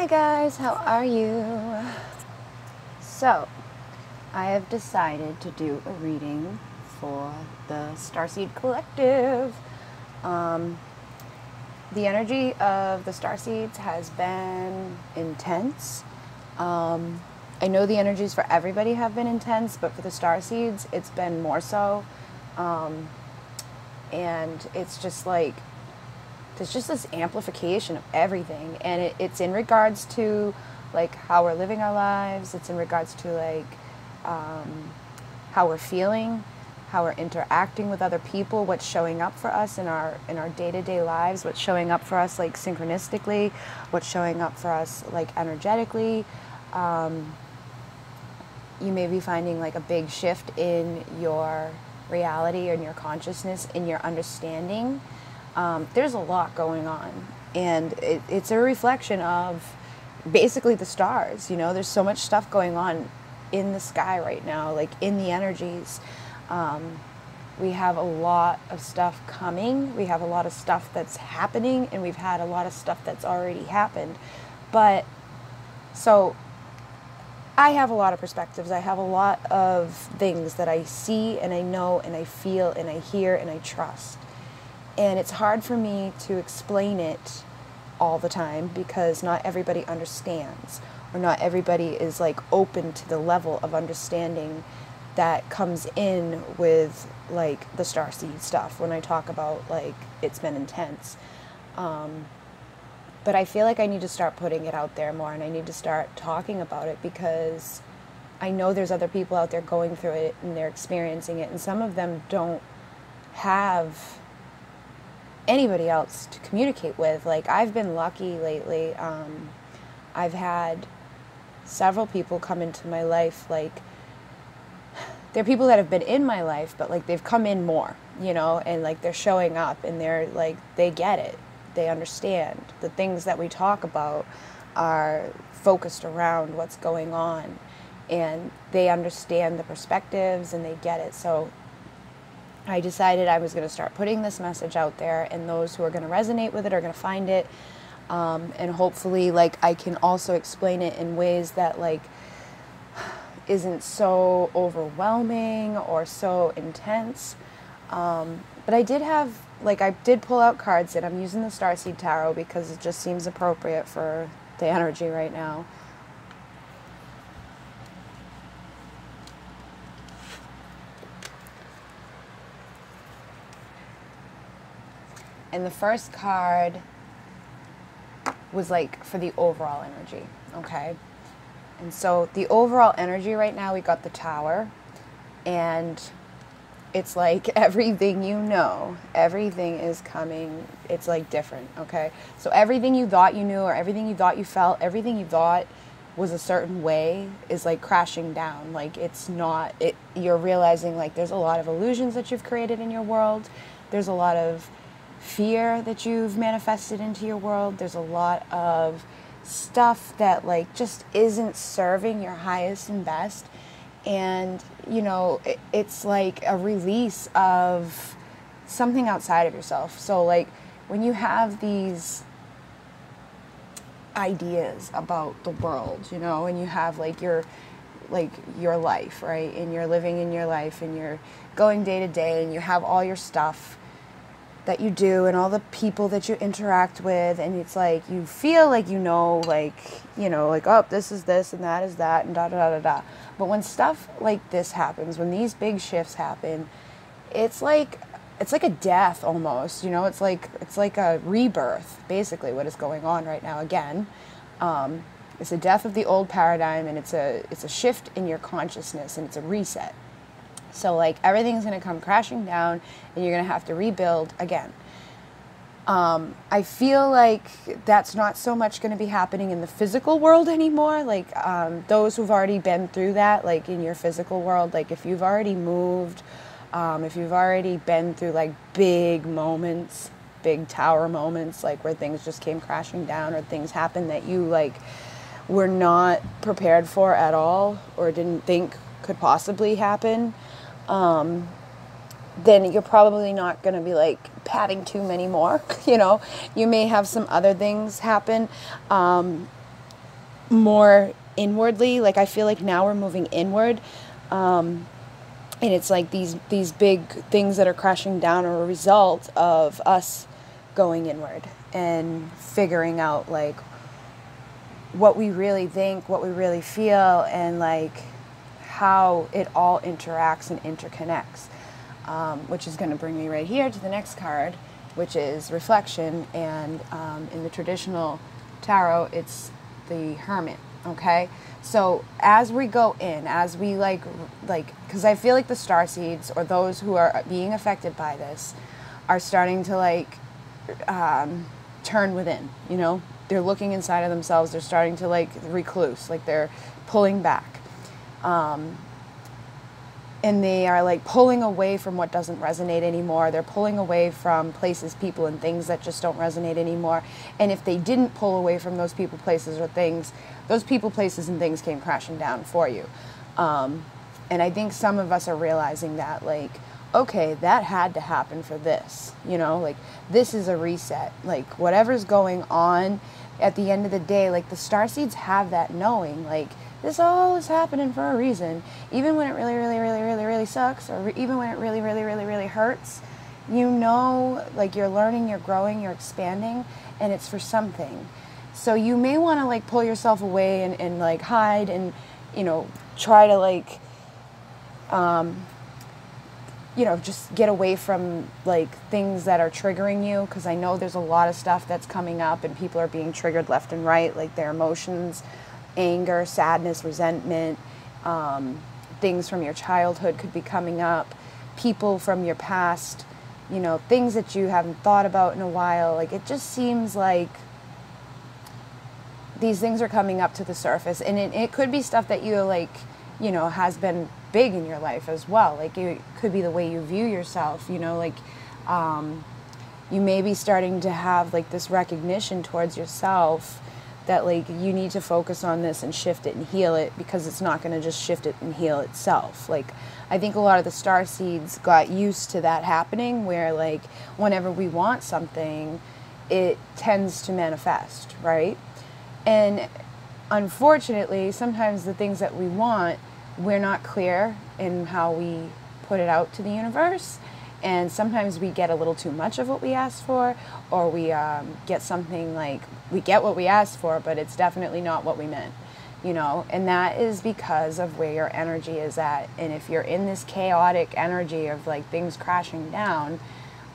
Hi guys, how are you? So, I have decided to do a reading for the Starseed Collective. The energy of the Starseeds has been intense. I know the energies for everybody have been intense, but for the Starseeds, it's been more so. And it's just like, there's just this amplification of everything, and it's in regards to like how we're living our lives. It's in regards to like how we're feeling, how we're interacting with other people, what's showing up for us in our day-to-day lives, what's showing up for us like synchronistically, what's showing up for us like energetically. You may be finding like a big shift in your reality, in your consciousness, in your understanding. There's a lot going on, and it's a reflection of basically the stars. You know, there's so much stuff going on in the sky right now, like in the energies. We have a lot of stuff coming. We have a lot of stuff that's happening, and we've had a lot of stuff that's already happened. But so I have a lot of perspectives. I have a lot of things that I see and I know and I feel and I hear and I trust. And it's hard for me to explain it all the time because not everybody understands, or not everybody is like open to the level of understanding that comes in with like the Starseed stuff when I talk about like it's been intense. But I feel like I need to start putting it out there more, and I need to start talking about it because I know there's other people out there going through it and they're experiencing it, and some of them don't have anybody else to communicate with. Like, I've been lucky lately. I've had several people come into my life. Like, they're people that have been in my life, but like they've come in more, you know, and like they're showing up and they're like, they get it. They understand. The things that we talk about are focused around what's going on, and they understand the perspectives and they get it. So I decided I was going to start putting this message out there, and those who are going to resonate with it are going to find it. And hopefully, like, I can also explain it in ways that, like, isn't so overwhelming or so intense. But I did have, like, I did pull out cards, and I'm using the Starseed Tarot because it just seems appropriate for the energy right now. And the first card was like for the overall energy, okay? And so the overall energy right now, we got the Tower, and it's like everything you know, everything is coming, it's like different, okay? So everything you thought you knew, or everything you thought you felt, everything you thought was a certain way is like crashing down. Like, it's not, you're realizing like there's a lot of illusions that you've created in your world. There's a lot of fear that you've manifested into your world. There's a lot of stuff that like just isn't serving your highest and best. And, you know, it's like a release of something outside of yourself. So like when you have these ideas about the world, you know, and you have like your life, right? And you're living in your life and you're going day to day and you have all your stuff that you do and all the people that you interact with, and it's like you feel like you know, like, you know, like, oh, this is this and that is that and da da da da da. But when stuff like this happens, when these big shifts happen, it's like a death almost, you know. It's like a rebirth, basically, what is going on right now. Again, it's a death of the old paradigm, and it's a shift in your consciousness, and it's a reset. So like everything's going to come crashing down, and you're going to have to rebuild again. I feel like that's not so much going to be happening in the physical world anymore. Like those who've already been through that, like in your physical world, like if you've already moved, if you've already been through like big moments, big tower moments, like where things just came crashing down, or things happened that you like were not prepared for at all, or didn't think could possibly happen, then you're probably not going to be like patting too many more, you know. You may have some other things happen. more inwardly. Like, I feel like now we're moving inward. And it's like these big things that are crashing down are a result of us going inward and figuring out like what we really think, what we really feel, and like how it all interacts and interconnects, which is going to bring me right here to the next card, which is reflection. And in the traditional tarot, it's the Hermit. Okay, so as we go in, as we like, because I feel like the starseeds, or those who are being affected by this, are starting to like turn within. You know, they're looking inside of themselves. They're starting to like recluse, like they're pulling back, and they are like pulling away from what doesn't resonate anymore. They're pulling away from places, people, and things that just don't resonate anymore. And if they didn't pull away from those people, places, or things, those people, places, and things came crashing down for you. And I think some of us are realizing that, like, okay, that had to happen for this. You know, like, this is a reset. Like, whatever's going on at the end of the day, like, the starseeds have that knowing, like, this all is happening for a reason. Even when it really, really, really, really, really sucks, or even when it really, really, really, really hurts, you know, like, you're learning, you're growing, you're expanding, and it's for something. So you may want to, like, pull yourself away and like, hide and, you know, try to, like, you know, just get away from, like, things that are triggering you, because I know there's a lot of stuff that's coming up, and people are being triggered left and right, like their emotions, anger, sadness, resentment, things from your childhood could be coming up, people from your past, you know, things that you haven't thought about in a while. Like, it just seems like these things are coming up to the surface, and it could be stuff that you, like, you know, has been big in your life as well. Like, it could be the way you view yourself, you know, like, you may be starting to have, like, this recognition towards yourself that, like, you need to focus on this and shift it and heal it, because it's not going to just shift it and heal itself. Like, I think a lot of the starseeds got used to that happening, where, like, whenever we want something, it tends to manifest, right? And unfortunately, sometimes the things that we want, we're not clear in how we put it out to the universe. And sometimes we get a little too much of what we asked for, or we get something like, we get what we asked for, but it's definitely not what we meant, you know? And that is because of where your energy is at. And if you're in this chaotic energy of, like, things crashing down,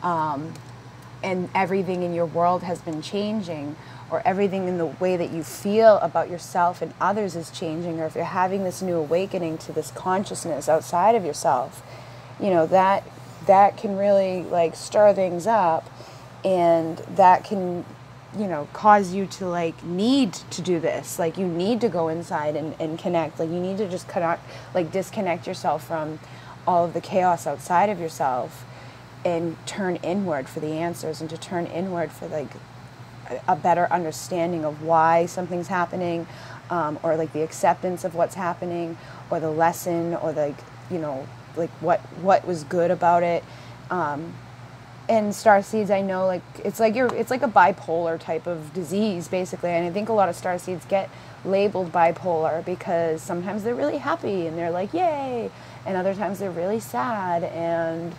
and everything in your world has been changing, or everything in the way that you feel about yourself and others is changing, or if you're having this new awakening to this consciousness outside of yourself, you know, that can really, like, stir things up, and that can, you know, cause you to, like, need to do this. Like, you need to go inside and connect. Like, you need to just connect, like, disconnect yourself from all of the chaos outside of yourself and turn inward for the answers, and to turn inward for, like, a better understanding of why something's happening, or, like, the acceptance of what's happening, or the lesson, or, like, you know, like, what was good about it. And starseeds, I know, like, it's like a bipolar type of disease, basically. And I think a lot of starseeds get labeled bipolar because sometimes they're really happy and they're like, yay, and other times they're really sad and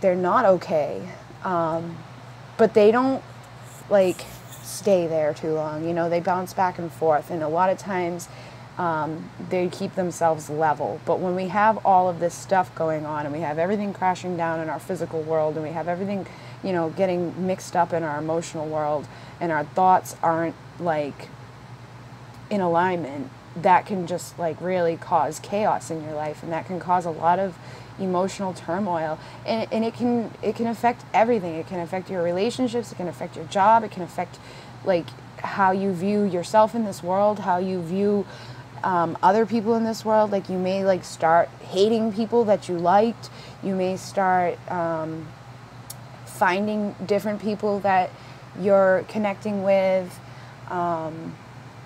they're not okay. But they don't, like, stay there too long, you know. They bounce back and forth, and a lot of times they keep themselves level. But when we have all of this stuff going on, and we have everything crashing down in our physical world, and we have everything, you know, getting mixed up in our emotional world, and our thoughts aren't, like, in alignment, that can just, like, really cause chaos in your life, and that can cause a lot of emotional turmoil, and it can affect everything. It can affect your relationships, it can affect your job, it can affect, like, how you view yourself in this world, how you view other people in this world. Like, you may, like, start hating people that you liked. You may start finding different people that you're connecting with.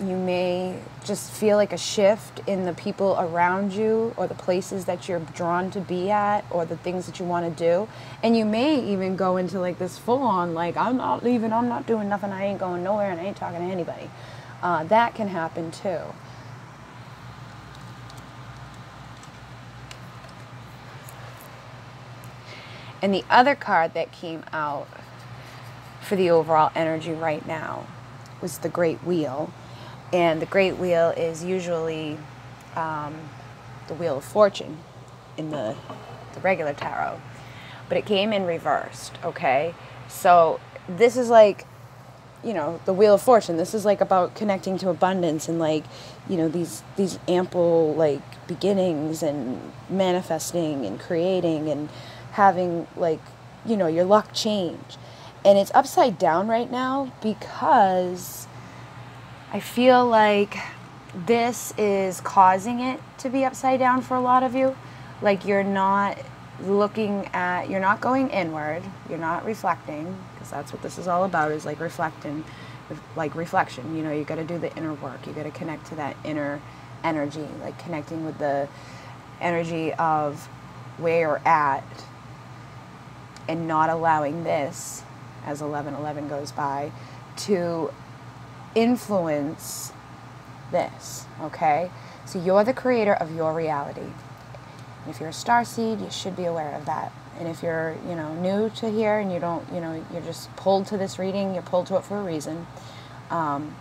You may just feel like a shift in the people around you, or the places that you're drawn to be at, or the things that you want to do. And you may even go into, like, this full-on, like, I'm not leaving, I'm not doing nothing, I ain't going nowhere, and I ain't talking to anybody. that can happen too. And the other card that came out for the overall energy right now was the Great Wheel. And the Great Wheel is usually the Wheel of Fortune in the regular tarot. But it came in reversed, okay? So this is like, you know, the Wheel of Fortune. This is like about connecting to abundance and like, you know, these ample like beginnings and manifesting and creating and having like, you know, your luck change. And it's upside down right now because I feel like this is causing it to be upside down for a lot of you. Like you're not looking at, you're not going inward, you're not reflecting, because that's what this is all about, is like reflecting, like reflection. You know, you got to do the inner work. You got to connect to that inner energy, like connecting with the energy of where you're at and not allowing this, as 11:11 goes by, to influence this, okay? So you're the creator of your reality. If you're a starseed, you should be aware of that. And if you're, you know, new to here and you don't, you know, you're just pulled to this reading, you're pulled to it for a reason. And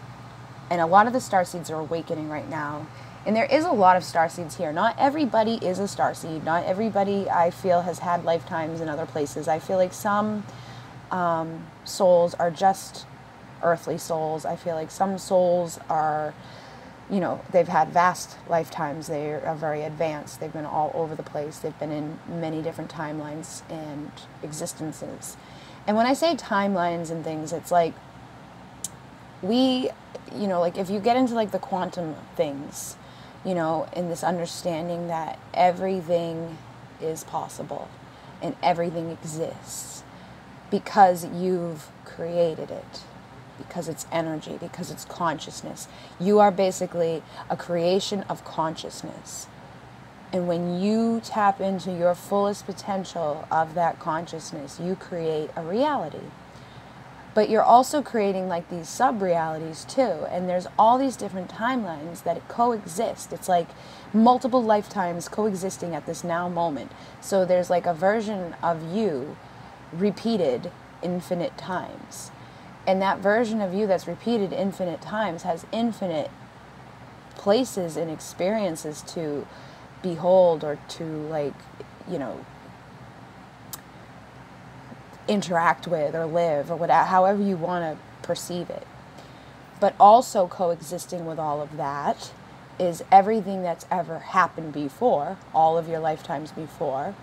a lot of the starseeds are awakening right now. And there is a lot of starseeds here. Not everybody is a starseed. Not everybody, I feel, has had lifetimes in other places. I feel like some souls are just earthly souls. I feel like some souls are, you know, they've had vast lifetimes. They are very advanced. They've been all over the place. They've been in many different timelines and existences. And when I say timelines and things, it's like we, you know, like if you get into like the quantum things, you know, in this understanding that everything is possible and everything exists because you've created it, because it's energy, because it's consciousness. You are basically a creation of consciousness. And when you tap into your fullest potential of that consciousness, you create a reality. But you're also creating like these sub-realities too. And there's all these different timelines that coexist. It's like multiple lifetimes coexisting at this now moment. So there's like a version of you repeated infinite times. And that version of you that's repeated infinite times has infinite places and experiences to behold or to, like, you know, interact with or live or whatever, however you want to perceive it. But also coexisting with all of that is everything that's ever happened before, all of your lifetimes before,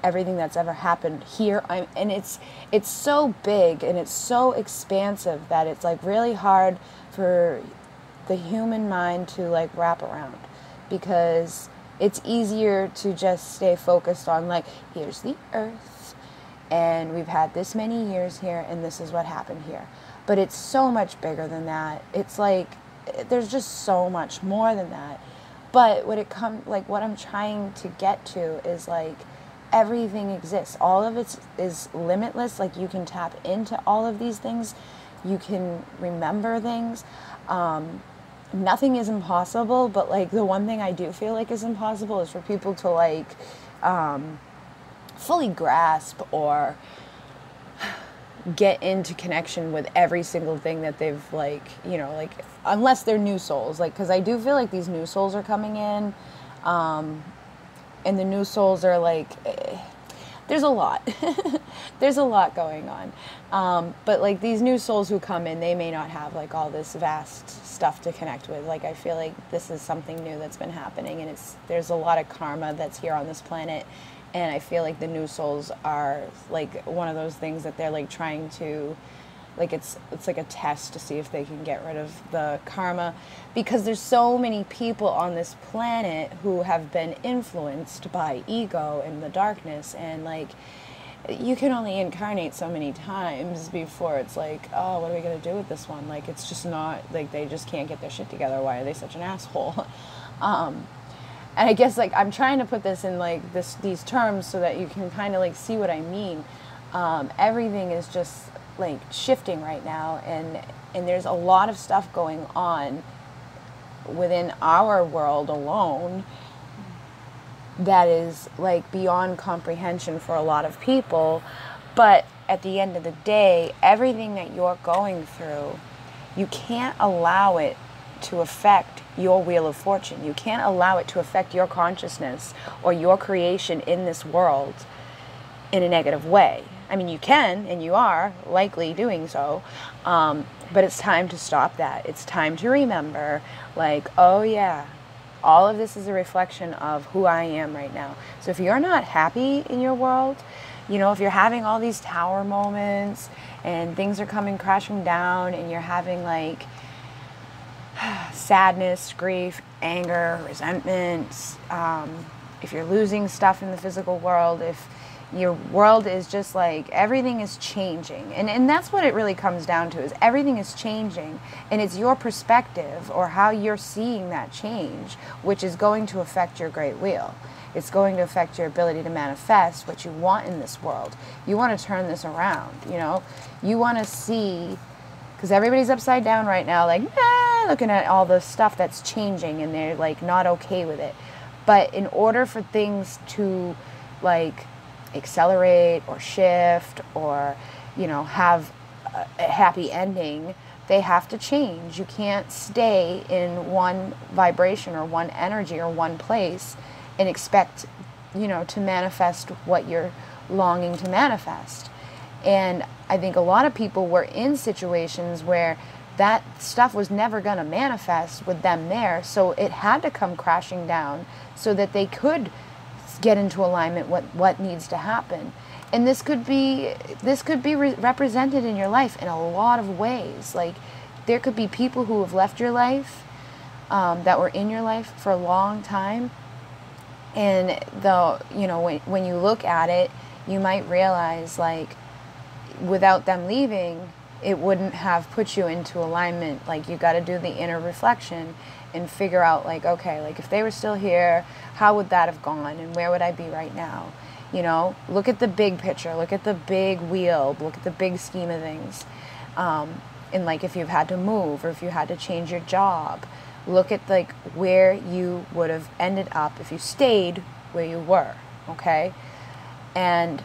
everything that's ever happened here. And it's so big and it's so expansive that it's like really hard for the human mind to like wrap around, because it's easier to just stay focused on like, here's the earth and we've had this many years here and this is what happened here. But it's so much bigger than that. It's like there's just so much more than that. But when it comes, like, what I'm trying to get to is like everything exists. All of it is limitless. Like you can tap into all of these things. You can remember things. Nothing is impossible, but like the one thing I do feel like is impossible is for people to like fully grasp or get into connection with every single thing that they've, like, you know, like, unless they're new souls, like, because I do feel like these new souls are coming in, and the new souls are like, there's a lot. There's a lot going on. But like these new souls who come in, they may not have like all this vast stuff to connect with. Like I feel like this is something new that's been happening, and there's a lot of karma that's here on this planet. And I feel like the new souls are like one of those things that they're like trying to, like it's like a test to see if they can get rid of the karma, because there's so many people on this planet who have been influenced by ego and the darkness, and like you can only incarnate so many times before it's like, oh, what are we going to do with this one? Like it's just not, like they just can't get their shit together. Why are they such an asshole? And I guess like I'm trying to put this in like these terms so that you can kind of like see what I mean. Everything is just like shifting right now, and there's a lot of stuff going on within our world alone that is like beyond comprehension for a lot of people. But at the end of the day, everything that you're going through, you can't allow it to affect your wheel of fortune. You can't allow it to affect your consciousness or your creation in this world in a negative way. I mean, you can, and you are likely doing so, but it's time to stop that. It's time to remember, like, oh yeah, all of this is a reflection of who I am right now. So if you're not happy in your world, you know, if you're having all these tower moments and things are coming crashing down and you're having like sadness, grief, anger, resentment, if you're losing stuff in the physical world, if your world is just like, everything is changing. And that's what it really comes down to, is everything is changing. And it's your perspective or how you're seeing that change, which is going to affect your great wheel. It's going to affect your ability to manifest what you want in this world. You want to turn this around, you know? You want to see, because everybody's upside down right now, like, looking at all the stuff that's changing, and they're like not okay with it. But in order for things to like accelerate or shift or, you know, have a happy ending, they have to change. You can't stay in one vibration or one energy or one place and expect, you know, to manifest what you're longing to manifest. And I think a lot of people were in situations where that stuff was never going to manifest with them there, so it had to come crashing down so that they could get into alignment with what needs to happen. And this could be represented in your life in a lot of ways. Like, there could be people who have left your life, that were in your life for a long time, and though, you know, when you look at it, you might realize, like, without them leaving, it wouldn't have put you into alignment. Like, you got to do the inner reflection and figure out, like, okay, like, if they were still here, how would that have gone, and where would I be right now? You know, look at the big picture, look at the big wheel, look at the big scheme of things. And like, if you've had to move, or if you had to change your job, look at like where you would have ended up if you stayed where you were, okay? And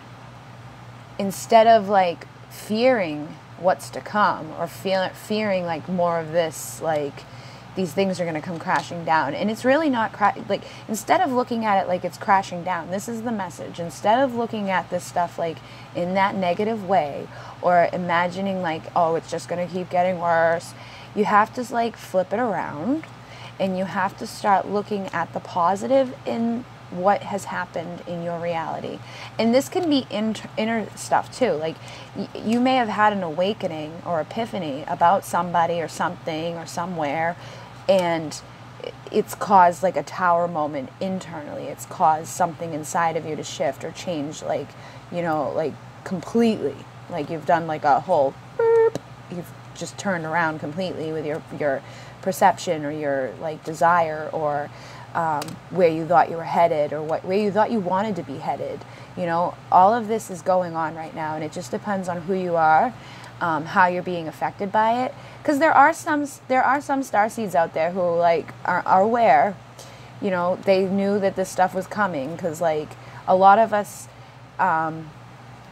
instead of like fearing what's to come, or fearing like more of this, like, these things are going to come crashing down. And it's really not, like, instead of looking at it like it's crashing down, this is the message. Instead of looking at this stuff like in that negative way, or imagining like, oh, it's just going to keep getting worse, you have to like flip it around, and you have to start looking at the positive in what has happened in your reality. And this can be inner stuff too. Like, you may have had an awakening or epiphany about somebody or something or somewhere, and it's caused like a tower moment internally. It's caused something inside of you to shift or change, like, you know, like completely. Like, you've done like a whole boop, you've just turned around completely with your perception or your like desire, or where you thought you were headed, or where you thought you wanted to be headed. You know, all of this is going on right now, and it just depends on who you are, how you're being affected by it. Because there are some starseeds out there who like are aware. You know, they knew that this stuff was coming, because like a lot of us,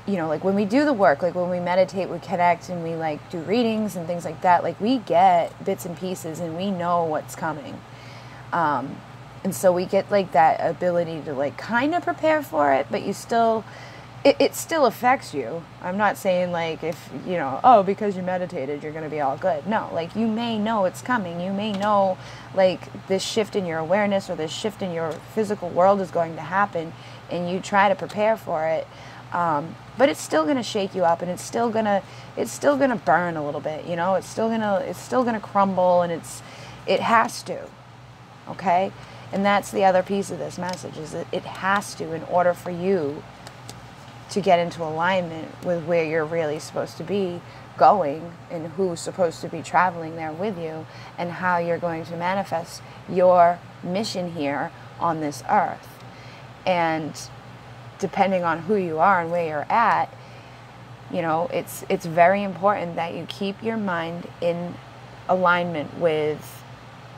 you know, like when we do the work, like when we meditate, we connect, and we like do readings and things like that, like we get bits and pieces, and we know what's coming. And so we get like that ability to like kind of prepare for it, but you still, it still affects you. I'm not saying like, if, you know, oh, because you meditated, you're going to be all good. No, like, you may know it's coming. You may know like this shift in your awareness or this shift in your physical world is going to happen, and you try to prepare for it. But it's still going to shake you up, and it's still going to burn a little bit, you know, it's still going to crumble, and it has to. Okay. And that's the other piece of this message, is that it has to, in order for you to get into alignment with where you're really supposed to be going, and who's supposed to be traveling there with you, and how you're going to manifest your mission here on this earth. And depending on who you are and where you're at, You know, it's very important that you keep your mind in alignment with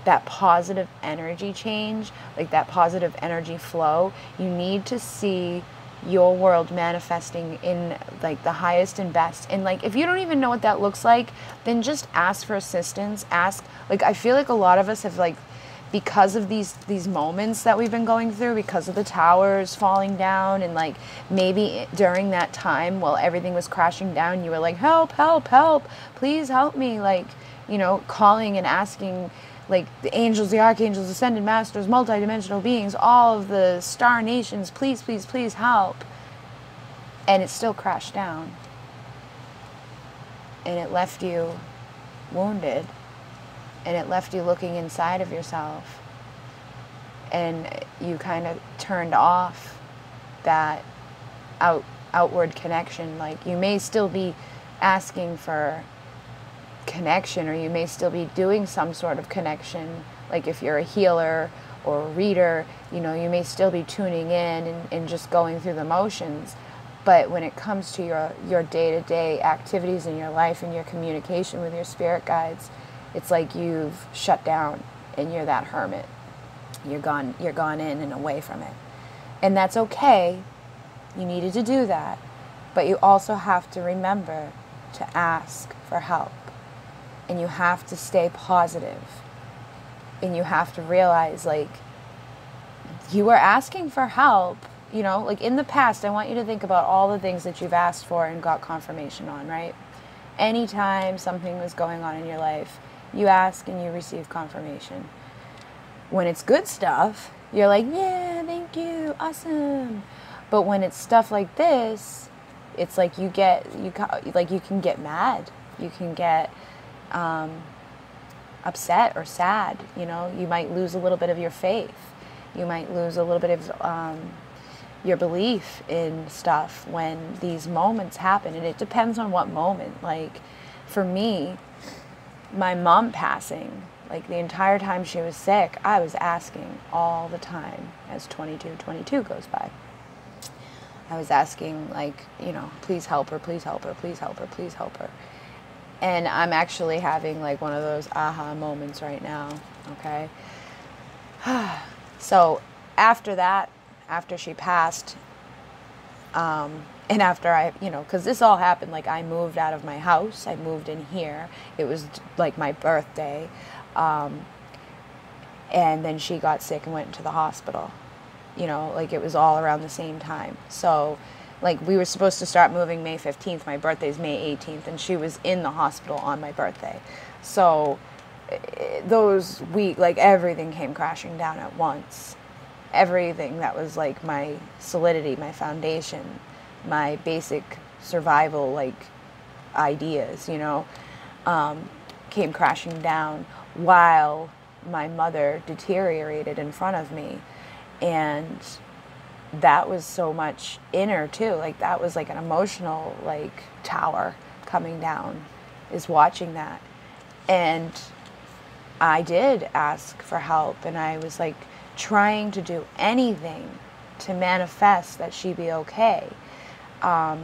that positive energy change, like that positive energy flow. You need to see your world manifesting in like the highest and best. And like, if you don't even know what that looks like, then just ask for assistance. Ask, like, I feel like a lot of us have, like, because of these moments that we've been going through, because of the towers falling down, and like maybe during that time while everything was crashing down, you were like, help, help, help, please help me, like, you know, calling and asking like the angels, the archangels, ascended masters, multidimensional beings, all of the star nations, please, please, please help. And it still crashed down. And it left you wounded. And it left you looking inside of yourself. And you kind of turned off that outward connection. Like, you may still be asking for connection, or you may still be doing some sort of connection. Like if you're a healer or a reader, you know, you may still be tuning in and just going through the motions. But when it comes to your day-to-day activities in your life and your communication with your spirit guides, it's like you've shut down and you're that hermit. You're gone in and away from it. And that's okay. You needed to do that. But you also have to remember to ask for help. And you have to stay positive. And you have to realize, like, you are asking for help. You know, like in the past, I want you to think about all the things that you've asked for and got confirmation on, right? Anytime something was going on in your life, you ask and you receive confirmation. When it's good stuff, you're like, yeah, thank you, awesome. But when it's stuff like this, it's like you can get mad. You can get upset or sad. You know, you might lose a little bit of your faith. You might lose a little bit of your belief in stuff when these moments happen. And it depends on what moment. Like, for me, my mom passing, like the entire time she was sick, I was asking all the time as 22 goes by. I was asking, like, you know, please help her, please help her, please help her, please help her. And I'm actually having like one of those aha moments right now, okay? So after that, after she passed, and after I, you know, because this all happened, like I moved out of my house, I moved in here, it was like my birthday, and then she got sick and went to the hospital, you know, like it was all around the same time. So like we were supposed to start moving May 15th, my birthday's May 18th, and she was in the hospital on my birthday. So those weeks, like everything came crashing down at once. Everything that was like my solidity, my foundation, my basic survival like ideas, you know, came crashing down while my mother deteriorated in front of me. And that was so much inner too. Like that was like an emotional like tower coming down, is watching that. And I did ask for help, and I was like trying to do anything to manifest that she be okay. But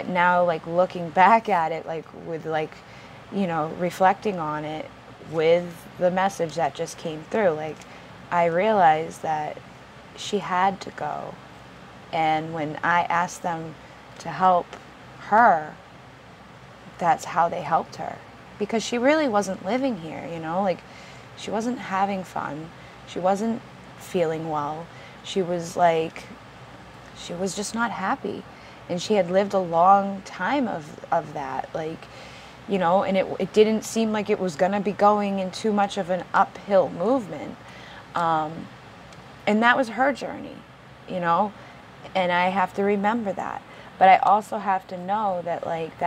now, like looking back at it, like with like, you know, reflecting on it with the message that just came through, like I realized that she had to go. And when I asked them to help her, that's how they helped her. Because she really wasn't living here, you know, like she wasn't having fun. She wasn't feeling well. She was like, she was just not happy. And she had lived a long time of that, like, you know, and it didn't seem like it was going to be going in too much of an uphill movement. And that was her journey, you know, and I have to remember that. But I also have to know that like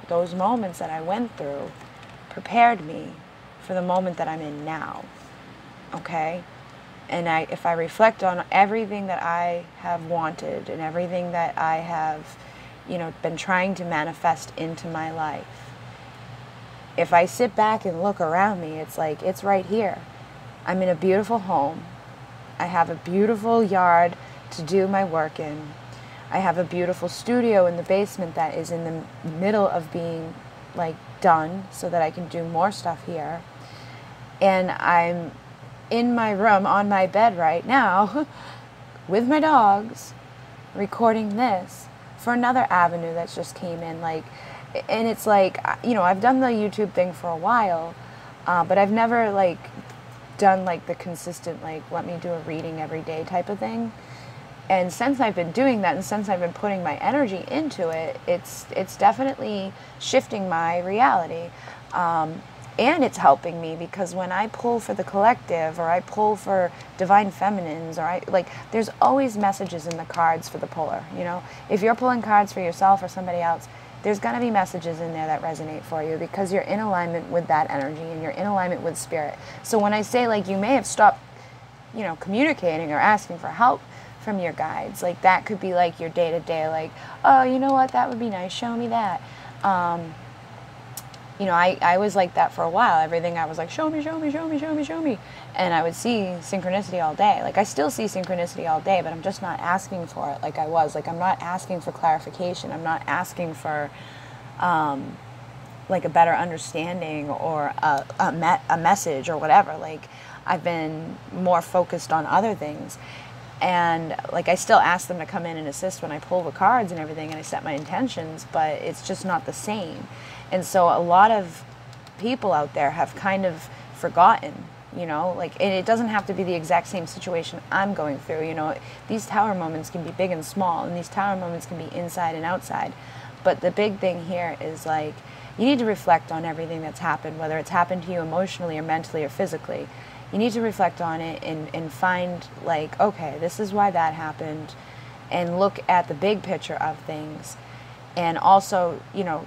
those moments that I went through prepared me for the moment that I'm in now, okay? And if I reflect on everything that I have wanted and everything that I have, you know, been trying to manifest into my life, if I sit back and look around me, it's like, it's right here. I'm in a beautiful home. I have a beautiful yard to do my work in. I have a beautiful studio in the basement that is in the middle of being like done so that I can do more stuff here. And I'm in my room on my bed right now with my dogs recording this for another avenue that's just came in. Like, and it's like, you know, I've done the YouTube thing for a while, but I've never like done like the consistent, like, let me do a reading every day type of thing. And since I've been doing that, and since I've been putting my energy into it, it's definitely shifting my reality. And it's helping me, because when I pull for the collective, or I pull for divine feminines, or there's always messages in the cards for the puller, you know? If you're pulling cards for yourself or somebody else, there's going to be messages in there that resonate for you, because you're in alignment with that energy and you're in alignment with spirit. So when I say, like, you may have stopped, you know, communicating or asking for help from your guides, like, that could be like your day-to-day, like, oh, you know what, that would be nice, show me that. You know, I was like that for a while. Everything I was like, show me, show me, show me, show me, show me. And I would see synchronicity all day. Like, I still see synchronicity all day, but I'm just not asking for it like I was. Like, I'm not asking for clarification. I'm not asking for, like, a better understanding or a message or whatever. Like, I've been more focused on other things. And, like, I still ask them to come in and assist when I pull the cards and everything, and I set my intentions, but it's just not the same. And so a lot of people out there have kind of forgotten, you know, like, and it doesn't have to be the exact same situation I'm going through, you know. These tower moments can be big and small, and these tower moments can be inside and outside. But the big thing here is, like, you need to reflect on everything that's happened, whether it's happened to you emotionally or mentally or physically. You need to reflect on it and find, like, okay, this is why that happened, and look at the big picture of things. And also, you know,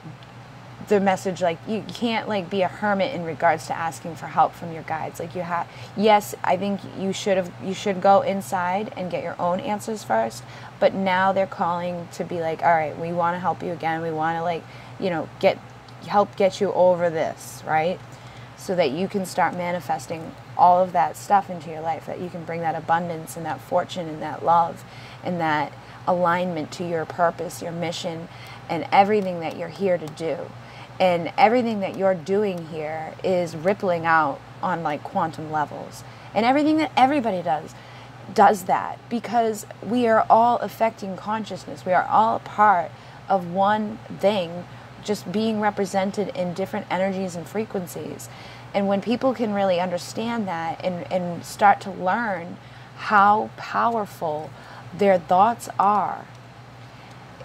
the message, like, you can't, like, be a hermit in regards to asking for help from your guides. Like, you have, yes, I think you should go inside and get your own answers first, but now they're calling to be like, all right, we want to help you again. We want to, like, you know, help get you over this, right? So that you can start manifesting all of that stuff into your life, that you can bring that abundance and that fortune and that love and that alignment to your purpose, your mission, and everything that you're here to do. And everything that you're doing here is rippling out on, like, quantum levels. And everything that everybody does that, because we are all affecting consciousness. We are all a part of one thing, just being represented in different energies and frequencies. And when people can really understand that and start to learn how powerful their thoughts are,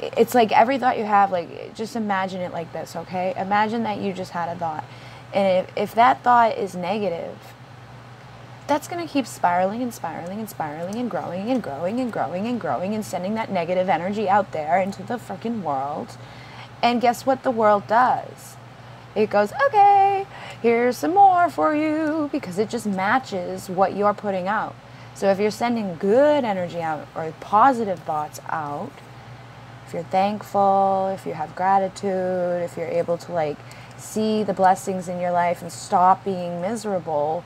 it's like every thought you have, like, just imagine it like this, okay? Imagine that you just had a thought. And if that thought is negative, that's going to keep spiraling and spiraling and spiraling and growing and growing and growing and growing and sending that negative energy out there into the freaking world. And guess what the world does? It goes, okay, here's some more for you, because it just matches what you're putting out. So if you're sending good energy out or positive thoughts out, if you're thankful, if you have gratitude, if you're able to, like, see the blessings in your life and stop being miserable,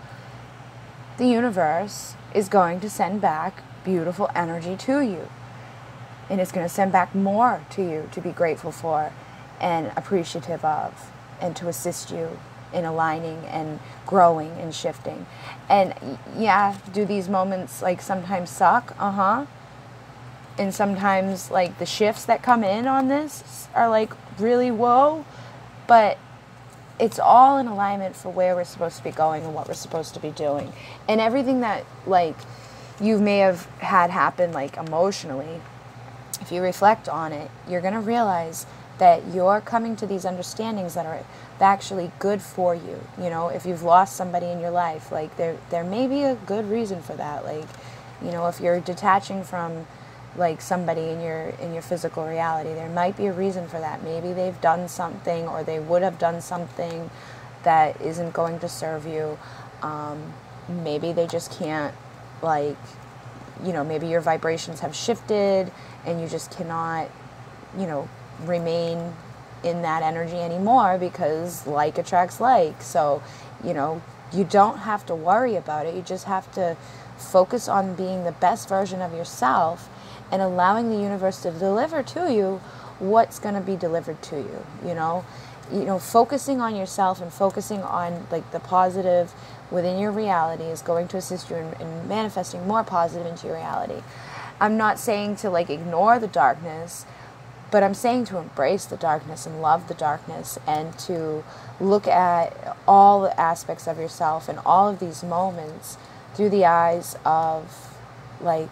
the universe is going to send back beautiful energy to you. And it's going to send back more to you to be grateful for and appreciative of, and to assist you in aligning and growing and shifting. And yeah, do these moments, like, sometimes suck? And sometimes, like, the shifts that come in on this are, like, really whoa, but it's all in alignment for where we're supposed to be going and what we're supposed to be doing. And everything that, like, you may have had happen, like, emotionally, if you reflect on it, you're going to realize that you're coming to these understandings that are actually good for you. You know, if you've lost somebody in your life, like, there may be a good reason for that. Like, you know, if you're detaching from, like, somebody in your physical reality, there might be a reason for that. Maybe they've done something, or they would have done something that isn't going to serve you. Maybe they just can't, like, you know, maybe your vibrations have shifted and you just cannot, you know, remain in that energy anymore, because like attracts like. So, you know, you don't have to worry about it. You just have to, focus on being the best version of yourself and allowing the universe to deliver to you what's going to be delivered to you, you know, focusing on yourself and focusing on like the positive within your reality is going to assist you in manifesting more positive into your reality. I'm not saying to like ignore the darkness, but I'm saying to embrace the darkness and love the darkness, and to look at all the aspects of yourself and all of these moments through the eyes of, like,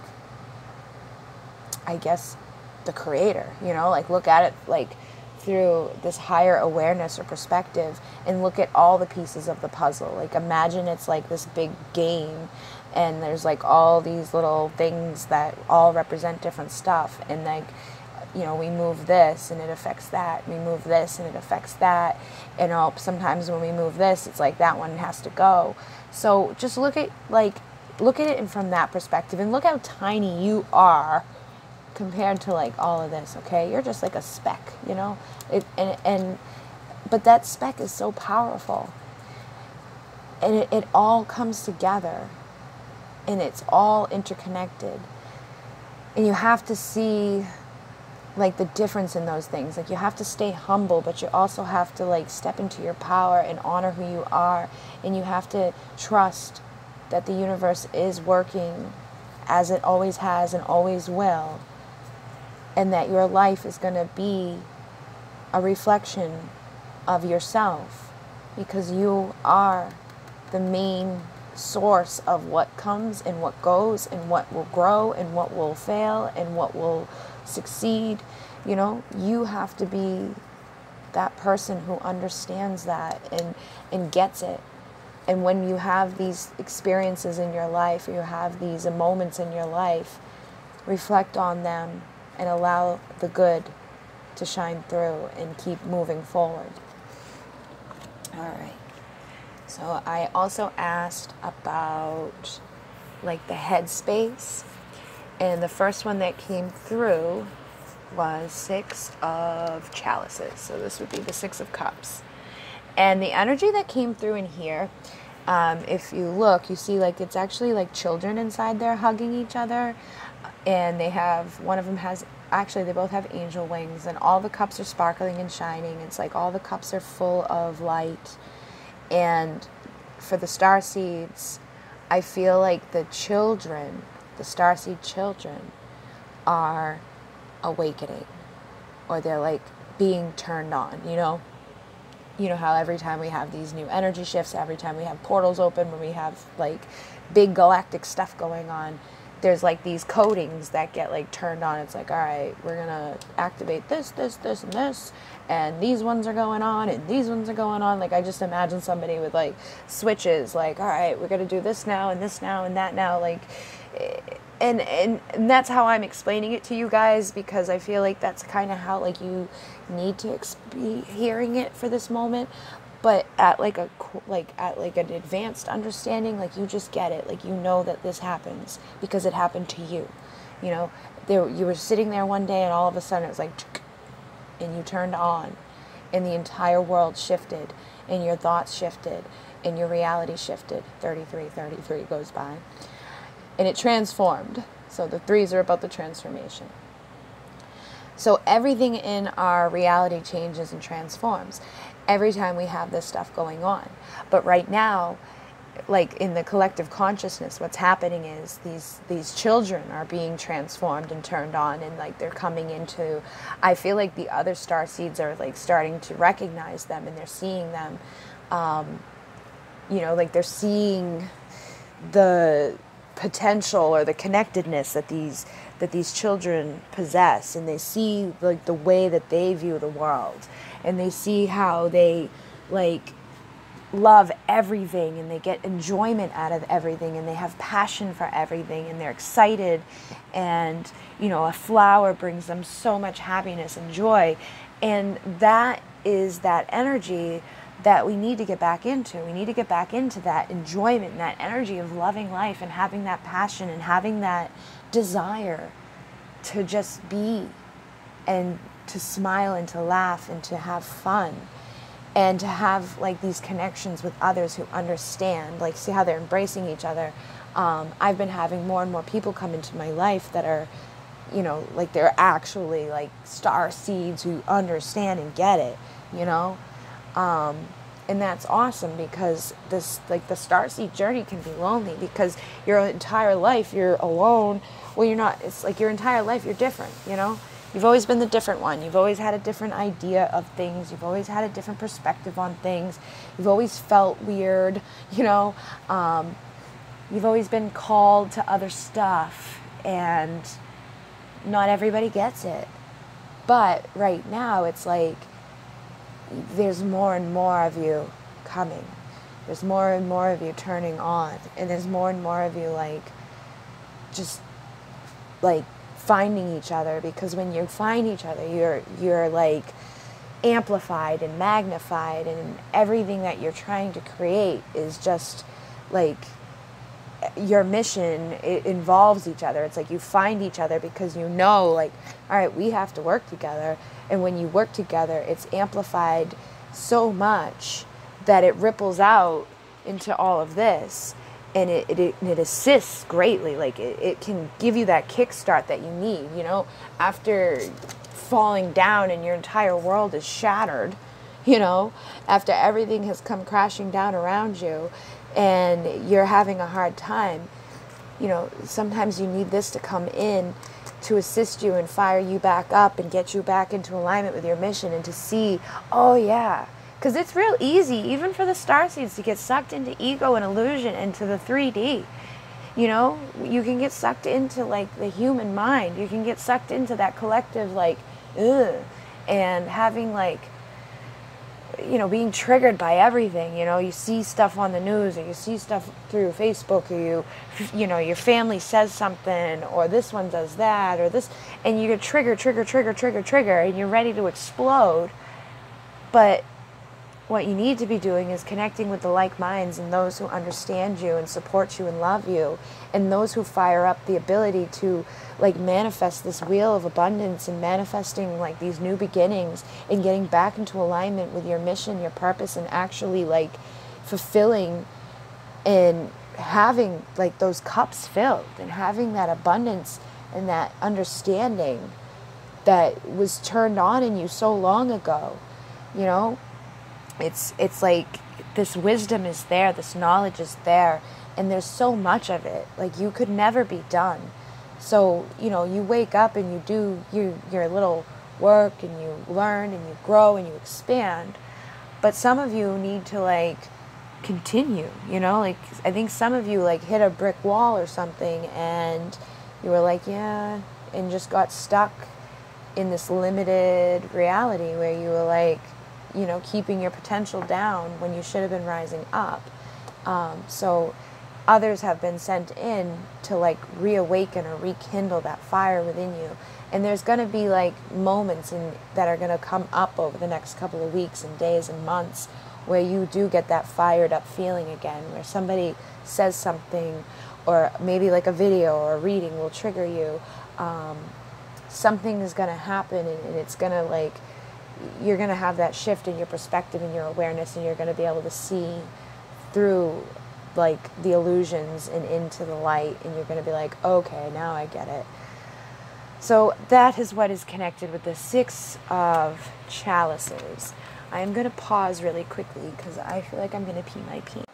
I guess, the creator, you know, like look at it like through this higher awareness or perspective, and look at all the pieces of the puzzle. Like imagine it's like this big game, and there's like all these little things that all represent different stuff, and like, you know, we move this and it affects that, we move this and it affects that, and sometimes when we move this, it's like that one has to go. So just look at it from that perspective, and look how tiny you are compared to like all of this. Okay, you're just like a speck, you know, but that speck is so powerful, and it all comes together, and it's all interconnected, and you have to see like the difference in those things. Like you have to stay humble, but you also have to like step into your power and honor who you are, and you have to trust that the universe is working as it always has and always will, and that your life is going to be a reflection of yourself, because you are the main source of what comes and what goes and what will grow and what will fail and what will succeed. You know, you have to be that person who understands that and gets it. And when you have these experiences in your life, or you have these moments in your life, reflect on them and allow the good to shine through and keep moving forward. All right. So I also asked about like the headspace, and the first one that came through was 6 of chalices. So this would be the 6 of cups. And the energy that came through in here, if you look, you see like it's actually like children inside there hugging each other, and they have, one of them has, actually they both have angel wings, and all the cups are sparkling and shining. It's like all the cups are full of light. And for the starseeds, I feel like the children, the starseed children, are awakening, or they're like being turned on, you know? You know how every time we have these new energy shifts, every time we have portals open, when we have like big galactic stuff going on, there's like these coatings that get like turned on. It's like, all right, we're gonna activate this, this, this, and this, and these ones are going on, and these ones are going on. Like I just imagine somebody with like switches, like, all right, we're gonna do this now, and this now, and that now, like, and that's how I'm explaining it to you guys, because I feel like that's kind of how like you need to be hearing it for this moment. But at like an advanced understanding, like you just get it, like you know that this happens because it happened to you. You know, you were sitting there one day, and all of a sudden it was like, and you turned on, and the entire world shifted, and your thoughts shifted, and your reality shifted. 33 goes by, and it transformed. So the 3s are about the transformation. So everything in our reality changes and transforms every time we have this stuff going on. But right now, like in the collective consciousness, what's happening is these children are being transformed and turned on, and like they're coming into, I feel like the other starseeds are like starting to recognize them, and they're seeing them, you know, like they're seeing the potential or the connectedness that these children possess, and they see like the way that they view the world, and they see how they like love everything, and they get enjoyment out of everything, and they have passion for everything, and they're excited, and you know, a flower brings them so much happiness and joy, and that is that energy that we need to get back into. We need to get back into that enjoyment and that energy of loving life and having that passion and having that desire to just be and to smile and to laugh and to have fun and to have like these connections with others who understand, like see how they're embracing each other, I've been having more and more people come into my life that are, you know, like they're actually like star seeds who understand and get it, you know? And that's awesome, because this, like, the starseed journey can be lonely because your entire life you're alone. Well, you're not. It's like your entire life you're different, you know? You've always been the different one. You've always had a different idea of things. You've always had a different perspective on things. You've always felt weird, you know? You've always been called to other stuff, and not everybody gets it. But right now it's like, there's more and more of you coming. There's more and more of you turning on. And there's more and more of you, like, just, like, finding each other. Because when you find each other, you're like, amplified and magnified. And everything that you're trying to create is just, like, your mission, it involves each other. It's like you find each other because you know, like, all right, we have to work together. And when you work together, it's amplified so much that it ripples out into all of this. And it assists greatly. Like, it can give you that kickstart that you need, you know, after falling down and your entire world is shattered, you know, after everything has come crashing down around you and you're having a hard time, you know, sometimes you need this to come in to assist you and fire you back up and get you back into alignment with your mission, and to see, oh yeah, because it's real easy, even for the starseeds, to get sucked into ego and illusion and to the 3D. You know, you can get sucked into, like, the human mind. You can get sucked into that collective, like, ugh, and having, like, you know, being triggered by everything. You know, you see stuff on the news, or you see stuff through Facebook, or you know, your family says something, or this one does that, or this, and you get trigger, and you're ready to explode. But what you need to be doing is connecting with the like minds and those who understand you and support you and love you, and those who fire up the ability to, like, manifest this wheel of abundance and manifesting, like, these new beginnings and getting back into alignment with your mission, your purpose, and actually, like, fulfilling and having, like, those cups filled and having that abundance and that understanding that was turned on in you so long ago, you know? It's like this wisdom is there, this knowledge is there, and there's so much of it. Like, you could never be done. So, you know, you wake up and you do your little work, and you learn and you grow and you expand. But some of you need to, like, continue, you know? Like, I think some of you, like, hit a brick wall or something, and you were like, yeah, and just got stuck in this limited reality where you were, like, you know, keeping your potential down when you should have been rising up. So others have been sent in to, like, reawaken or rekindle that fire within you. And there's going to be, like, moments that are going to come up over the next couple of weeks and days and months where you do get that fired up feeling again, where somebody says something, or maybe like a video or a reading will trigger you. Something is going to happen, and it's going to, like, you're going to have that shift in your perspective and your awareness, and you're going to be able to see through, like, the illusions and into the light, and you're going to be like, okay, now I get it. So that is what is connected with the 6 of chalices. I am going to pause really quickly because I feel like I'm going to pee my pee.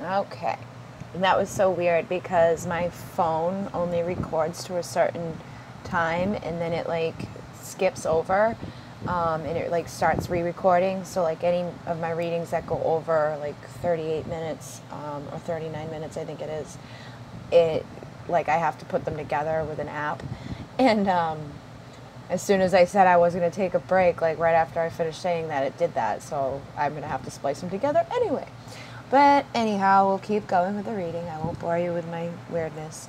Okay. And that was so weird because my phone only records to a certain time, and then it, like, skips over, and it, like, starts re-recording. So, like, any of my readings that go over, like, 38 minutes or 39 minutes, I think it is, it, like, I have to put them together with an app. And as soon as I said I was going to take a break, like, right after I finished saying that, it did that. So I'm going to have to splice them together anyway. But anyhow, we'll keep going with the reading. I won't bore you with my weirdness.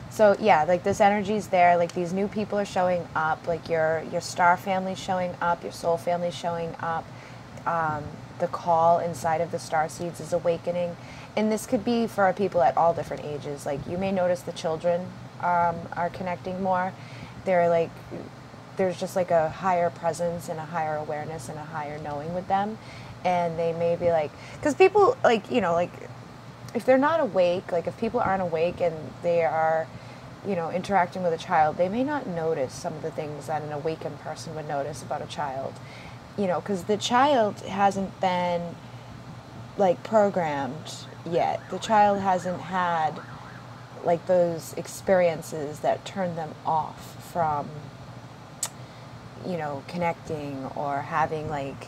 So yeah, like, this energy's there. Like, these new people are showing up. Like, your star family's showing up. Your soul family's showing up. The call inside of the starseeds is awakening. And this could be for people at all different ages. Like, you may notice the children are connecting more. They're, like, there's just, like, a higher presence and a higher awareness and a higher knowing with them. And they may be like, because people, like, you know, like, if they're not awake, like if people aren't awake and they are, you know, interacting with a child, they may not notice some of the things that an awakened person would notice about a child, you know, because the child hasn't been like programmed yet. The child hasn't had like those experiences that turn them off from, you know, connecting or having like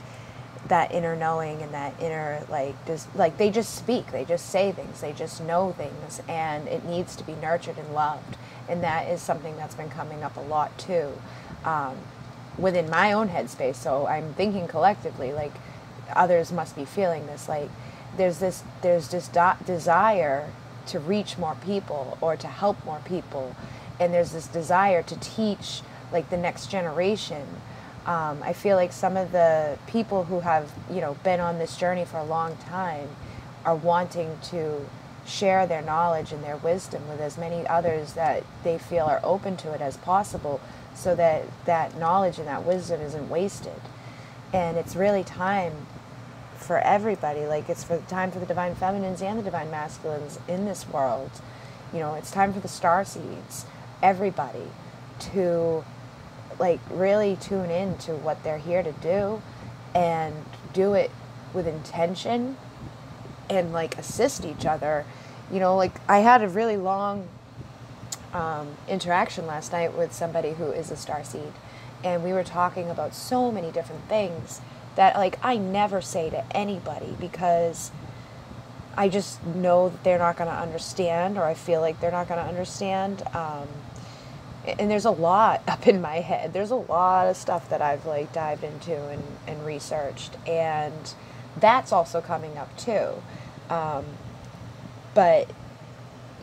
that inner knowing and that inner like they just speak, they just say things, they just know things, and it needs to be nurtured and loved. And that is something that's been coming up a lot too, within my own headspace. So I'm thinking collectively, like others must be feeling this, like there's this desire to reach more people or to help more people, and there's this desire to teach like the next generation. I feel like some of the people who have, you know, been on this journey for a long time are wanting to share their knowledge and their wisdom with as many others that they feel are open to it as possible, so that that knowledge and that wisdom isn't wasted. And it's really time for everybody. Like it's time for the divine feminines and the divine masculines in this world. You know, it's time for the starseeds, everybody, to like really tune in to what they're here to do, and do it with intention, and like assist each other. You know, like I had a really long interaction last night with somebody who is a starseed, and we were talking about so many different things that like I never say to anybody, because I just know that they're not going to understand, or I feel like they're not going to understand. And there's a lot up in my head. There's a lot of stuff that I've like dived into and researched, and that's also coming up too. But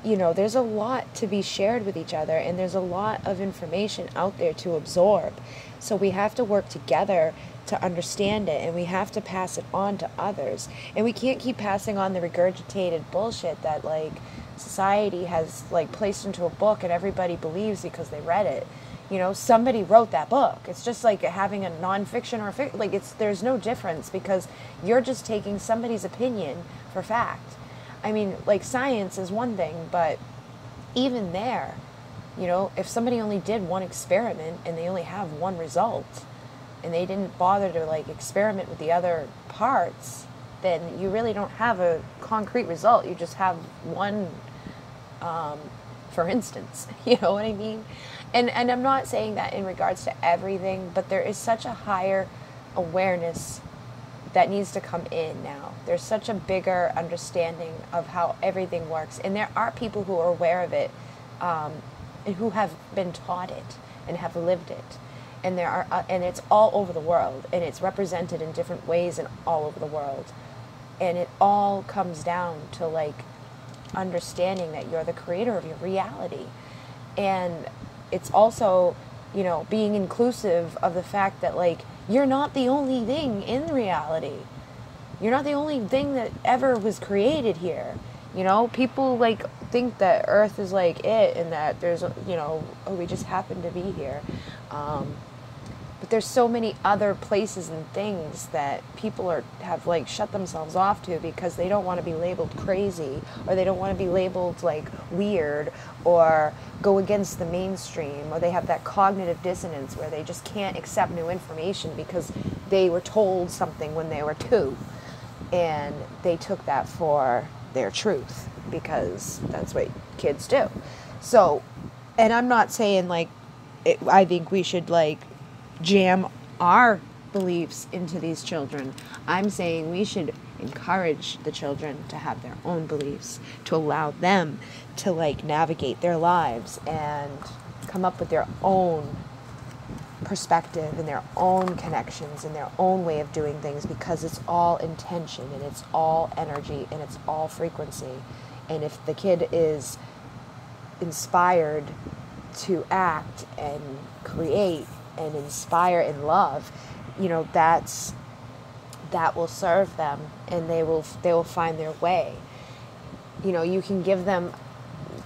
you know, there's a lot to be shared with each other, and there's a lot of information out there to absorb. So we have to work together to understand it, and we have to pass it on to others. And we can't keep passing on the regurgitated bullshit that like society has like placed into a book and everybody believes because they read it. You know, somebody wrote that book. It's just like having a nonfiction or a fiction. Like there's no difference, because you're just taking somebody's opinion for fact. I mean, like science is one thing, but even there, you know, if somebody only did one experiment and they only have one result, and they didn't bother to like experiment with the other parts, then you really don't have a concrete result. You just have one, for instance, you know what I mean? And I'm not saying that in regards to everything, but there is such a higher awareness that needs to come in now. There's such a bigger understanding of how everything works. And there are people who are aware of it, and who have been taught it and have lived it. And there are, and it's all over the world, and it's represented in different ways and all over the world. And it all comes down to like understanding that you're the creator of your reality. And it's also, you know, being inclusive of the fact that like you're not the only thing in reality. You're not the only thing that ever was created here. You know, people like think that Earth is like it, and that there's, you know, oh, we just happen to be here. But there's so many other places and things that people have like shut themselves off to, because they don't want to be labeled crazy, or they don't want to be labeled like weird, or go against the mainstream, or they have that cognitive dissonance where they just can't accept new information because they were told something when they were 2, and they took that for their truth, because that's what kids do. So, and I'm not saying like I think we should like jam our beliefs into these children. I'm saying we should encourage the children to have their own beliefs, to allow them to like navigate their lives and come up with their own perspective and their own connections and their own way of doing things, because it's all intention and it's all energy and it's all frequency. And if the kid is inspired to act and create and inspire and love, you know, that will serve them, and they will find their way. You know, you can give them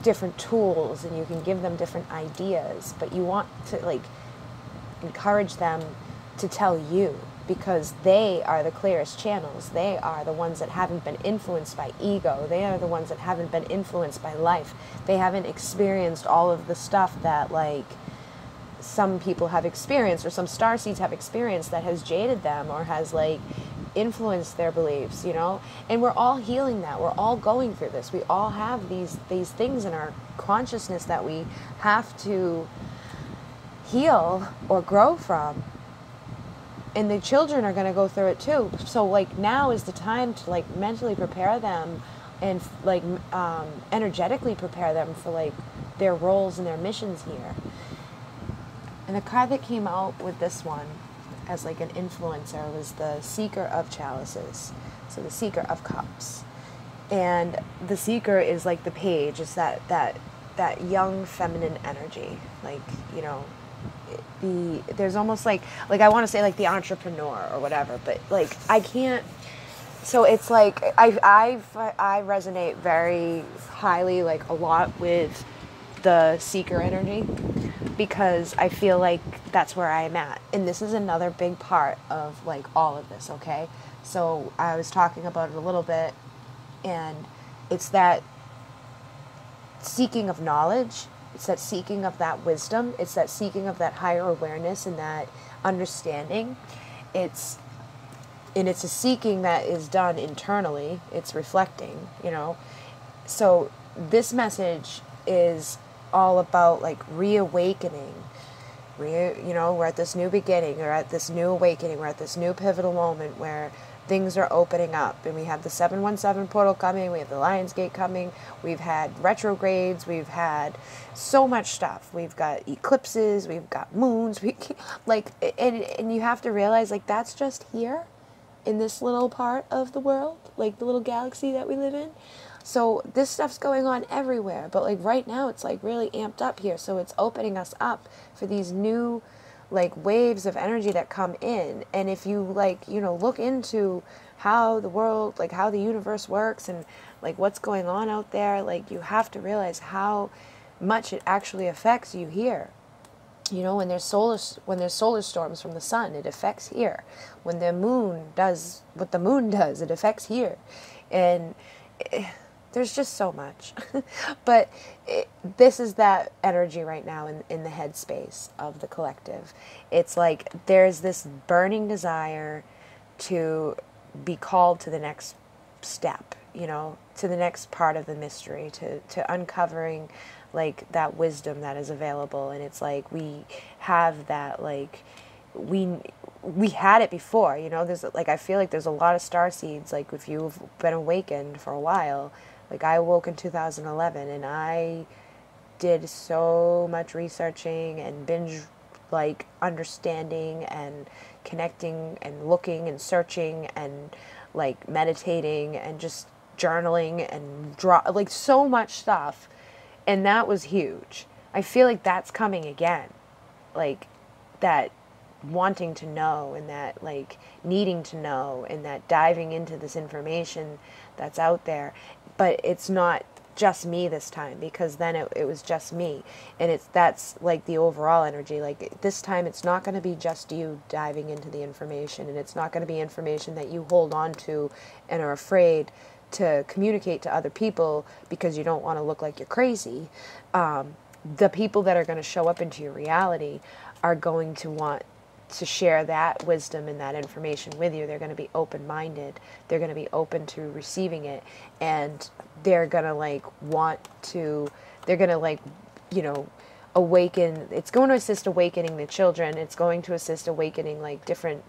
different tools and you can give them different ideas, but you want to like encourage them to tell you, because they are the clearest channels. They are the ones that haven't been influenced by ego. They are the ones that haven't been influenced by life. They haven't experienced all of the stuff that, like, some people have experienced, or some starseeds have experienced, that has jaded them or has, like, influenced their beliefs, you know. And we're all healing that. We're all going through this. We all have these things in our consciousness that we have to heal or grow from. And the children are going to go through it too. So, like, now is the time to, like, mentally prepare them and, like, energetically prepare them for, like, their roles and their missions here. And the card that came out with this one as, like, an influencer was the Seeker of Chalices. So the Seeker of Cups. And the Seeker is, like, the page. It's that young feminine energy. Like, you know, there's almost like I want to say, like, the entrepreneur or whatever, but, like, I can't. So it's like I resonate very highly, like, a lot with the Seeker energy, because I feel like that's where I am at. And this is another big part of, like, all of this, okay? So I was talking about it a little bit, and it's that seeking of knowledge. It's that seeking of that wisdom. It's that seeking of that higher awareness and that understanding. It's a seeking that is done internally. It's reflecting, you know. So this message is all about, like, reawakening. You know, we're at this new beginning. We're at this new awakening. We're at this new pivotal moment where things are opening up, and we have the 717 portal coming, we have the Lionsgate coming, we've had retrogrades, we've had so much stuff, we've got eclipses, we've got moons, and you have to realize, like, that's just here in this little part of the world, like the little galaxy that we live in. So this stuff's going on everywhere, but, like, right now it's, like, really amped up here, so it's opening us up for these new, like, waves of energy that come in. And if you, like, you know, look into how the world, like, how the universe works and, like, what's going on out there, like, you have to realize how much it actually affects you here. You know, when there's solar storms from the sun, it affects here. When the moon does what the moon does, it affects here. And there's just so much. But this is that energy right now in the headspace of the collective. It's like there's this burning desire to be called to the next step, you know, to the next part of the mystery, to uncovering, like, that wisdom that is available. And it's like we have that, like, we had it before, you know. There's, like, I feel like there's a lot of starseeds, like, if you've been awakened for a while. Like, I awoke in 2011, and I did so much researching and binge, like, understanding and connecting and looking and searching and, like, meditating and just journaling and like, so much stuff. And that was huge. I feel like that's coming again. Like, that wanting to know, and that, like, needing to know, and that diving into this information that's out there. But it's not just me this time, because then it was just me. And that's like the overall energy. Like, this time it's not going to be just you diving into the information, and it's not going to be information that you hold on to and are afraid to communicate to other people because you don't want to look like you're crazy. The people that are going to show up into your reality are going to want to share that wisdom and that information with you. They're going to be open-minded. They're going to be open to receiving it. And they're going to, like, they're going to, like, you know, awaken. It's going to assist awakening the children. It's going to assist awakening, like, different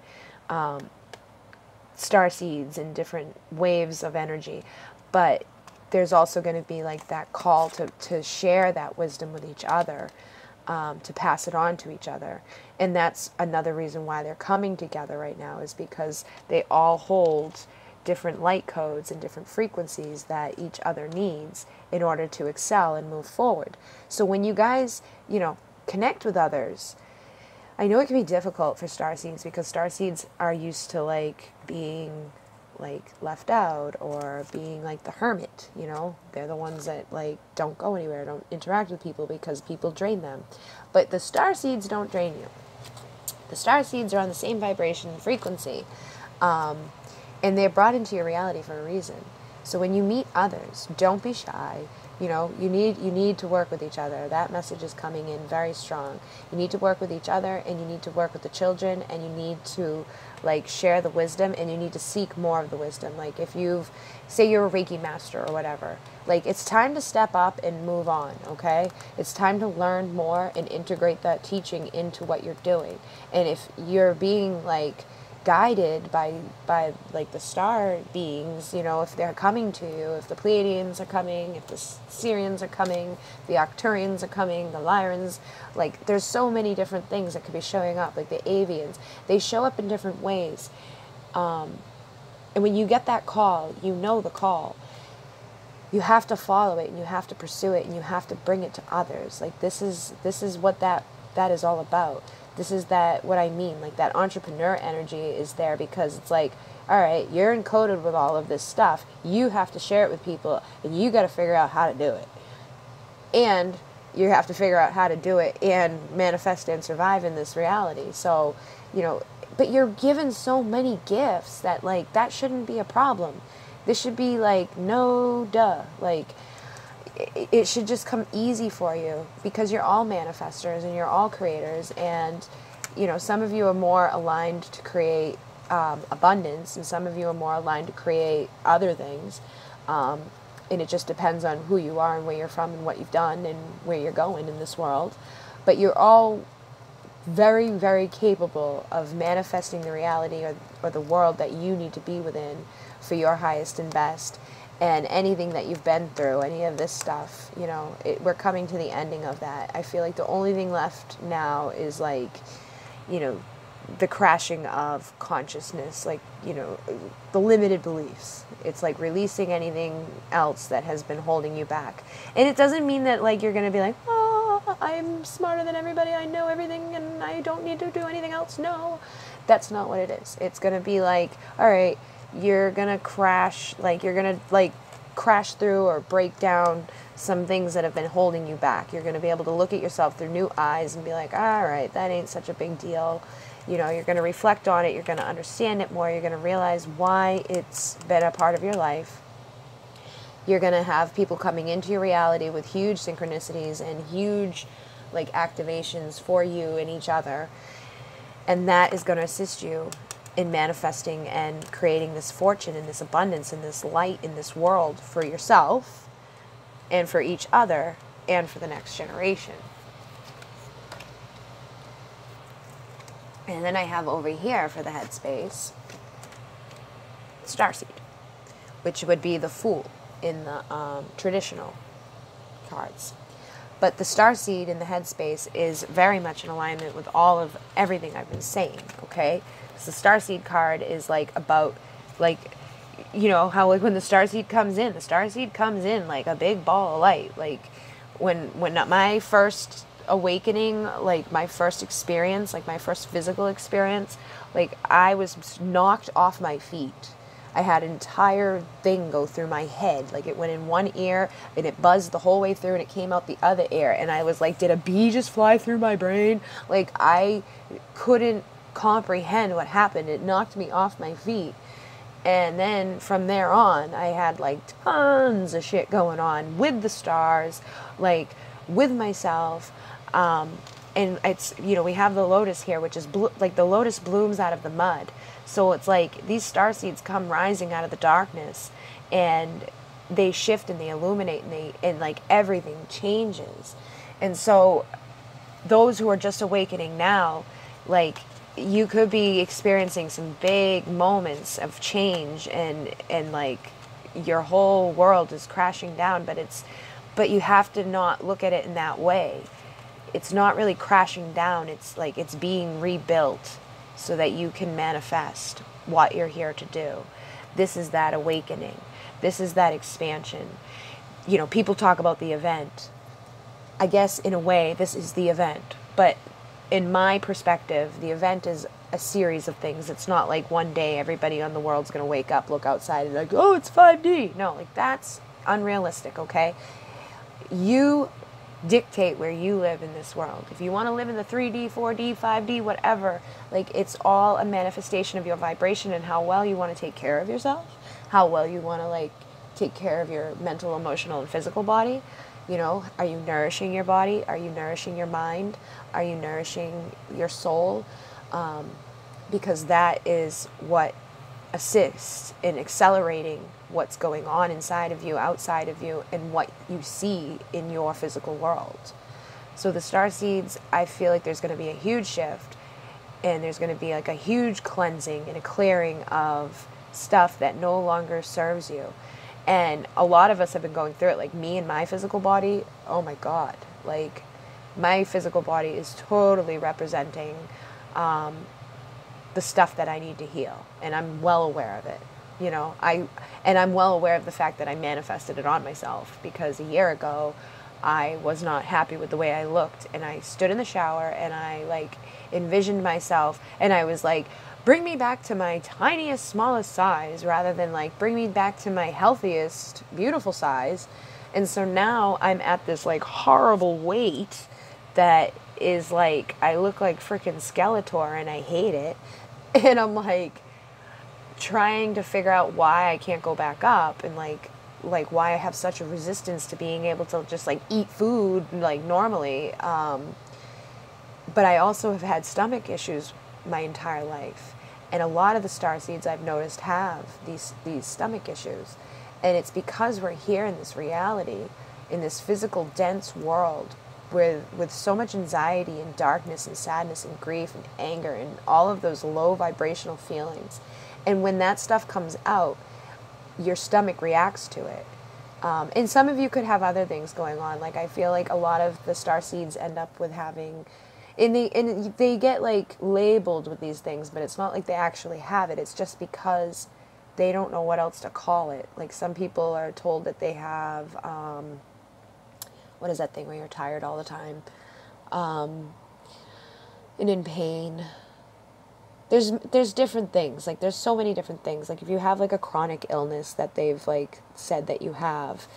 starseeds and different waves of energy. But there's also going to be, like, that call to share that wisdom with each other. To pass it on to each other. And that's another reason why they're coming together right now, is because they all hold different light codes and different frequencies that each other needs in order to excel and move forward. So when you guys, you know, connect with others, I know it can be difficult for starseeds, because starseeds are used to, like, being, like, left out or being, like, the hermit, you know. They're the ones that, like, don't go anywhere, don't interact with people because people drain them. But the starseeds don't drain you. The star seeds are on the same vibration frequency, and they're brought into your reality for a reason. So when you meet others, don't be shy. You know, you need to work with each other. That message is coming in very strong. You need to work with each other, and you need to work with the children, and you need to like share the wisdom, and you need to seek more of the wisdom. Like if say you're a Reiki master or whatever, like it's time to step up and move on, okay? It's time to learn more and integrate that teaching into what you're doing. And if you're being like guided by like the star beings, you know, if they're coming to you, if the Pleiadians are coming, if the Syrians are coming, the Arcturians are coming, the Lyrans, like there's so many different things that could be showing up, like the Avians, they show up in different ways. And when you get that call, you know the call. You have to follow it, and you have to pursue it, and you have to bring it to others. Like this is what that is all about. This is what I mean, like that entrepreneur energy is there because it's like, all right, you're encoded with all of this stuff. You have to share it with people, and you got to figure out how to do it. And you have to figure out how to do it and manifest and survive in this reality. So, you know, but you're given so many gifts that like that shouldn't be a problem. This should be like, no duh. Like, it should just come easy for you because you're all manifestors and you're all creators. And, you know, some of you are more aligned to create abundance, and some of you are more aligned to create other things. And it just depends on who you are and where you're from and what you've done and where you're going in this world. But you're all very, very capable of manifesting the reality or the world that you need to be within for your highest and best. And anything that you've been through, any of this stuff, you know, we're coming to the ending of that. I feel like the only thing left now is like, you know, the crashing of consciousness, like, you know, the limited beliefs. It's like releasing anything else that has been holding you back. And it doesn't mean that like you're going to be like, oh, I'm smarter than everybody, I know everything, and I don't need to do anything else. No, that's not what it is. It's going to be like, all right, you're going to crash, like you're going to like crash through or break down some things that have been holding you back. You're going to be able to look at yourself through new eyes and be like, all right, that ain't such a big deal. You know, you're going to reflect on it. You're going to understand it more. You're going to realize why it's been a part of your life. You're going to have people coming into your reality with huge synchronicities and huge like activations for you and each other. And that is going to assist you in manifesting and creating this fortune and this abundance and this light in this world for yourself and for each other and for the next generation. And then I have over here for the headspace, Starseed, which would be the Fool in the traditional cards. But the Starseed in the headspace is very much in alignment with all of everything I've been saying, okay? The Starseed card is like about, like, you know, how like when the Starseed comes in like a big ball of light. Like when my first awakening, like my first experience, like my first physical experience, like I was knocked off my feet. I had an entire thing go through my head. Like it went in one ear and it buzzed the whole way through and it came out the other ear. And I was like, did a bee just fly through my brain? Like I couldn't comprehend what happened. It knocked me off my feet. And then from there on, I had like tons of shit going on with the stars, like with myself. And it's, you know, we have the lotus here, which is like the lotus blooms out of the mud. So it's like these star seeds come rising out of the darkness and they shift and they illuminate and like everything changes. And so those who are just awakening now, like you could be experiencing some big moments of change and like your whole world is crashing down, but you have to not look at it in that way. It's not really crashing down. It's like it's being rebuilt so that you can manifest what you're here to do. This is that awakening. This is that expansion. You know, people talk about the event. I guess in a way, this is the event. But in my perspective, the event is a series of things. It's not like one day everybody on the world's going to wake up, look outside and like, oh, it's 5D. No, like that's unrealistic, okay? You dictate where you live in this world. If you want to live in the 3D, 4D, 5D, whatever, like, it's all a manifestation of your vibration and how well you want to take care of yourself, how well you want to, like, take care of your mental, emotional, and physical body. You know, are you nourishing your body? Are you nourishing your mind? Are you nourishing your soul? Because that is what assists in accelerating what's going on inside of you, outside of you, and what you see in your physical world. So the starseeds, I feel like there's going to be a huge shift, and there's going to be like a huge cleansing and a clearing of stuff that no longer serves you. And a lot of us have been going through it, like me and my physical body. Oh my God, like my physical body is totally representing the stuff that I need to heal, and I'm well aware of it. You know, I'm well aware of the fact that I manifested it on myself, because a year ago I was not happy with the way I looked, and I stood in the shower and I like envisioned myself, and I was like, bring me back to my tiniest, smallest size, rather than like bring me back to my healthiest, beautiful size. And so now I'm at this like horrible weight that is like, I look like freaking Skeletor, and I hate it. And I'm like trying to figure out why I can't go back up, and like why I have such a resistance to being able to just like eat food like normally. But I also have had stomach issues my entire life, and a lot of the starseeds I've noticed have these stomach issues, and it's because we're here in this reality, in this physical dense world with so much anxiety and darkness and sadness and grief and anger and all of those low vibrational feelings. And when that stuff comes out, your stomach reacts to it. And some of you could have other things going on. Like, I feel like a lot of the starseeds end up with having, and they get like labeled with these things, but it's not like they actually have it. It's just because they don't know what else to call it. Like, some people are told that they have, what is that thing where you're tired all the time, and in pain. There's different things. Like, there's so many different things. Like, if you have like a chronic illness that they've like said that you have,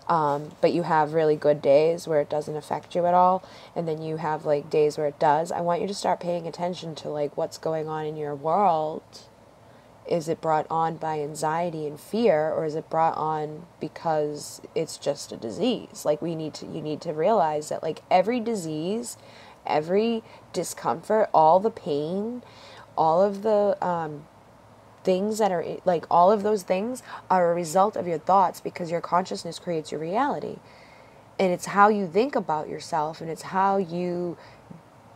but you have really good days where it doesn't affect you at all, and then you have like days where it does, I want you to start paying attention to like what's going on in your world. Is it brought on by anxiety and fear, or is it brought on because it's just a disease? Like, you need to realize that like every disease, every discomfort, all the pain, all of the things that are like, all of those things are a result of your thoughts, because your consciousness creates your reality. And it's how you think about yourself, and it's how you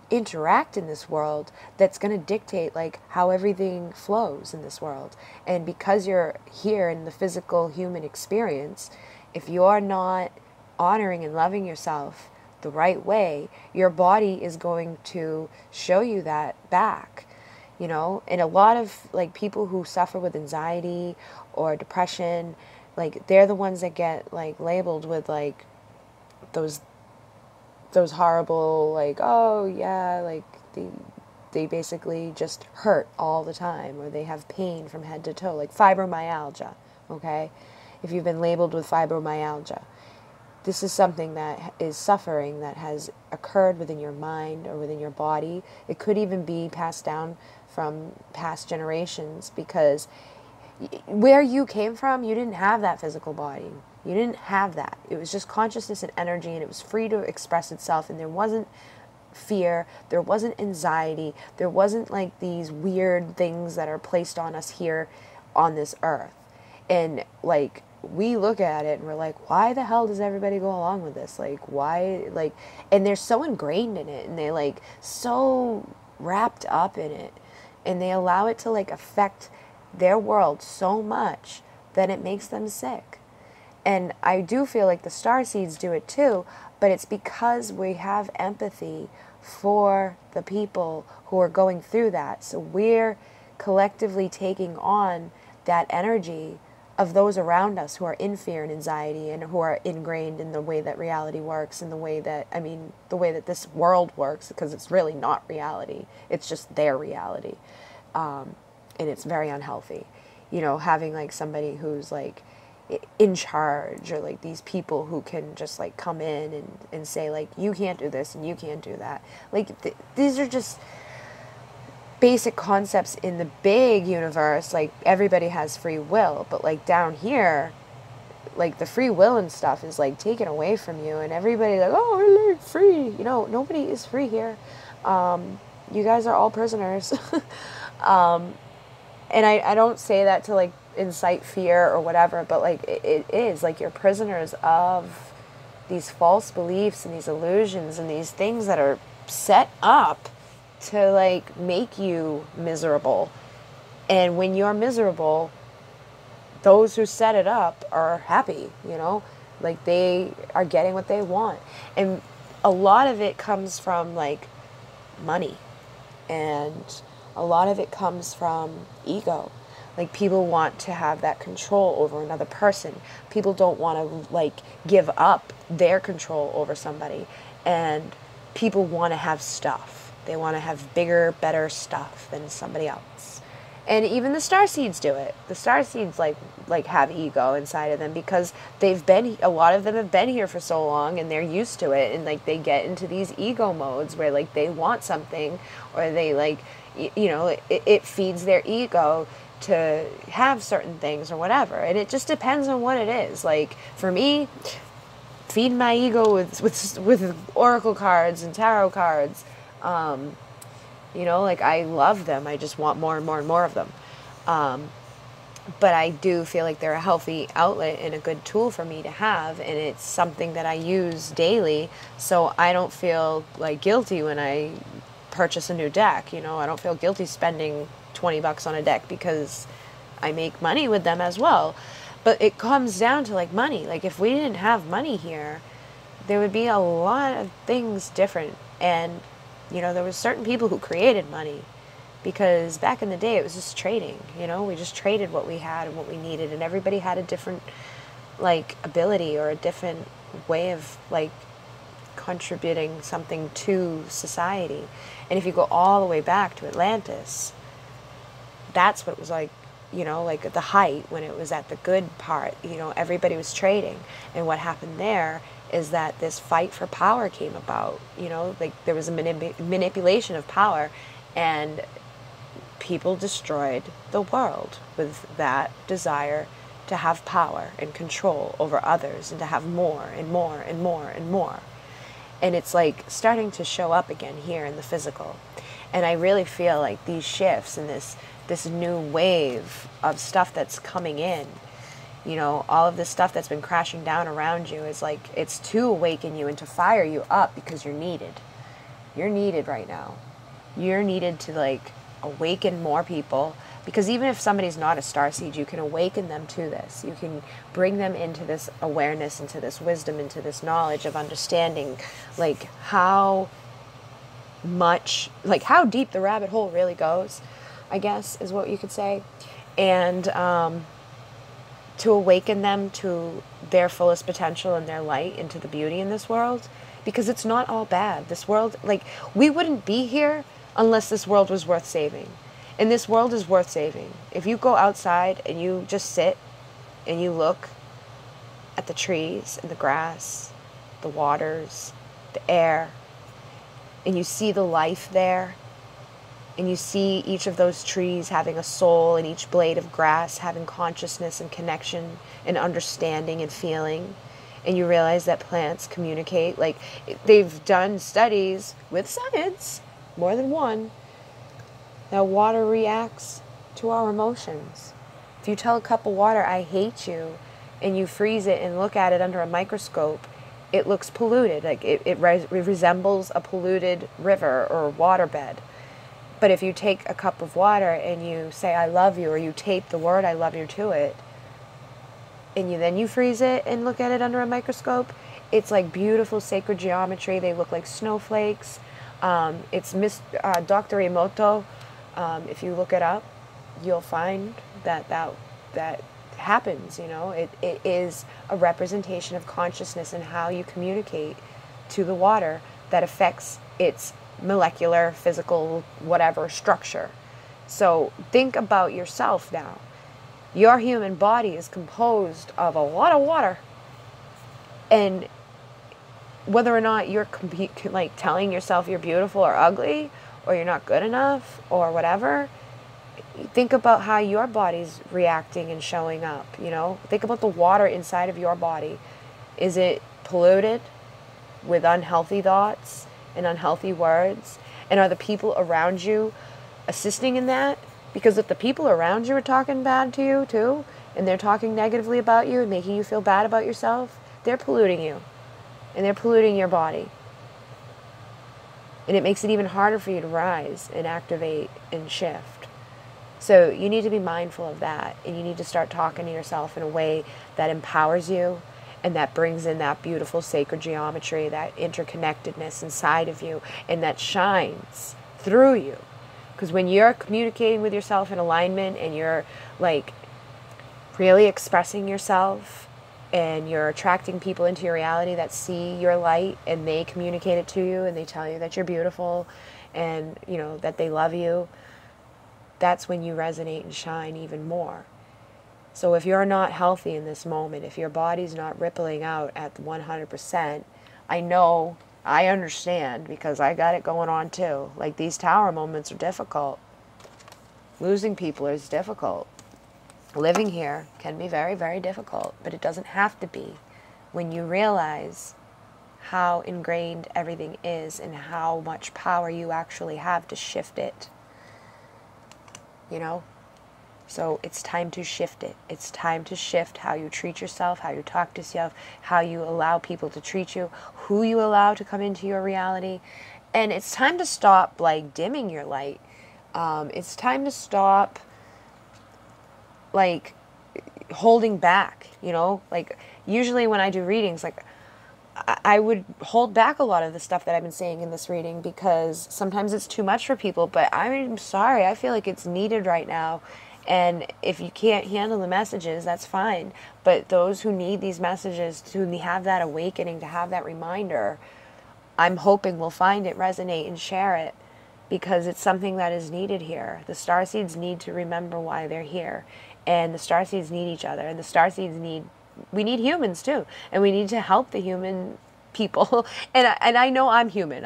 interact in this world that's going to dictate like how everything flows in this world. And because you're here in the physical human experience, if you're not honoring and loving yourself the right way, your body is going to show you that back, you know. And a lot of like people who suffer with anxiety or depression, like they're the ones that get like labeled with like those horrible, like, oh yeah, like they basically just hurt all the time, or they have pain from head to toe, like fibromyalgia. Okay, if you've been labeled with fibromyalgia, this is something that is suffering that has occurred within your mind or within your body. It could even be passed down from past generations, because where you came from, you didn't have that physical body. You didn't have that. It was just consciousness and energy, and it was free to express itself, and there wasn't fear, there wasn't anxiety, there wasn't like these weird things that are placed on us here on this earth. And like, we look at it and we're like, why the hell does everybody go along with this? Like, why? Like, and they're so ingrained in it, and they like so wrapped up in it, and they allow it to like affect their world so much that it makes them sick. And I do feel like the starseeds do it too, but it's because we have empathy for the people who are going through that. So we're collectively taking on that energy of those around us who are in fear and anxiety, and who are ingrained in the way that reality works, and the way that, I mean, the way that this world works, because it's really not reality. It's just their reality. And it's very unhealthy. You know, having like somebody who's like, in charge, or like these people who can just like come in and say like, you can't do this and you can't do that. Like these are just basic concepts in the big universe. Like everybody has free will, but like down here, like the free will and stuff is like taken away from you, and everybody's like, oh, we're like free. You know, nobody is free here. You guys are all prisoners. And I don't say that to like incite fear or whatever, but like it is like you're prisoners of these false beliefs and these illusions and these things that are set up to like make you miserable. And when you're miserable, those who set it up are happy, you know, like they are getting what they want. And a lot of it comes from like money, and a lot of it comes from ego. Like people want to have that control over another person. People don't want to like give up their control over somebody. And people want to have stuff. They want to have bigger, better stuff than somebody else. And even the starseeds do it. The starseeds like have ego inside of them because a lot of them have been here for so long and they're used to it, and like they get into these ego modes where like they want something, or they like, you know, it feeds their ego to have certain things or whatever. And it just depends on what it is. Like for me, feed my ego with oracle cards and tarot cards. You know, like I love them. I just want more and more and more of them. But I do feel like they're a healthy outlet and a good tool for me to have. And it's something that I use daily. So I don't feel like guilty when I purchase a new deck. You know, I don't feel guilty spending $20 on a deck because I make money with them as well. But it comes down to like money. Like if we didn't have money here, there would be a lot of things different. And you know, there was certain people who created money, because back in the day it was just trading. You know, we just traded what we had and what we needed, and everybody had a different like ability or a different way of like contributing something to society. And if you go all the way back to Atlantis, that's what it was like, you know, like at the height when it was at the good part, you know, everybody was trading. And what happened there is that this fight for power came about, you know, like there was a manipulation of power, and people destroyed the world with that desire to have power and control over others and to have more and more and more and more. And it's like starting to show up again here in the physical. And I really feel like these shifts and this new wave of stuff that's coming in, you know, all of this stuff that's been crashing down around you is like, it's to awaken you and to fire you up, because you're needed. You're needed right now. You're needed to like awaken more people, because even if somebody's not a starseed, you can awaken them to this. You can bring them into this awareness, into this wisdom, into this knowledge of understanding like how much, like how deep the rabbit hole really goes, I guess is what you could say. And to awaken them to their fullest potential and their light, into the beauty in this world, because it's not all bad. This world, like, we wouldn't be here unless this world was worth saving. And this world is worth saving. If you go outside and you just sit and you look at the trees and the grass, the waters, the air, and you see the life there, and you see each of those trees having a soul, and each blade of grass having consciousness and connection and understanding and feeling, and you realize that plants communicate. Like, they've done studies with science, more than one, that water reacts to our emotions. If you tell a cup of water, I hate you, and you freeze it and look at it under a microscope, it looks polluted. Like it resembles a polluted river or waterbed. But if you take a cup of water and you say, I love you, or you tape the word I love you to it, and then you freeze it and look at it under a microscope, it's like beautiful sacred geometry. They look like snowflakes. It's Dr. Emoto. If you look it up, you'll find that happens, you know. It is a representation of consciousness and how you communicate to the water that affects its molecular, physical, whatever structure. So think about yourself now. Your human body is composed of a lot of water. And whether or not you're like telling yourself you're beautiful or ugly, or you're not good enough, or whatever, think about how your body's reacting and showing up, you know? Think about the water inside of your body. Is it polluted with unhealthy thoughts and unhealthy words? And are the people around you assisting in that? Because if the people around you are talking bad to you too, and they're talking negatively about you and making you feel bad about yourself, they're polluting you. And they're polluting your body. And it makes it even harder for you to rise and activate and shift. So you need to be mindful of that. And you need to start talking to yourself in a way that empowers you and that brings in that beautiful sacred geometry, that interconnectedness inside of you, and that shines through you. Because when you're communicating with yourself in alignment and you're like really expressing yourself, and you're attracting people into your reality that see your light, and they communicate it to you, and they tell you that you're beautiful, and you know that they love you, that's when you resonate and shine even more. So if you're not healthy in this moment, if your body's not rippling out at 100%, I understand, because I got it going on too. Like, these tower moments are difficult. Losing people is difficult. Living here can be very, very difficult, but it doesn't have to be when you realize how ingrained everything is and how much power you actually have to shift it. You know? So it's time to shift it. It's time to shift how you treat yourself, how you talk to yourself, how you allow people to treat you, who you allow to come into your reality. And it's time to stop, like, dimming your light. It's time to stop, like, holding back, you know? Like, usually when I do readings, like, I would hold back a lot of the stuff that I've been saying in this reading, because sometimes it's too much for people, but I'm sorry, I feel like it's needed right now. And if you can't handle the messages, that's fine. But those who need these messages, to have that awakening, to have that reminder, I'm hoping will find it, resonate, and share it, because it's something that is needed here. The starseeds need to remember why they're here. And the starseeds need each other. And the starseeds we need humans too. And we need to help the human people. And I know I'm human.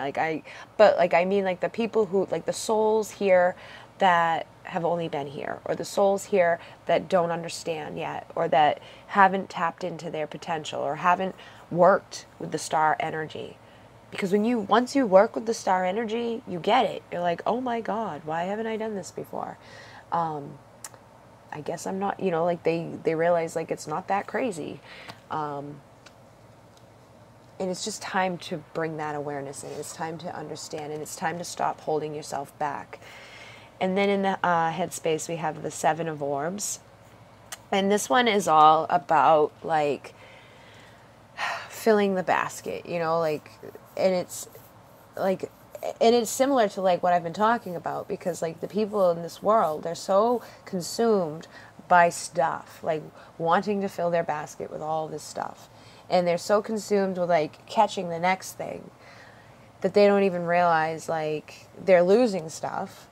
But I mean, like, the people who, like, the souls here that have only been here, or the souls here that don't understand yet, or that haven't tapped into their potential, or haven't worked with the star energy. Because once you work with the star energy, you get it. You're like, oh my God, why haven't I done this before? I guess I'm not, you know, like, they realize, like, it's not that crazy. And it's just time to bring that awareness in. It's time to understand, and it's time to stop holding yourself back. And then in the headspace, we have the Seven of Orbs. And this one is all about, like, filling the basket, you know, like, and it's like, and it's similar to, like, what I've been talking about, because, like, the people in this world, they're so consumed by stuff, like, wanting to fill their basket with all this stuff. And they're so consumed with, like, catching the next thing, that they don't even realize, like, they're losing stuff.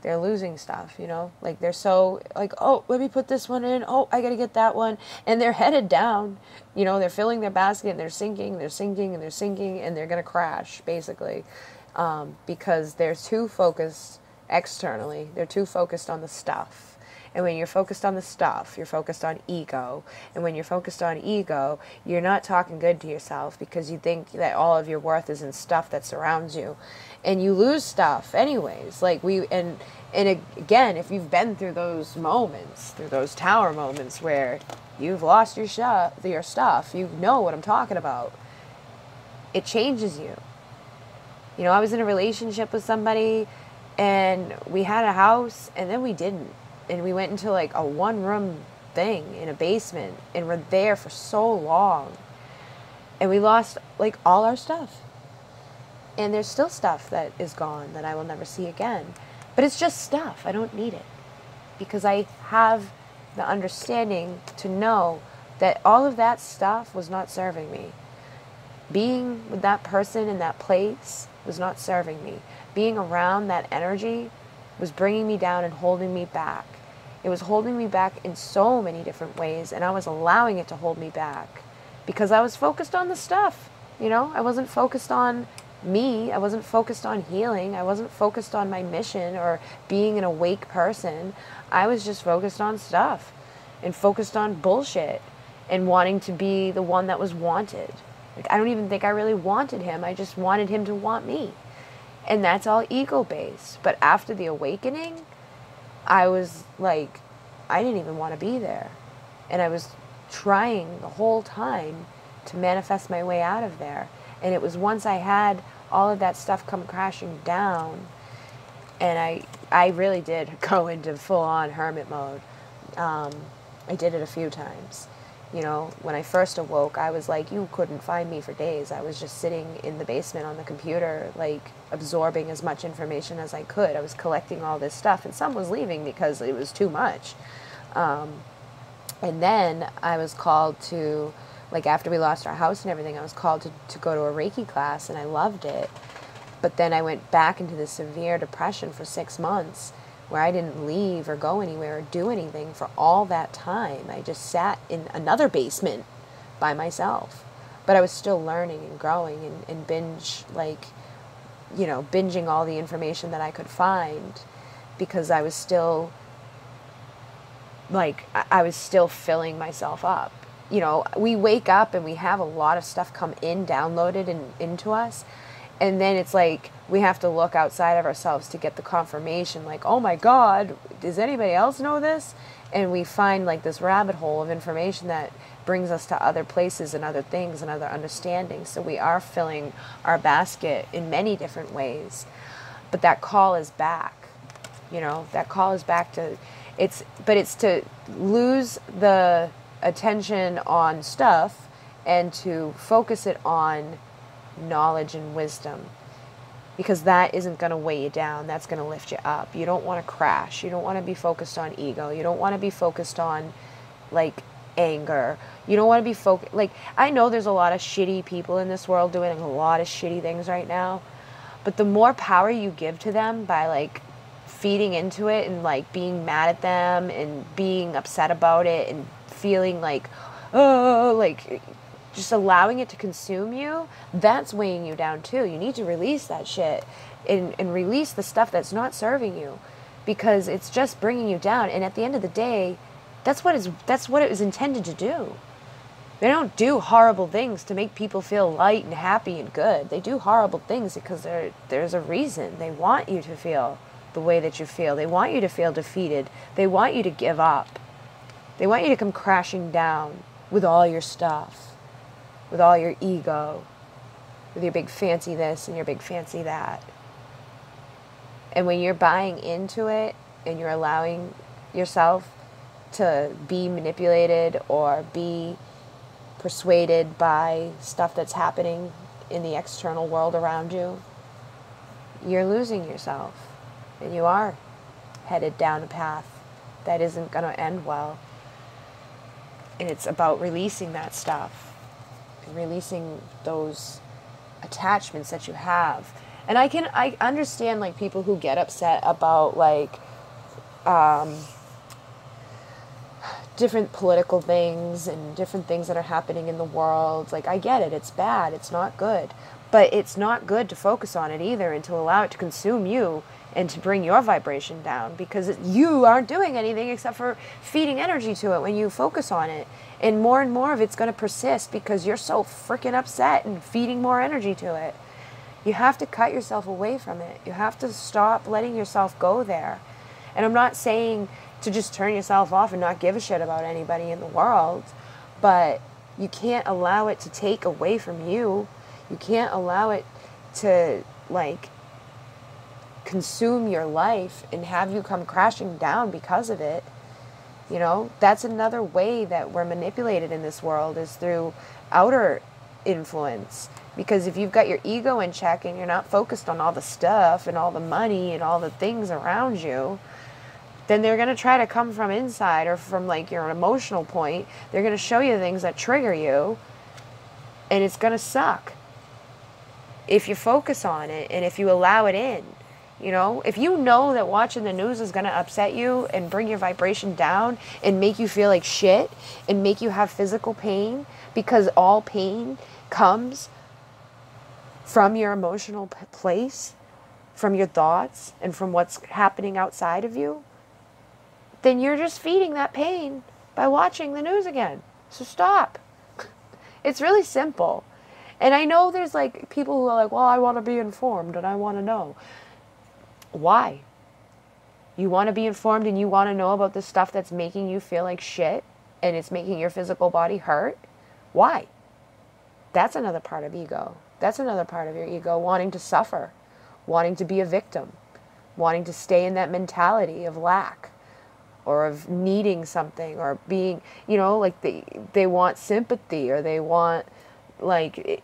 They're losing stuff, you know? Like, they're so, like, oh, let me put this one in. Oh, I got to get that one. And they're headed down. You know, they're filling their basket, and they're sinking, they're sinking, and they're sinking, and they're going to crash, basically. Because they're too focused externally. They're too focused on the stuff. And when you're focused on the stuff, you're focused on ego. And when you're focused on ego, you're not talking good to yourself, because you think that all of your worth is in stuff that surrounds you. And you lose stuff anyways. Like, and again, if you've been through those moments, through those tower moments where you've lost your stuff, you know what I'm talking about. It changes you. You know, I was in a relationship with somebody, and we had a house, and then we didn't. And we went into, like, a one-room thing in a basement, and we're there for so long. And we lost, like, all our stuff. And there's still stuff that is gone that I will never see again. But it's just stuff. I don't need it. Because I have the understanding to know that all of that stuff was not serving me. Being with that person in that place was not serving me. Being around that energy was bringing me down and holding me back. It was holding me back in so many different ways, and I was allowing it to hold me back because I was focused on the stuff. You know, I wasn't focused on me. I wasn't focused on healing. I wasn't focused on my mission or being an awake person. I was just focused on stuff and focused on bullshit and wanting to be the one that was wanted. Like, I don't even think I really wanted him. I just wanted him to want me. And that's all ego-based. But after the awakening, I was like, I didn't even want to be there. And I was trying the whole time to manifest my way out of there. And it was once I had all of that stuff come crashing down, and I really did go into full-on hermit mode. I did it a few times. You know, when I first awoke, I was like, you couldn't find me for days. I was just sitting in the basement on the computer, like, absorbing as much information as I could. I was collecting all this stuff, and some was leaving because it was too much. And then I was called to, like, after we lost our house and everything, I was called to go to a Reiki class, and I loved it. But then I went back into this severe depression for 6 months, where I didn't leave or go anywhere or do anything for all that time. I just sat in another basement by myself. But I was still learning and growing and binge, like, you know, binging all the information that I could find, because I was still, like, I was still filling myself up. You know, we wake up and we have a lot of stuff come in, downloaded into us. And then it's like we have to look outside of ourselves to get the confirmation, like, oh my God, does anybody else know this? And we find like this rabbit hole of information that brings us to other places and other things and other understandings. So we are filling our basket in many different ways. But that call is back. You know, that call is back to, it's to lose the attention on stuff and to focus it on knowledge and wisdom, because that isn't going to weigh you down. That's going to lift you up. You don't want to crash. You don't want to be focused on ego. You don't want to be focused on, like, anger. You don't want to be focused, like, I know there's a lot of shitty people in this world doing a lot of shitty things right now, but the more power you give to them by, like, feeding into it and, like, being mad at them and being upset about it and feeling like, oh, like, just allowing it to consume you, that's weighing you down too. You need to release that shit and release the stuff that's not serving you, because it's just bringing you down. And at the end of the day, that's what it was intended to do. They don't do horrible things to make people feel light and happy and good. They do horrible things because there's a reason. They want you to feel the way that you feel. They want you to feel defeated. They want you to give up. They want you to come crashing down with all your stuff, with all your ego, with your big fancy this and your big fancy that. And when you're buying into it and you're allowing yourself to be manipulated or be persuaded by stuff that's happening in the external world around you, you're losing yourself. And you are headed down a path that isn't going to end well. And it's about releasing that stuff. Releasing those attachments that you have. And I understand, like, people who get upset about, like, different political things and different things that are happening in the world. Like, I get it. It's bad. It's not good. But it's not good to focus on it either and to allow it to consume you and to bring your vibration down, because you aren't doing anything except for feeding energy to it when you focus on it. And more of it's going to persist because you're so freaking upset and feeding more energy to it. You have to cut yourself away from it. You have to stop letting yourself go there. And I'm not saying to just turn yourself off and not give a shit about anybody in the world, but you can't allow it to take away from you. You can't allow it to, like, consume your life and have you come crashing down because of it. You know, that's another way that we're manipulated in this world, is through outer influence. Because if you've got your ego in check and you're not focused on all the stuff and all the money and all the things around you, then they're going to try to come from inside or from, like, your emotional point. They're going to show you things that trigger you, and it's going to suck if you focus on it and if you allow it in. You know, if you know that watching the news is going to upset you and bring your vibration down and make you feel like shit and make you have physical pain, because all pain comes from your emotional place, from your thoughts, and from what's happening outside of you, then you're just feeding that pain by watching the news again. So stop. It's really simple. And I know there's like people who are like, well, I want to be informed and I want to know. Why? You want to be informed and you want to know about the stuff that's making you feel like shit and it's making your physical body hurt? Why? That's another part of ego. That's another part of your ego, wanting to suffer, wanting to be a victim, wanting to stay in that mentality of lack or of needing something or being, you know, like they want sympathy, or they want, like,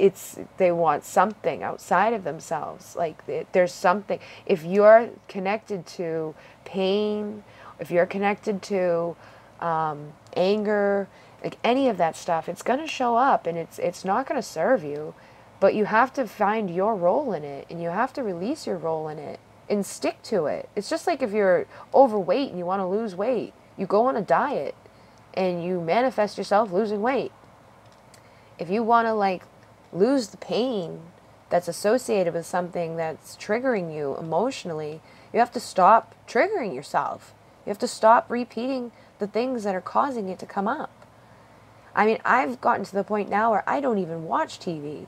they want something outside of themselves. Like there's something. If you're connected to pain, if you're connected to anger, like any of that stuff, it's going to show up, and it's not going to serve you. But you have to find your role in it, and you have to release your role in it and stick to it. It's just like if you're overweight and you want to lose weight, you go on a diet and you manifest yourself losing weight. If you want to like lose the pain that's associated with something that's triggering you emotionally, you have to stop triggering yourself. You have to stop repeating the things that are causing it to come up. I mean, I've gotten to the point now where I don't even watch TV.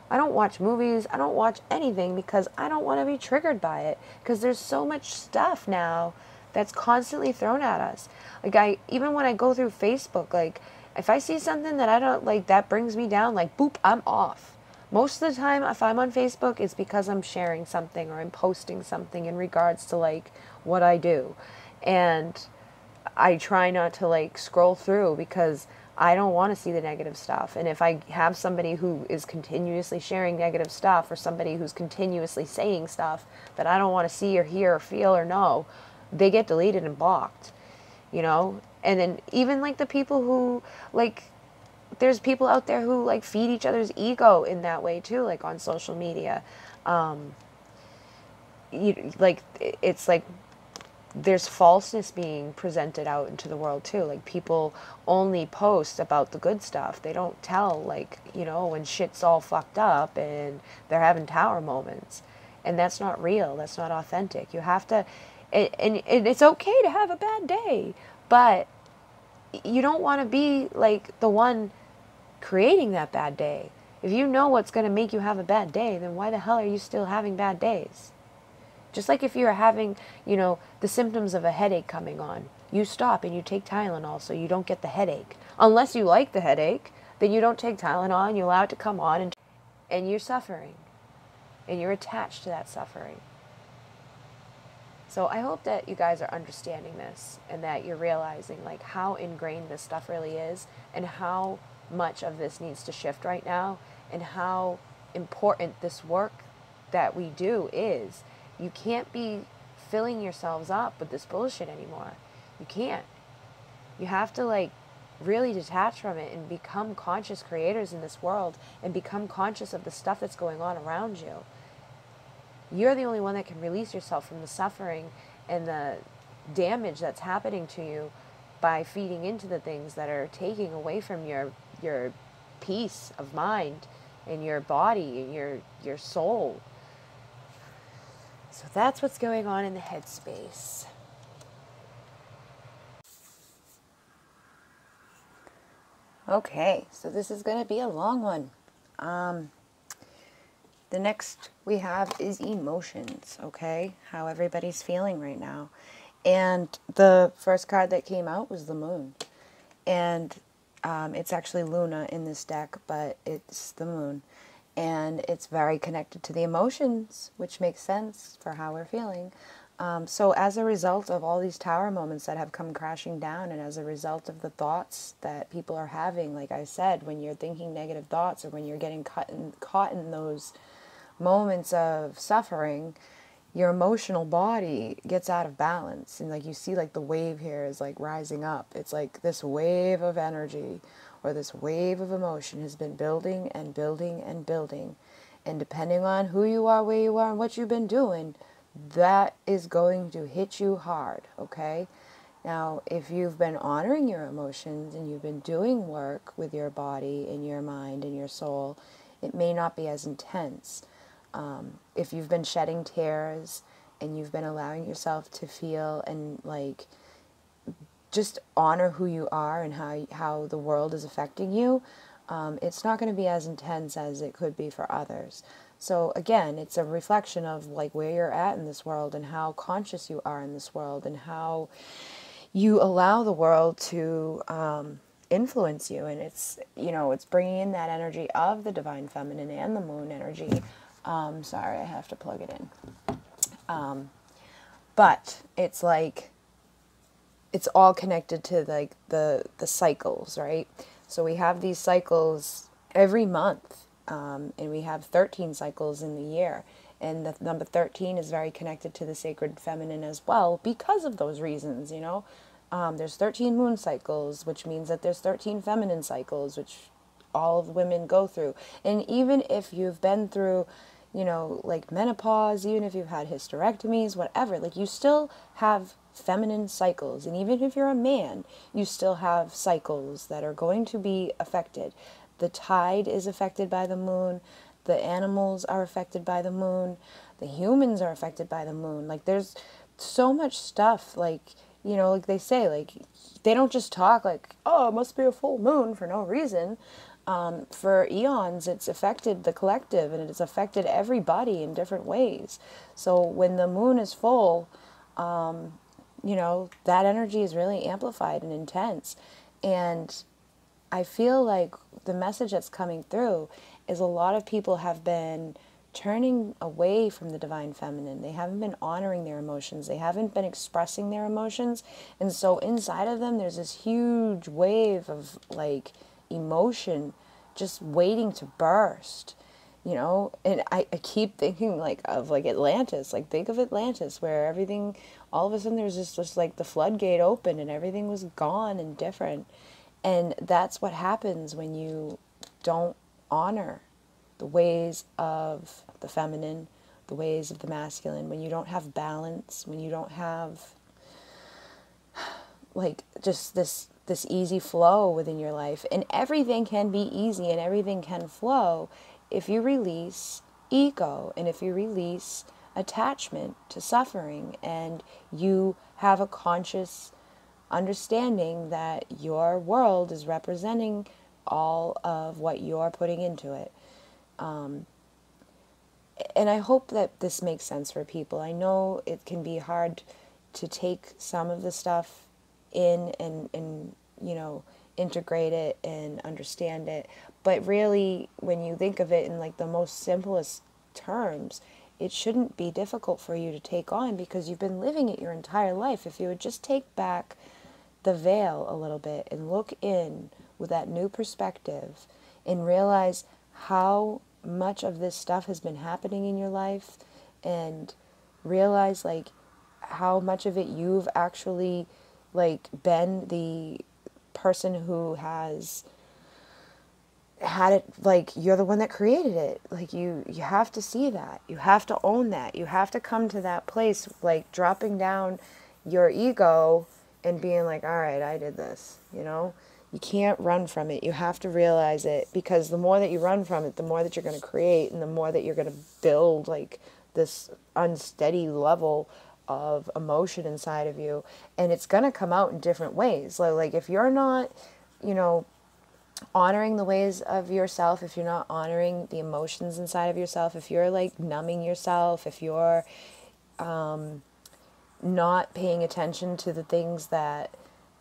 I don't watch movies. I don't watch anything because I don't want to be triggered by it, because there's so much stuff now that's constantly thrown at us. Like even when I go through Facebook, like if I see something that I don't like, that brings me down, like boop, I'm off. Most of the time, if I'm on Facebook, it's because I'm sharing something or I'm posting something in regards to like what I do. And I try not to like scroll through because I don't want to see the negative stuff. And if I have somebody who is continuously sharing negative stuff, or somebody who's continuously saying stuff that I don't want to see or hear or feel or know, they get deleted and blocked, you know? And then even like the people who like, there's people out there who like feed each other's ego in that way too, like on social media. It's like there's falseness being presented out into the world too. Like people only post about the good stuff. They don't tell, like, you know, when shit's all fucked up and they're having tower moments. And that's not real. That's not authentic. You have to, and it's okay to have a bad day, but you don't want to be like the one creating that bad day. If you know what's going to make you have a bad day, then why the hell are you still having bad days? Just like if you're having, you know, the symptoms of a headache coming on, you stop and you take Tylenol so you don't get the headache. Unless you like the headache, then you don't take Tylenol and you allow it to come on, and you're suffering. And you're attached to that suffering. So I hope that you guys are understanding this, and that you're realizing like how ingrained this stuff really is, and how much of this needs to shift right now, and how important this work that we do is. You can't be filling yourselves up with this bullshit anymore. You can't. You have to like really detach from it and become conscious creators in this world, and become conscious of the stuff that's going on around you. You're the only one that can release yourself from the suffering and the damage that's happening to you by feeding into the things that are taking away from your peace of mind and your body and your soul. So that's what's going on in the headspace. Okay, so this is going to be a long one. The next we have is emotions, okay? How everybody's feeling right now. And the first card that came out was the moon. And it's actually Luna in this deck, but it's the moon. And it's very connected to the emotions, which makes sense for how we're feeling. So as a result of all these tower moments that have come crashing down, and as a result of the thoughts that people are having, like I said, when you're thinking negative thoughts, or when you're getting caught in those moments of suffering, your emotional body gets out of balance. And like you see, like the wave here is like rising up. It's like this wave of energy, or this wave of emotion has been building and building and building. And depending on who you are, where you are, and what you've been doing, that is going to hit you hard, okay? Now, if you've been honoring your emotions and you've been doing work with your body and your mind and your soul, it may not be as intense. If you've been shedding tears and you've been allowing yourself to feel and like just honor who you are and how the world is affecting you, it's not going to be as intense as it could be for others. So again, it's a reflection of like where you're at in this world and how conscious you are in this world and how you allow the world to influence you. And it's, you know, it's bringing in that energy of the divine feminine and the moon energy. Sorry, I have to plug it in. But it's like, it's all connected to like the cycles, right? So we have these cycles every month, and we have 13 cycles in the year. And the number 13 is very connected to the sacred feminine as well because of those reasons, you know. There's 13 moon cycles, which means that there's 13 feminine cycles, which all of women go through. And even if you've been through, you know, like menopause, even if you've had hysterectomies, whatever, like you still have feminine cycles. And even if you're a man, you still have cycles that are going to be affected. The tide is affected by the moon. The animals are affected by the moon. The humans are affected by the moon. Like there's so much stuff, like, you know, like they say, like they don't just talk like, oh, it must be a full moon for no reason. For eons, it's affected the collective and it's affected everybody in different ways. So when the moon is full, you know, that energy is really amplified and intense. And I feel like the message that's coming through is a lot of people have been turning away from the divine feminine. They haven't been honoring their emotions. They haven't been expressing their emotions. And so inside of them, there's this huge wave of like emotion just waiting to burst, you know. And I keep thinking like of like Atlantis, like think of Atlantis, where everything, all of a sudden there's just like the floodgate open and everything was gone and different. And that's what happens when you don't honor the ways of the feminine, the ways of the masculine, when you don't have balance, when you don't have like just this easy flow within your life. And everything can be easy and everything can flow if you release ego and if you release attachment to suffering and you have a conscious understanding that your world is representing all of what you're putting into it. And I hope that this makes sense for people. I know it can be hard to take some of the stuff in and you know, integrate it and understand it. But really, when you think of it in like the most simplest terms, it shouldn't be difficult for you to take on because you've been living it your entire life. If you would just take back the veil a little bit and look in with that new perspective and realize how much of this stuff has been happening in your life and realize like how much of it you've actually like been the person who has had it, like you're the one that created it. Like you have to see that. You have to own that. You have to come to that place, like dropping down your ego and being like, all right, I did this, you know? You can't run from it. You have to realize it, because the more that you run from it, the more that you're going to create and the more that you're going to build like this unsteady level of emotion inside of you. And it's going to come out in different ways. Like if you're not, you know, honoring the ways of yourself, if you're not honoring the emotions inside of yourself, if you're like numbing yourself, if you're not paying attention to the things that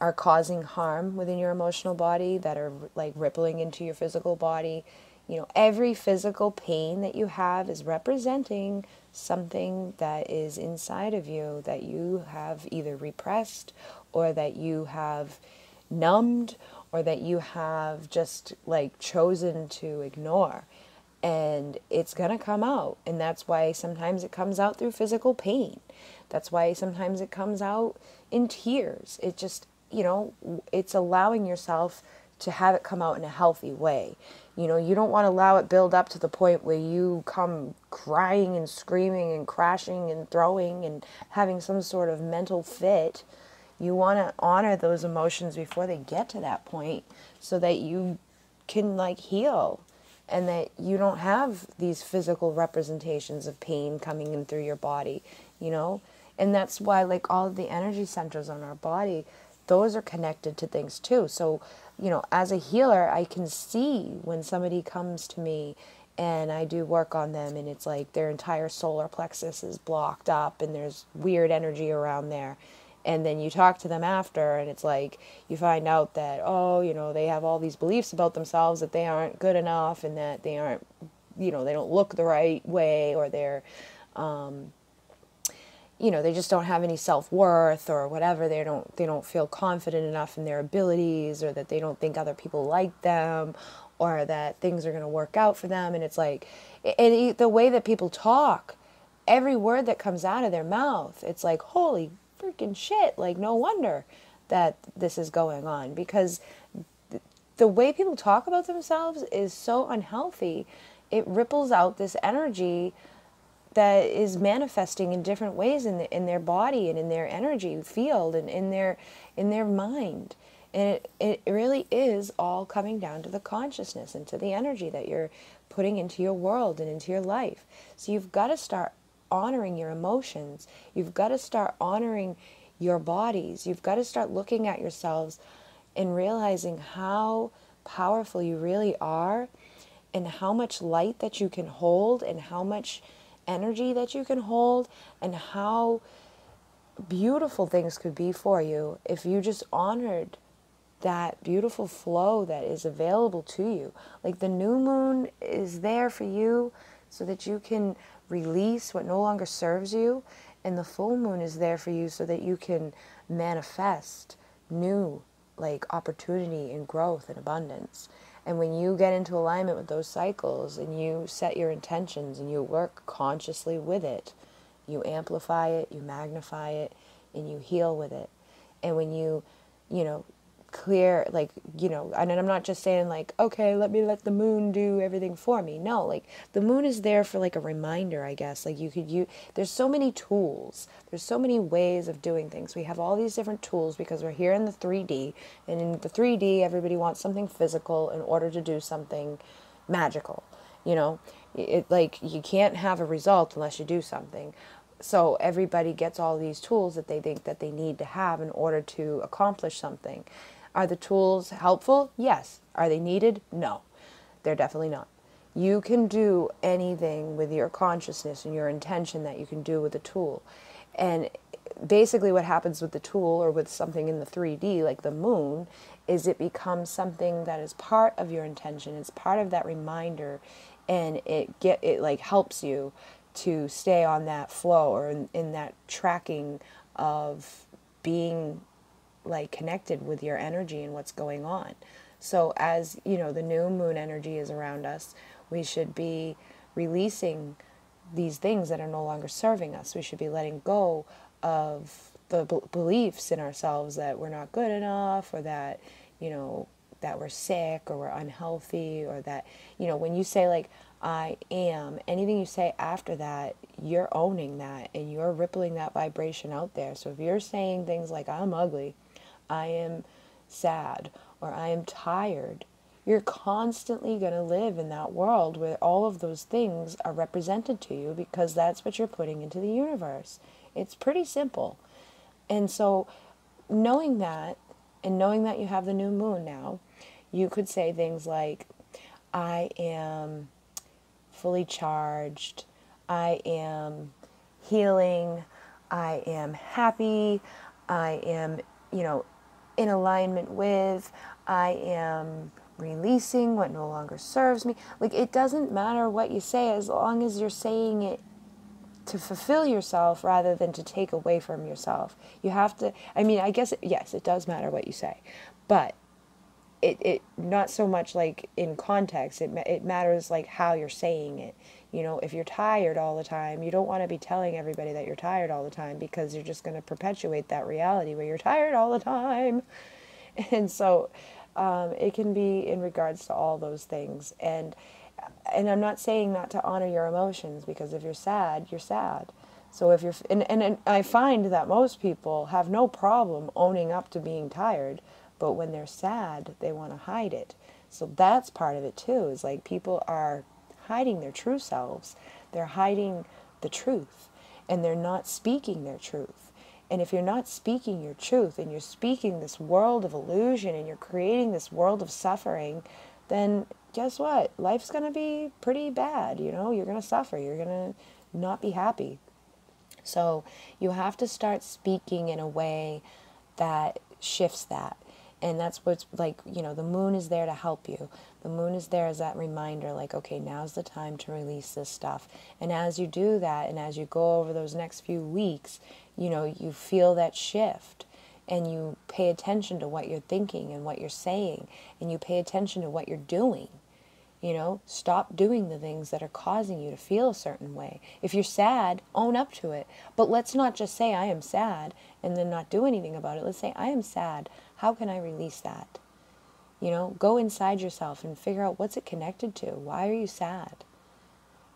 are causing harm within your emotional body, that are like rippling into your physical body, you know, every physical pain that you have is representing something that is inside of you that you have either repressed or that you have numbed or that you have just like chosen to ignore. And it's going to come out. And that's why sometimes it comes out through physical pain. That's why sometimes it comes out in tears. It just, you know, it's allowing yourself to have it come out in a healthy way. You know, you don't want to allow it build up to the point where you come crying and screaming and crashing and throwing and having some sort of mental fit. You want to honor those emotions before they get to that point so that you can like heal and that you don't have these physical representations of pain coming in through your body, you know? And that's why like all of the energy centers on our body, those are connected to things too. So, you know, as a healer, I can see when somebody comes to me and I do work on them and it's like their entire solar plexus is blocked up and there's weird energy around there. And then you talk to them after and it's like you find out that, oh, you know, they have all these beliefs about themselves that they aren't good enough and that they aren't, you know, they don't look the right way, or they're, you know, they just don't have any self-worth or whatever. They don't feel confident enough in their abilities, or that they don't think other people like them, or that things are going to work out for them. And it's like, and the way that people talk, every word that comes out of their mouth, it's like, holy freaking shit, like no wonder that this is going on, because the way people talk about themselves is so unhealthy. It ripples out this energy that is manifesting in different ways in their body and in their energy field and in their mind. And it really is all coming down to the consciousness and to the energy that you're putting into your world and into your life. So you've got to start honoring your emotions. You've got to start honoring your bodies. You've got to start looking at yourselves and realizing how powerful you really are, and how much light that you can hold, and how much energy that you can hold, and how beautiful things could be for you if you just honored that beautiful flow that is available to you. Like the new moon is there for you so that you can release what no longer serves you, and the full moon is there for you so that you can manifest new like opportunity and growth and abundance. And when you get into alignment with those cycles and you set your intentions and you work consciously with it, you amplify it, you magnify it, and you heal with it. And when you know, clear, like, you know, and I'm not just saying like, okay, let the moon do everything for me. No, like the moon is there for like a reminder, I guess. Like there's so many tools. There's so many ways of doing things. We have all these different tools because we're here in the 3D, and in the 3D, everybody wants something physical in order to do something magical. You know, like you can't have a result unless you do something. So everybody gets all these tools that they think that they need to have in order to accomplish something. Are the tools helpful? Yes. Are they needed? No. They're definitely not. You can do anything with your consciousness and your intention that you can do with a tool. And basically what happens with the tool or with something in the 3D, like the moon, is it becomes something that is part of your intention. It's part of that reminder, and it like helps you to stay on that flow, or in that tracking of being like connected with your energy and what's going on. So as you know, the new moon energy is around us, we should be releasing these things that are no longer serving us. We should be letting go of the beliefs in ourselves that we're not good enough, or that, you know, that we're sick or we're unhealthy, or that, you know, when you say like, I am, anything you say after that, you're owning that and you're rippling that vibration out there. So if you're saying things like, I'm ugly, I am sad, or I am tired, you're constantly going to live in that world where all of those things are represented to you, because that's what you're putting into the universe. It's pretty simple. And so knowing that, and knowing that you have the new moon now, you could say things like, I am fully charged, I am healing, I am happy, I am, you know, in alignment with, I am releasing what no longer serves me. Like, it doesn't matter what you say as long as you're saying it to fulfill yourself rather than to take away from yourself. You have to, I mean, I guess, yes, it does matter what you say, but it not so much like in context. It matters like how you're saying it. You know, if you're tired all the time, you don't want to be telling everybody that you're tired all the time, because you're just going to perpetuate that reality where you're tired all the time. And so It can be in regards to all those things. And I'm not saying not to honor your emotions, because if you're sad, you're sad. So if you're, and I find that most people have no problem owning up to being tired, but when they're sad, they want to hide it. So that's part of it too, is like people are hiding their true selves. They're hiding the truth, and they're not speaking their truth. And if you're not speaking your truth, and you're speaking this world of illusion, and you're creating this world of suffering, then guess what? Life's going to be pretty bad, you know? You're going to suffer. You're going to not be happy. So you have to start speaking in a way that shifts that. And that's what's like, you know, the moon is there to help you. The moon is there as that reminder, like, okay, now's the time to release this stuff. And as you do that, and as you go over those next few weeks, you know, you feel that shift, and you pay attention to what you're thinking and what you're saying, and you pay attention to what you're doing. You know, stop doing the things that are causing you to feel a certain way. If you're sad, own up to it. But let's not just say, I am sad, and then not do anything about it. Let's say, I am sad. How can I release that? You know, go inside yourself and figure out, what's it connected to? Why are you sad?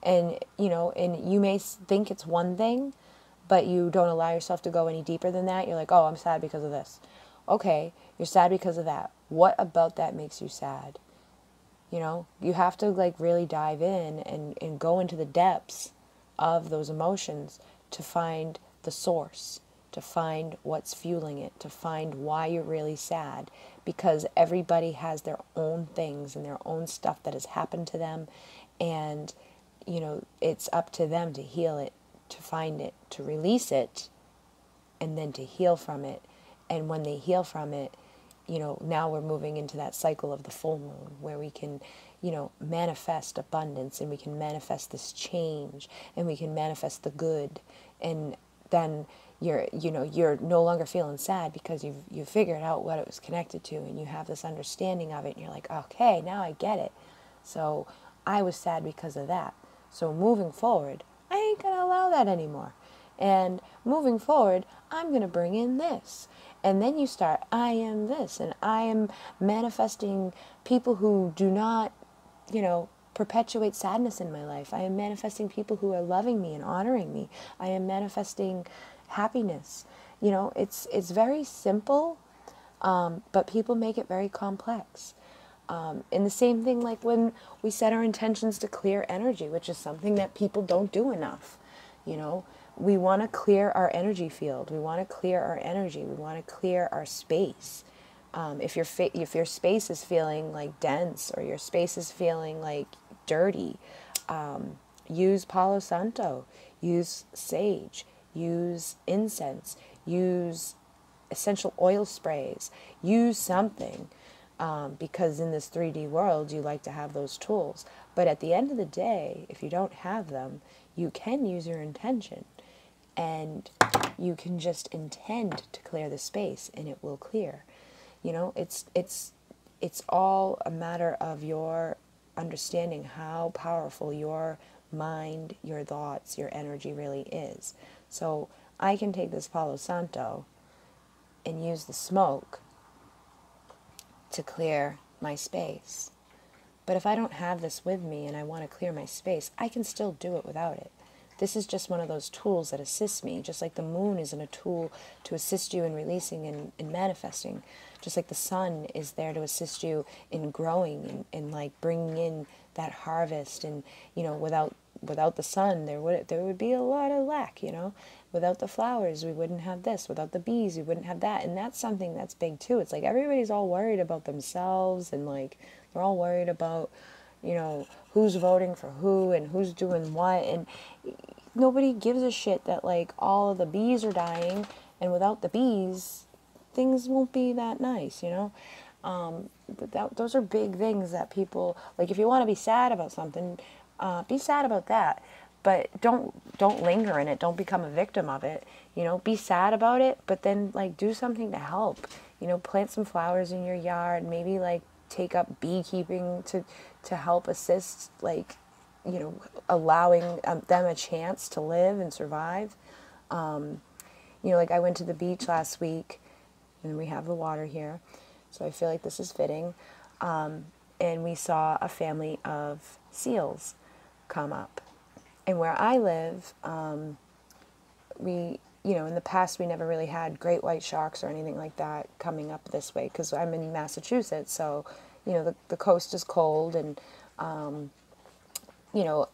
And, you know, and you may think it's one thing, but you don't allow yourself to go any deeper than that. You're like, oh, I'm sad because of this. Okay, you're sad because of that. What about that makes you sad? You know, you have to like really dive in and go into the depths of those emotions to find the source, to find what's fueling it, to find why you're really sad. Because everybody has their own things and their own stuff that has happened to them. And, you know, it's up to them to heal it, to find it, to release it, and then to heal from it. And when they heal from it, you know, now we're moving into that cycle of the full moon, where we can, you know, manifest abundance, and we can manifest this change, and we can manifest the good. And then you're no longer feeling sad, because you've figured out what it was connected to, and you have this understanding of it, and you're like, okay, now I get it. So I was sad because of that. So moving forward, I ain't going to allow that anymore. And moving forward, I'm going to bring in this. And then you start, I am this, and I am manifesting people who do not, you know, perpetuate sadness in my life. I am manifesting people who are loving me and honoring me. I am manifesting happiness. You know, it's very simple, but people make it very complex. And the same thing like when we set our intentions to clear energy, which is something that people don't do enough, you know. We want to clear our energy field. We want to clear our energy. We want to clear our space. If your space is feeling like dense, or your space is feeling like dirty, use Palo Santo, use sage, use incense, use essential oil sprays, use something, because in this 3D world, you like to have those tools. But at the end of the day, if you don't have them, you can use your intention. And you can just intend to clear the space, and it will clear. You know, it's all a matter of your understanding how powerful your mind, your thoughts, your energy really is. So I can take this Palo Santo and use the smoke to clear my space. But if I don't have this with me and I want to clear my space, I can still do it without it. This is just one of those tools that assists me, just like the moon isn't a tool to assist you in releasing and manifesting, just like the sun is there to assist you in growing and like bringing in that harvest. And, you know, without the sun, there would be a lot of lack, you know. Without the flowers, we wouldn't have this. Without the bees, we wouldn't have that. And that's something that's big too. It's like everybody's all worried about themselves, and like they're all worried about, you know, who's voting for who and who's doing what, and nobody gives a shit that like all of the bees are dying, and without the bees, things won't be that nice, you know. But those are big things that people like. If you want to be sad about something, be sad about that, but don't linger in it. Don't become a victim of it. You know, be sad about it, but then like do something to help. You know, plant some flowers in your yard. Maybe like take up beekeeping to help assist, like, you know, allowing them a chance to live and survive. You know, like I went to the beach last week, and we have the water here. So I feel like this is fitting. And we saw a family of seals come up. And where I live, we, in the past we never really had great white sharks or anything like that coming up this way because I'm in Massachusetts. So, the coast is cold and,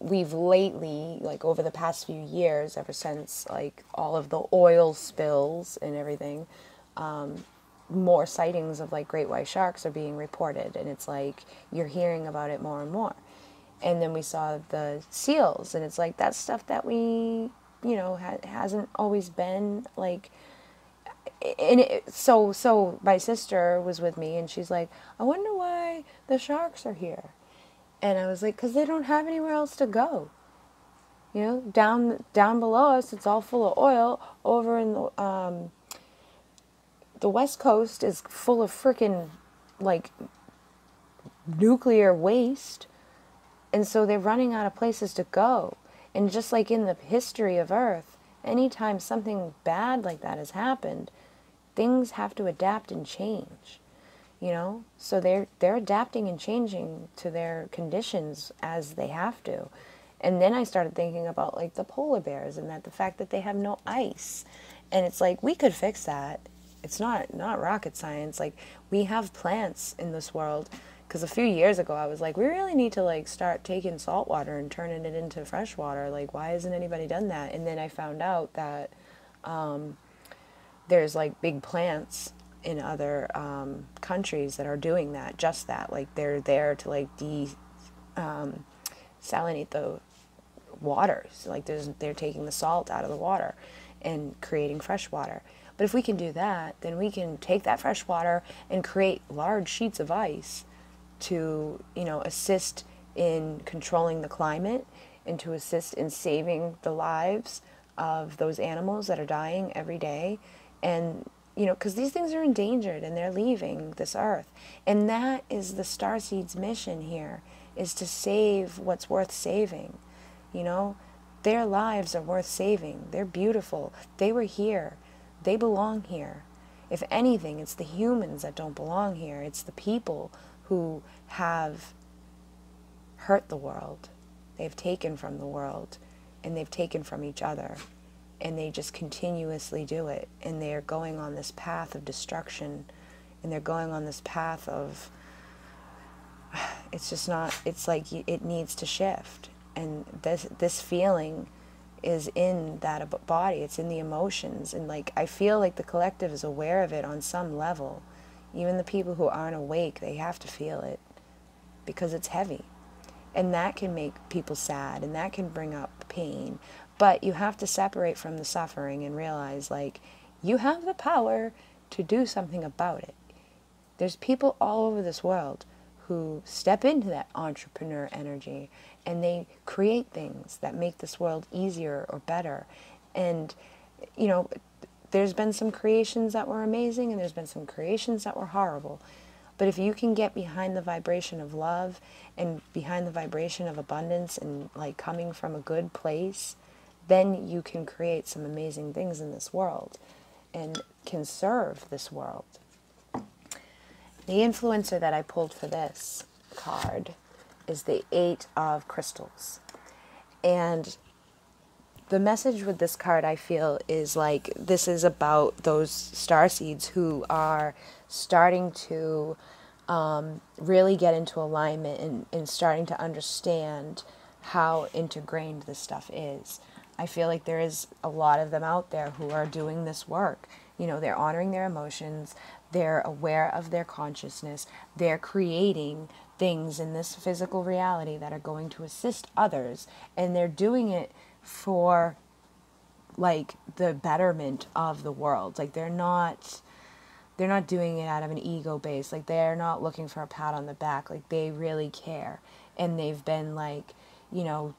we've lately, like over the past few years, ever since like all of the oil spills and everything, more sightings of like great white sharks are being reported, and it's like you're hearing about it more and more. And then we saw the seals, and it's like that's stuff that we, hasn't always been like. So my sister was with me, and she's like, I wonder why the sharks are here. And I was like, because they don't have anywhere else to go. Down below us, it's all full of oil. Over in the West Coast is full of freaking, like, nuclear waste. And so they're running out of places to go. And just like in the history of Earth, anytime something bad like that has happened, things have to adapt and change. So they're adapting and changing to their conditions as they have to. And then I started thinking about like the polar bears and that the fact that they have no ice. And it's like, we could fix that. It's not rocket science. Like, we have plants in this world. Because a few years ago I was like, we really need to like start taking salt water and turning it into fresh water. Like, why hasn't anybody done that? And then I found out that there's like big plants in other countries that are doing that, just that. Like, they're there to like desalinate the water. So like they're taking the salt out of the water and creating fresh water. But if we can do that, then we can take that fresh water and create large sheets of ice to, assist in controlling the climate and to assist in saving the lives of those animals that are dying every day. And because these things are endangered and they're leaving this earth. And that is the Starseeds' mission here, is to save what's worth saving. Their lives are worth saving. They're beautiful. They were here. They belong here. If anything, it's the humans that don't belong here. It's the people who have hurt the world. They've taken from the world, and they've taken from each other. And they just continuously do it. And they're going on this path of destruction. And they're going on this path of, it's just not, it's like it needs to shift. And this feeling is in that body. It's in the emotions. And like, I feel like the collective is aware of it on some level. Even the people who aren't awake, they have to feel it. Because it's heavy. And that can make people sad. And that can bring up pain. But you have to separate from the suffering and realize, like, you have the power to do something about it. There's people all over this world who step into that entrepreneur energy and they create things that make this world easier or better. And, there's been some creations that were amazing and there's been some creations that were horrible. But if you can get behind the vibration of love and behind the vibration of abundance and, like, coming from a good place, then you can create some amazing things in this world and can serve this world. The influencer that I pulled for this card is the 8 of Crystals. And the message with this card, I feel, is like, this is about those starseeds who are starting to really get into alignment and starting to understand how intergrained this stuff is. I feel like there is a lot of them out there who are doing this work. They're honoring their emotions. They're aware of their consciousness. They're creating things in this physical reality that are going to assist others. And they're doing it for, like, the betterment of the world. Like, they're not doing it out of an ego base. Like, they're not looking for a pat on the back. Like, they really care. And they've been, like,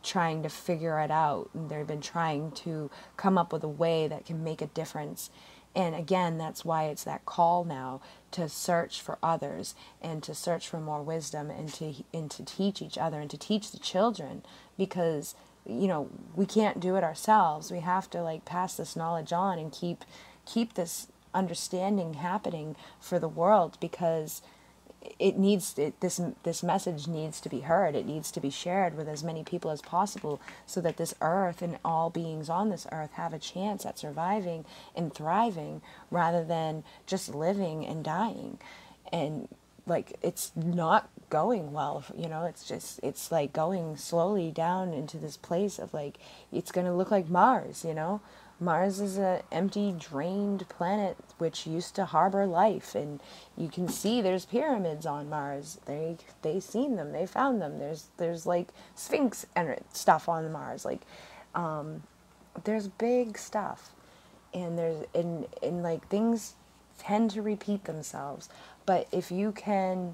trying to figure it out. And they've been trying to come up with a way that can make a difference. And again, that's why it's that call now to search for others and to search for more wisdom and to teach each other and to teach the children, because, we can't do it ourselves. We have to, like, pass this knowledge on and keep this understanding happening for the world, because this message needs to be heard. It needs to be shared with as many people as possible, so that this earth and all beings on this earth have a chance at surviving and thriving, rather than just living and dying. And like, it's not going well, you know. It's like going slowly down into this place of like, it's going to look like Mars, you know. Mars is an empty, drained planet which used to harbor life, and you can see there's pyramids on Mars. They seen them, they found them. There's like Sphinx and stuff on Mars. Like, there's big stuff, and like things tend to repeat themselves. But if you can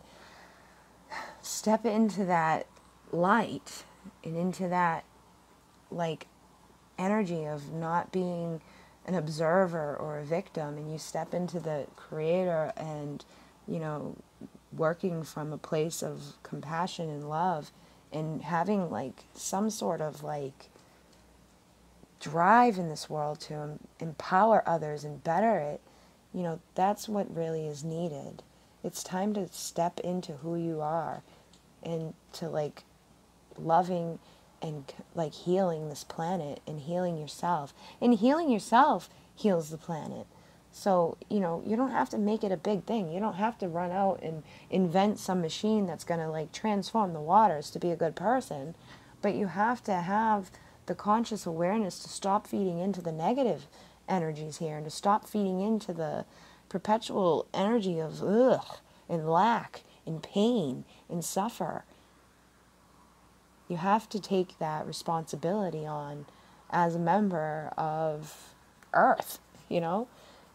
step into that light and into that like energy of not being an observer or a victim, and you step into the creator and, you know, working from a place of compassion and love, and having like some sort of like drive in this world to empower others and better it, you know, that's what really is needed. It's time to step into who you are, and to like loving and like healing this planet, and healing yourself. And healing yourself heals the planet. So, you know, you don't have to make it a big thing. You don't have to run out and invent some machine that's going to like transform the waters to be a good person. But you have to have the conscious awareness to stop feeding into the negative energies here, and to stop feeding into the perpetual energy of ugh and lack and pain and suffer. You have to take that responsibility on as a member of Earth, you know?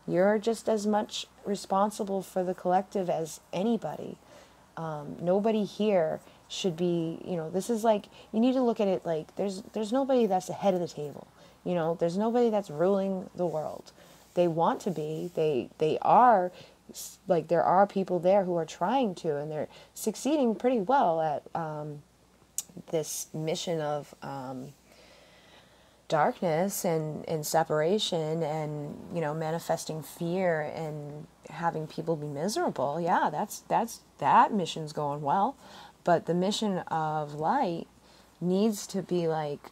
You're just as much responsible for the collective as anybody. Nobody here should be, you know, this is like, you need to look at it like there's nobody that's the head of the table. You know, there's nobody that's ruling the world. They want to be, they are, like there are people there who are trying to, and they're succeeding pretty well at this mission of darkness and separation, and, you know, manifesting fear and having people be miserable. Yeah, that mission's going well. But the mission of light needs to be like,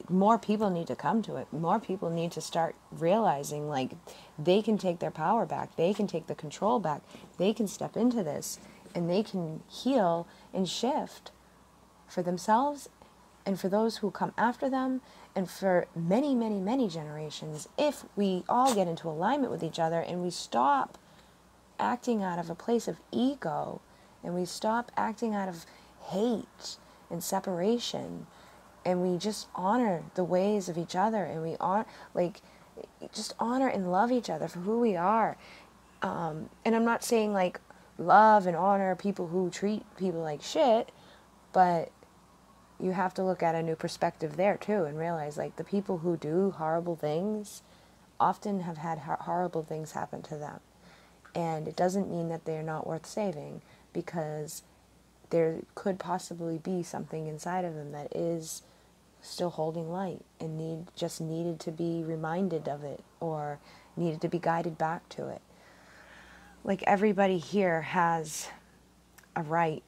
more people need to come to it. More people need to start realizing like they can take their power back. They can take the control back. They can step into this, and they can heal and shift for themselves and for those who come after them, and for many, many, many generations, if we all get into alignment with each other, and we stop acting out of a place of ego, and we stop acting out of hate and separation, and we just honor the ways of each other, and we are like just honor and love each other for who we are. And I'm not saying like love and honor people who treat people like shit, but you have to look at a new perspective there too, and realize like the people who do horrible things often have had horrible things happen to them. And it doesn't mean that they're not worth saving, because there could possibly be something inside of them that is still holding light, and needed to be reminded of it, or needed to be guided back to it. Like everybody here has a right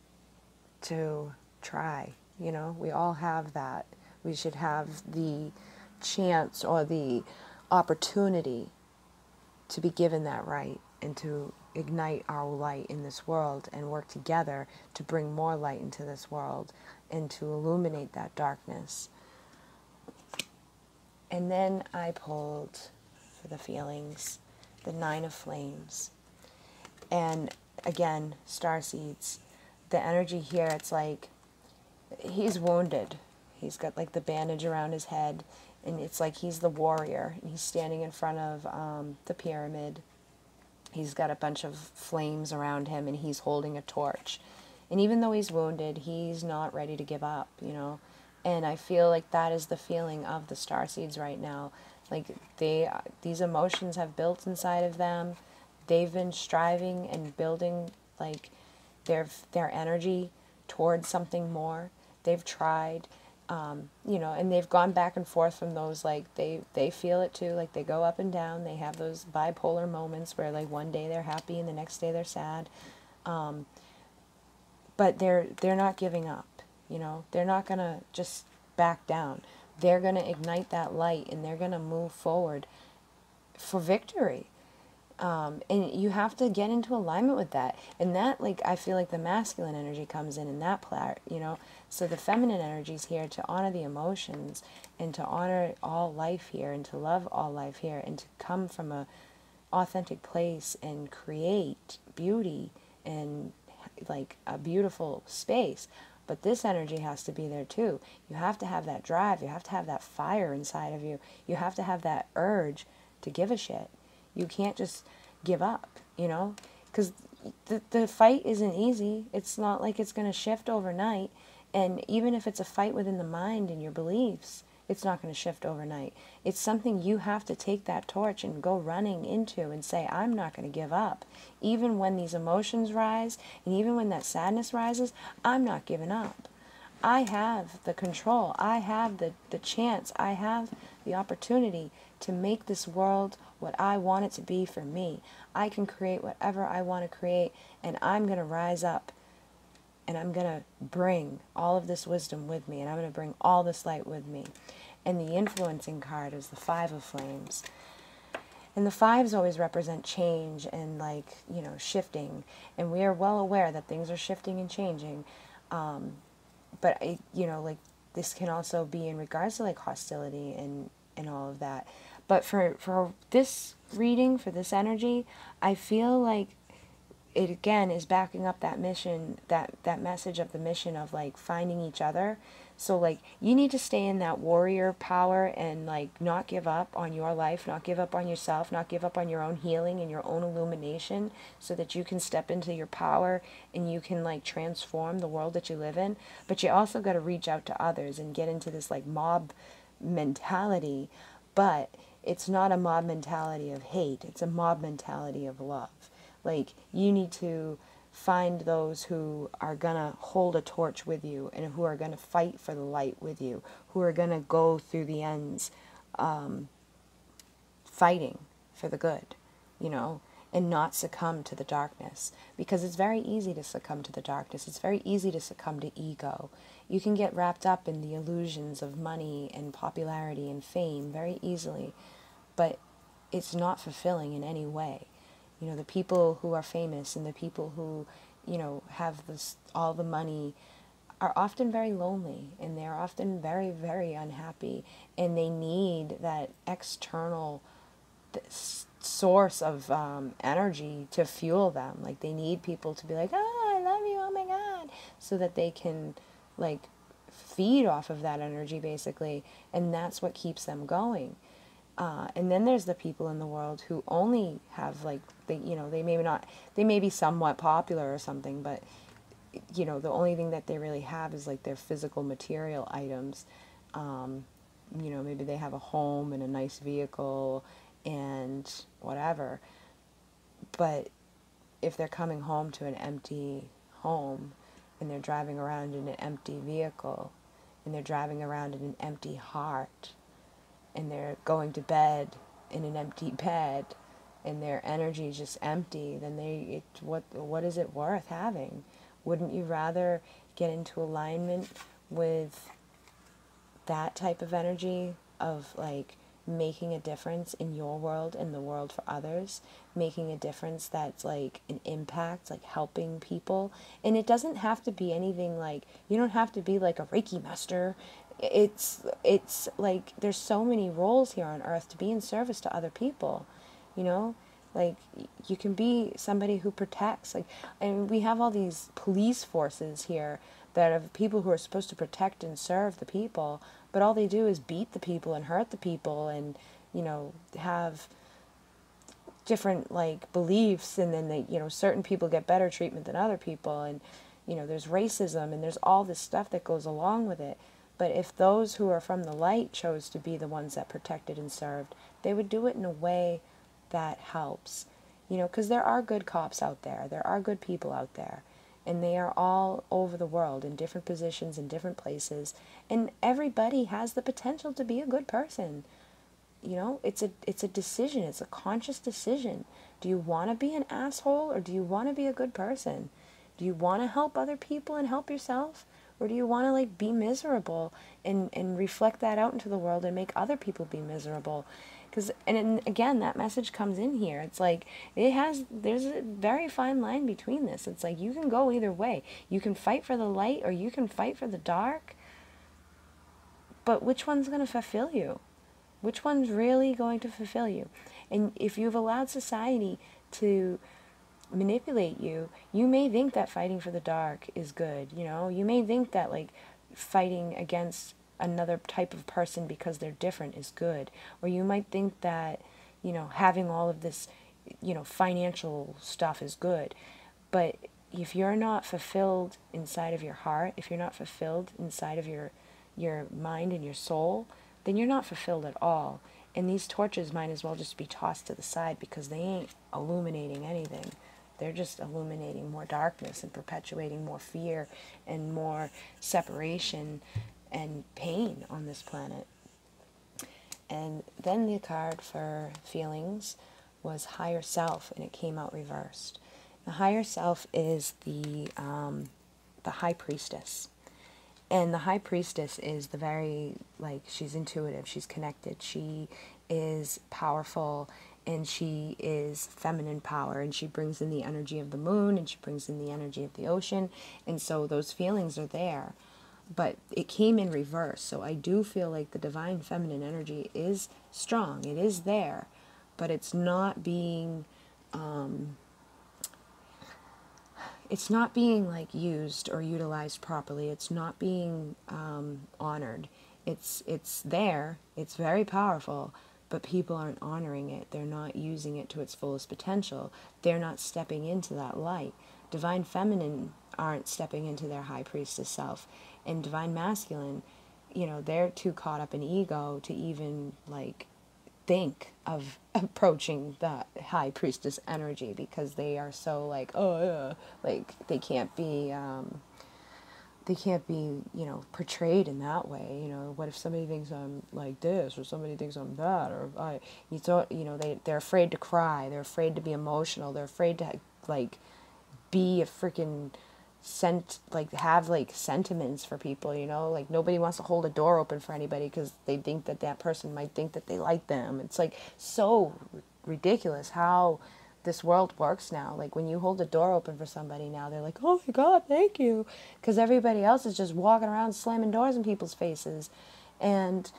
to try. You know, we all have that. We should have the chance or the opportunity to be given that right, and to ignite our light in this world, and work together to bring more light into this world, and to illuminate that darkness. And then I pulled for the feelings, the 9 of Flames. And again, starseeds, the energy here, it's like he's wounded. He's got like the bandage around his head, and it's like he's the warrior, and he's standing in front of the pyramid. He's got a bunch of flames around him, and he's holding a torch. And even though he's wounded, he's not ready to give up, you know. And I feel like that is the feeling of the starseeds right now. Like these emotions have built inside of them. They've been striving and building like their energy towards something more. They've tried. You know, and they've gone back and forth from those, like, they feel it too, like, they go up and down, they have those bipolar moments where, like, one day they're happy and the next day they're sad, but they're not giving up, you know, they're not gonna just back down, they're gonna ignite that light and they're gonna move forward for victory. And you have to get into alignment with that. And that, like, I feel like the masculine energy comes in that part, you know. So the feminine energy is here to honor the emotions and to honor all life here and to love all life here and to come from a authentic place and create beauty and, like, a beautiful space. But this energy has to be there too. You have to have that drive. You have to have that fire inside of you. You have to have that urge to give a shit. You can't just give up, you know, because the fight isn't easy. It's not like it's going to shift overnight. And even if it's a fight within the mind and your beliefs, it's not going to shift overnight. It's something you have to take that torch and go running into and say, I'm not going to give up. Even when these emotions rise and even when that sadness rises, I'm not giving up. I have the control. I have the chance. I have the opportunity to make this world what I want it to be for me. I can create whatever I want to create, and I'm going to rise up, and I'm going to bring all of this wisdom with me, and I'm going to bring all this light with me. And the influencing card is the Five of Flames. And the fives always represent change and, like, you know, shifting. And we are well aware that things are shifting and changing. But, you know, like, this can also be in regards to, like, hostility and all of that. But for this reading, for this energy, I feel like it, again, is backing up that mission, that message of the mission of, like, finding each other. So, like, you need to stay in that warrior power and, like, not give up on your life, not give up on yourself, not give up on your own healing and your own illumination so that you can step into your power and you can, like, transform the world that you live in. But you also got to reach out to others and get into this, like, mob mentality. But it's not a mob mentality of hate. It's a mob mentality of love. Like, you need to find those who are going to hold a torch with you and who are going to fight for the light with you, who are going to go through the ends fighting for the good, you know, and not succumb to the darkness. Because it's very easy to succumb to the darkness. It's very easy to succumb to ego. You can get wrapped up in the illusions of money and popularity and fame very easily, but it's not fulfilling in any way. You know, the people who are famous and the people who, you know, have this, all the money are often very lonely and they're often very, very unhappy, and they need that external source of energy to fuel them. Like, they need people to be like, oh, I love you, oh my God, so that they can, like, feed off of that energy, basically, and that's what keeps them going. And then there's the people in the world who only have, like, they, you know, they may be somewhat popular or something, but, you know, the only thing that they really have is, like, their physical material items. You know, maybe they have a home and a nice vehicle and whatever. But if they're coming home to an empty home and they're driving around in an empty vehicle and they're driving around in an empty heart, and they're going to bed in an empty bed, and their energy is just empty, then what is it worth having? Wouldn't you rather get into alignment with that type of energy of, like, making a difference in your world and the world for others, making a difference that's, like, an impact, like helping people? And it doesn't have to be anything, like, you don't have to be like a Reiki master. It's like, there's so many roles here on earth to be in service to other people, you know? Like, you can be somebody who protects, like, and we have all these police forces here that are people who are supposed to protect and serve the people, but all they do is beat the people and hurt the people and, you know, have different, like, beliefs, and then they, you know, certain people get better treatment than other people, and, you know, there's racism and there's all this stuff that goes along with it. But if those who are from the light chose to be the ones that protected and served, they would do it in a way that helps, you know, because there are good cops out there. There are good people out there. and they are all over the world in different positions, in different places, and everybody has the potential to be a good person. You know, it's a decision. It's a conscious decision. Do you want to be an asshole, or do you want to be a good person? Do you want to help other people and help yourself? Or do you want to like be miserable and reflect that out into the world and make other people be miserable? Because, again, that message comes in here. It's like, there's a very fine line between this. It's like, you can go either way. You can fight for the light or you can fight for the dark. But which one's going to fulfill you? Which one's really going to fulfill you? And if you've allowed society to manipulate you, you may think that fighting for the dark is good, you know? You may think that, like, fighting against another type of person because they're different is good. Or you might think that, you know, having all of this, you know, financial stuff is good. But if you're not fulfilled inside of your heart, if you're not fulfilled inside of your mind and your soul, then you're not fulfilled at all. And these torches might as well just be tossed to the side because they ain't illuminating anything. They're just illuminating more darkness and perpetuating more fear and more separation and pain on this planet. And then the card for feelings was higher self, and it came out reversed. The higher self is the high priestess. And the high priestess is the very, like, she's intuitive, she's connected, she is powerful, and she is feminine power, and she brings in the energy of the moon, and she brings in the energy of the ocean, and so those feelings are there. But it came in reverse, so I do feel like the divine feminine energy is strong, it is there, but it's not being like used or utilized properly. It's not being honored. It's there. It's very powerful, but people aren't honoring it. They're not using it to its fullest potential. They're not stepping into that light. Divine feminine aren't stepping into their high priestess self, and divine masculine, you know, they're too caught up in ego to even like think of approaching the high priestess energy because they are so like, oh yeah, like they can't be you know, portrayed in that way. You know, what if somebody thinks I'm like this, or somebody thinks I'm that, or you know, they're afraid to cry, they're afraid to be emotional, they're afraid to like be a freaking have like sentiments for people, you know, like nobody wants to hold a door open for anybody because they think that that person might think that they like them. It's like so ridiculous how this world works now. Like when you hold a door open for somebody now, they're like, oh my God, thank you, because everybody else is just walking around slamming doors in people's faces. And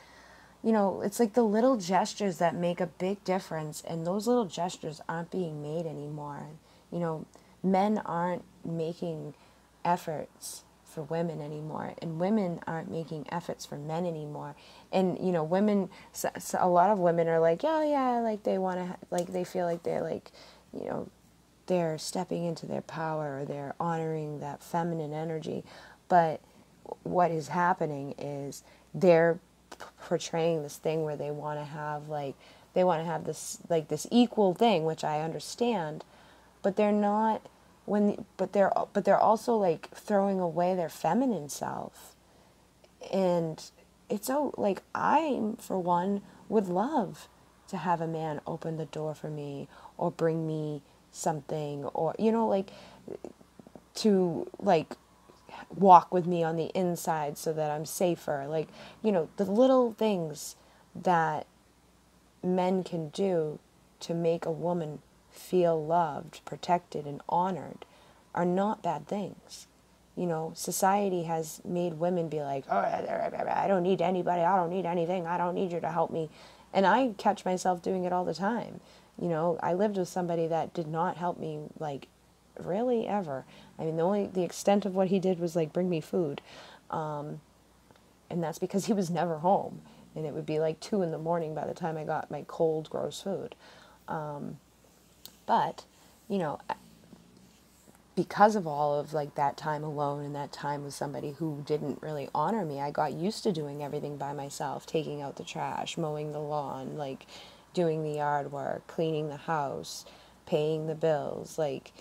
you know, it's like the little gestures that make a big difference, and those little gestures aren't being made anymore. You know, men aren't making efforts for women anymore, and women aren't making efforts for men anymore. And you know, women, so a lot of women are like, oh yeah, like they want to, like they feel like they're like, you know, they're stepping into their power, or they're honoring that feminine energy. But what is happening is they're portraying this thing where they want to have this like this equal thing, which I understand, but they're not. But they're also like throwing away their feminine self. And it's so like, I for one would love to have a man open the door for me or bring me something, or you know, like to like walk with me on the inside so that I'm safer. Like, you know, the little things that men can do to make a woman feel loved, protected, and honored are not bad things. You know, society has made women be like, oh, I don't need anybody, I don't need anything, I don't need you to help me. And I catch myself doing it all the time. You know, I lived with somebody that did not help me, like, really ever. I mean, the extent of what he did was, like, bring me food. And that's because he was never home. And it would be like 2 a.m. by the time I got my cold, gross food. But, you know, because of all of like that time alone and that time with somebody who didn't really honor me, I got used to doing everything by myself, taking out the trash, mowing the lawn, like doing the yard work, cleaning the house, paying the bills, like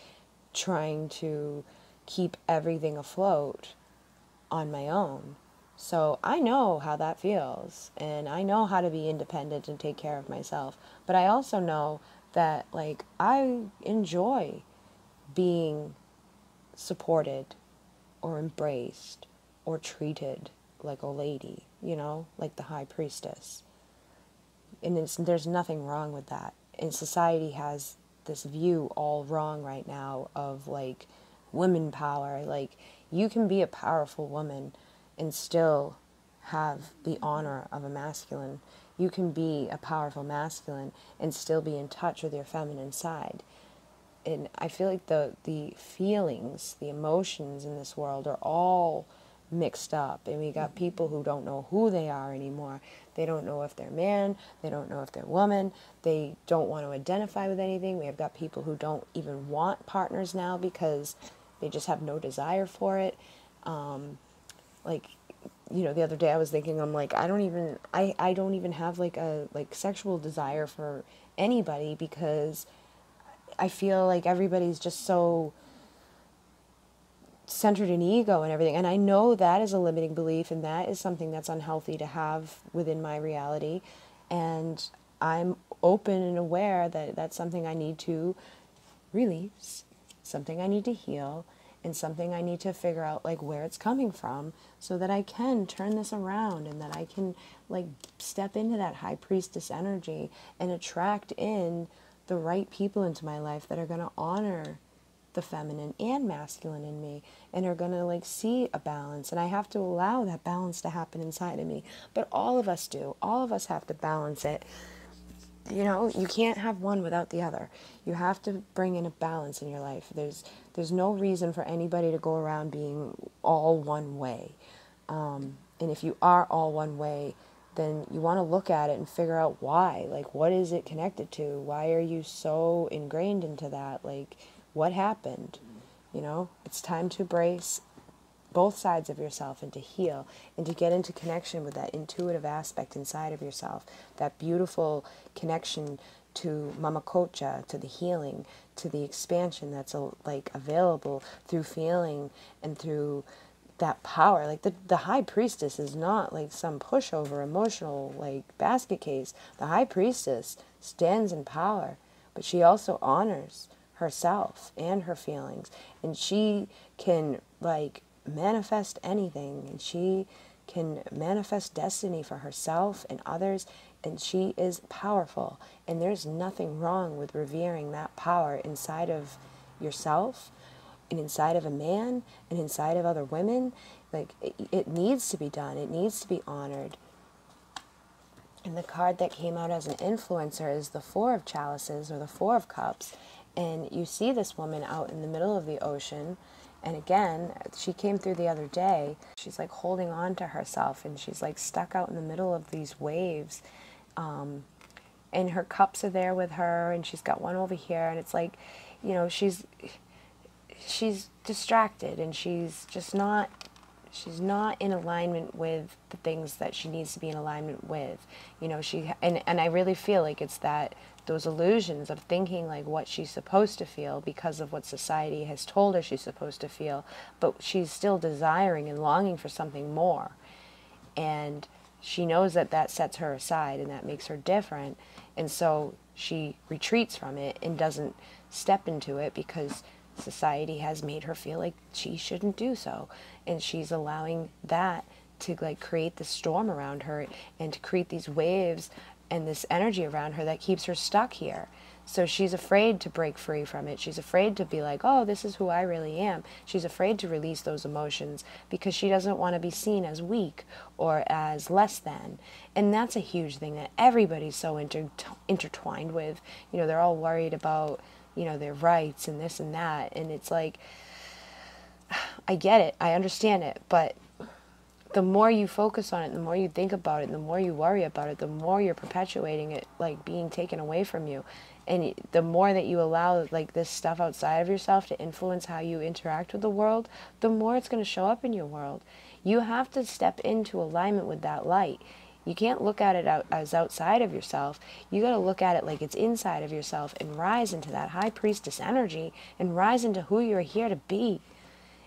trying to, keep everything afloat on my own. So I know how that feels, and I know how to be independent and take care of myself. But I also know that, like, I enjoy being supported or embraced or treated like a lady, you know, like the high priestess. And there's nothing wrong with that. And society has this view all wrong right now of, like, women power. Like, you can be a powerful woman and still have the honor of a masculine. You can be a powerful masculine and still be in touch with your feminine side. And I feel like the feelings, the emotions in this world are all mixed up. And we got people who don't know who they are anymore. They don't know if they're man, they don't know if they're woman, they don't want to identify with anything. We have got people who don't even want partners now because they just have no desire for it. Like, you know, the other day I was thinking, I'm like, I don't even have like a sexual desire for anybody, because I feel like everybody's just so centered in ego and everything. And I know that is a limiting belief, and that is something that's unhealthy to have within my reality. And I'm open and aware that that's something I need to release, something I need to heal, and something I need to figure out, like, where it's coming from, so that I can turn this around, and that I can, like, step into that high priestess energy and attract in the right people into my life that are going to honor the feminine and masculine in me, and are going to, like, see a balance. And I have to allow that balance to happen inside of me. But all of us do. All of us have to balance it. You know, you can't have one without the other. You have to bring in a balance in your life. There's no reason for anybody to go around being all one way. And if you are all one way, then you want to look at it and figure out why. Like, what is it connected to? Why are you so ingrained into that? Like, what happened? You know, it's time to embrace both sides of yourself and to heal and to get into connection with that intuitive aspect inside of yourself, that beautiful connection to Mama Kocha, to the healing, to the expansion that's like available through feeling and through that power. Like the high priestess is not like some pushover emotional like basket case. The high priestess stands in power, but she also honors herself and her feelings, and she can like manifest anything, and she can manifest destiny for herself and others, and she is powerful. And there's nothing wrong with revering that power inside of yourself and inside of a man and inside of other women. Like, it needs to be done. It needs to be honored. And the card that came out as an influencer is the Four of Chalices, or the Four of Cups. And you see this woman out in the middle of the ocean. And again, she came through the other day. She's like holding on to herself, and she's like stuck out in the middle of these waves. And her cups are there with her, and she's got one over here. And it's like, you know, she's distracted, and she's not in alignment with the things that she needs to be in alignment with. You know, and I really feel like it's those illusions of thinking like what she's supposed to feel because of what society has told her she's supposed to feel, but she's still desiring and longing for something more. And she knows that that sets her aside and that makes her different. And so she retreats from it and doesn't step into it because society has made her feel like she shouldn't do so. And she's allowing that to like create the storm around her and to create these waves and this energy around her that keeps her stuck here. So she's afraid to break free from it. She's afraid to be like, oh, this is who I really am. She's afraid to release those emotions because she doesn't want to be seen as weak or as less than. And that's a huge thing that everybody's so intertwined with. You know, they're all worried about, you know, their rights and this and that. And it's like, I get it. I understand it. But the more you focus on it, the more you think about it, the more you worry about it, the more you're perpetuating it, like being taken away from you. And the more that you allow like this stuff outside of yourself to influence how you interact with the world, the more it's going to show up in your world. You have to step into alignment with that light. You can't look at it as outside of yourself. You got to look at it like it's inside of yourself and rise into that high priestess energy and rise into who you're here to be.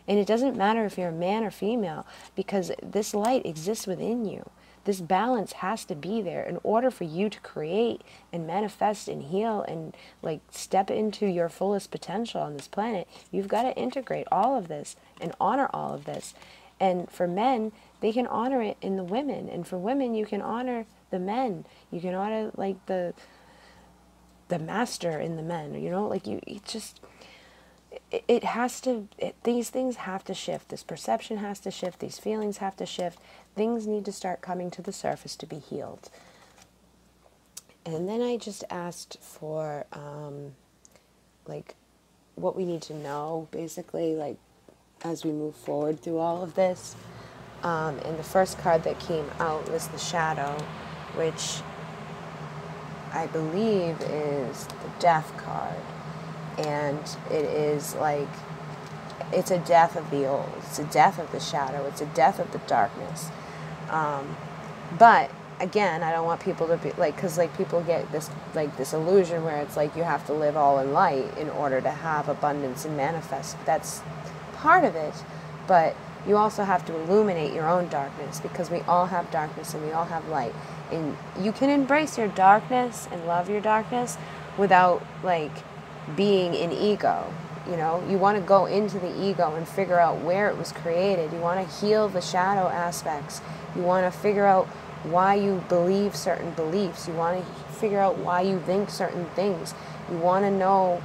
And it doesn't matter if you're a man or female, because this light exists within you. This balance has to be there in order for you to create and manifest and heal and like step into your fullest potential on this planet. You've got to integrate all of this and honor all of this. And for men, they can honor it in the women. And for women, you can honor the men. You can honor like the master in the men, you know, like it has to, these things have to shift. This perception has to shift. These feelings have to shift. Things need to start coming to the surface to be healed. And then I just asked for, like, what we need to know, basically, like, as we move forward through all of this. And the first card that came out was the Shadow, which I believe is the Death card. And it is like, it's a death of the old. It's a death of the shadow. It's a death of the darkness. But again, I don't want people to be like, because like people get this like this illusion where it's like you have to live all in light in order to have abundance and manifest. That's part of it, but you also have to illuminate your own darkness, because we all have darkness and we all have light. And you can embrace your darkness and love your darkness without like being in ego. You know, you want to go into the ego and figure out where it was created. You want to heal the shadow aspects. You want to figure out why you believe certain beliefs. You want to figure out why you think certain things. You want to know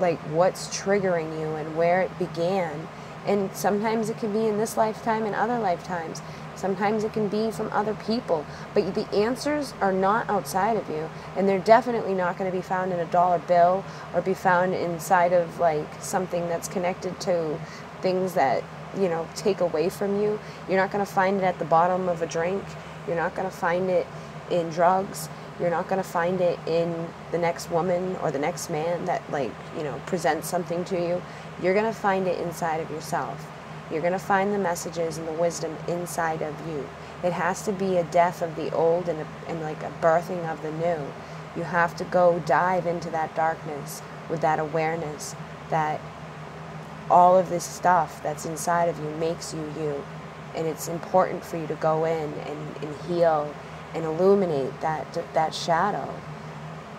like what's triggering you and where it began. And sometimes it can be in this lifetime and other lifetimes. Sometimes it can be from other people. But the answers are not outside of you. And they're definitely not going to be found in a dollar bill or be found inside of like something that's connected to things that, you know, take away from you. You're not going to find it at the bottom of a drink. You're not going to find it in drugs. You're not going to find it in the next woman or the next man that, like, you know, presents something to you. You're going to find it inside of yourself. You're going to find the messages and the wisdom inside of you. It has to be a death of the old and like a birthing of the new. You have to go dive into that darkness with that awareness that all of this stuff that's inside of you makes you you. And it's important for you to go in and heal and illuminate that shadow.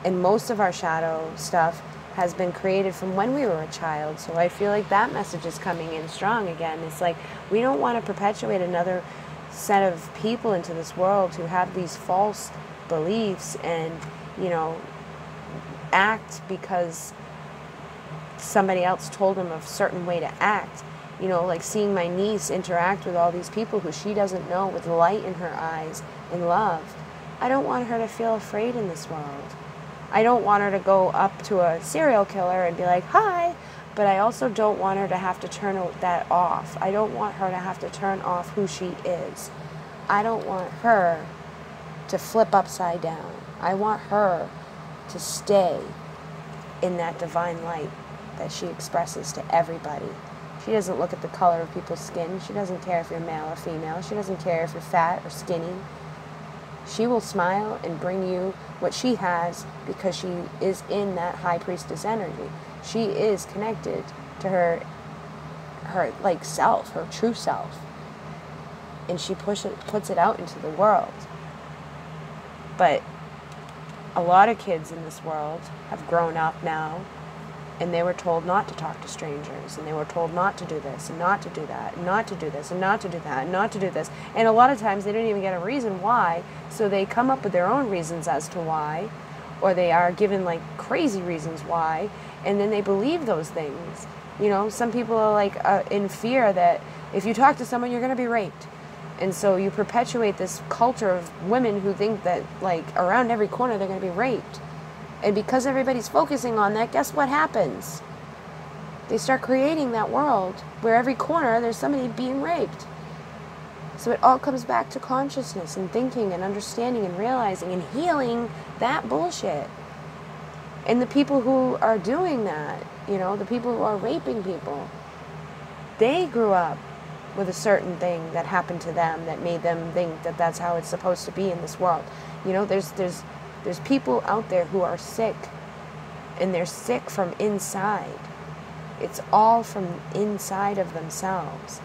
And most of our shadow stuff has been created from when we were a child. So I feel like that message is coming in strong again. It's like we don't want to perpetuate another set of people into this world who have these false beliefs and, you know, act because somebody else told them a certain way to act. You know, like seeing my niece interact with all these people who she doesn't know with light in her eyes and love. I don't want her to feel afraid in this world. I don't want her to go up to a serial killer and be like, hi, but I also don't want her to have to turn that off. I don't want her to have to turn off who she is. I don't want her to flip upside down. I want her to stay in that divine light that she expresses to everybody. She doesn't look at the color of people's skin. She doesn't care if you're male or female. She doesn't care if you're fat or skinny. She will smile and bring you what she has because she is in that high priestess energy. She is connected to her like self, her true self. And she puts it out into the world. But a lot of kids in this world have grown up now, and they were told not to talk to strangers, and they were told not to do this, and not to do that, and not to do this, and not to do that, and not to do this. And a lot of times they don't even get a reason why, so they come up with their own reasons as to why, or they are given like crazy reasons why, and then they believe those things. You know, some people are like in fear that if you talk to someone, you're going to be raped. And so you perpetuate this culture of women who think that like around every corner they're going to be raped. And because everybody's focusing on that, guess what happens? They start creating that world where every corner there's somebody being raped. So it all comes back to consciousness and thinking and understanding and realizing and healing that bullshit. And the people who are doing that, you know, the people who are raping people, they grew up with a certain thing that happened to them that made them think that that's how it's supposed to be in this world. You know, there's people out there who are sick, and they're sick from inside. It's all from inside of themselves.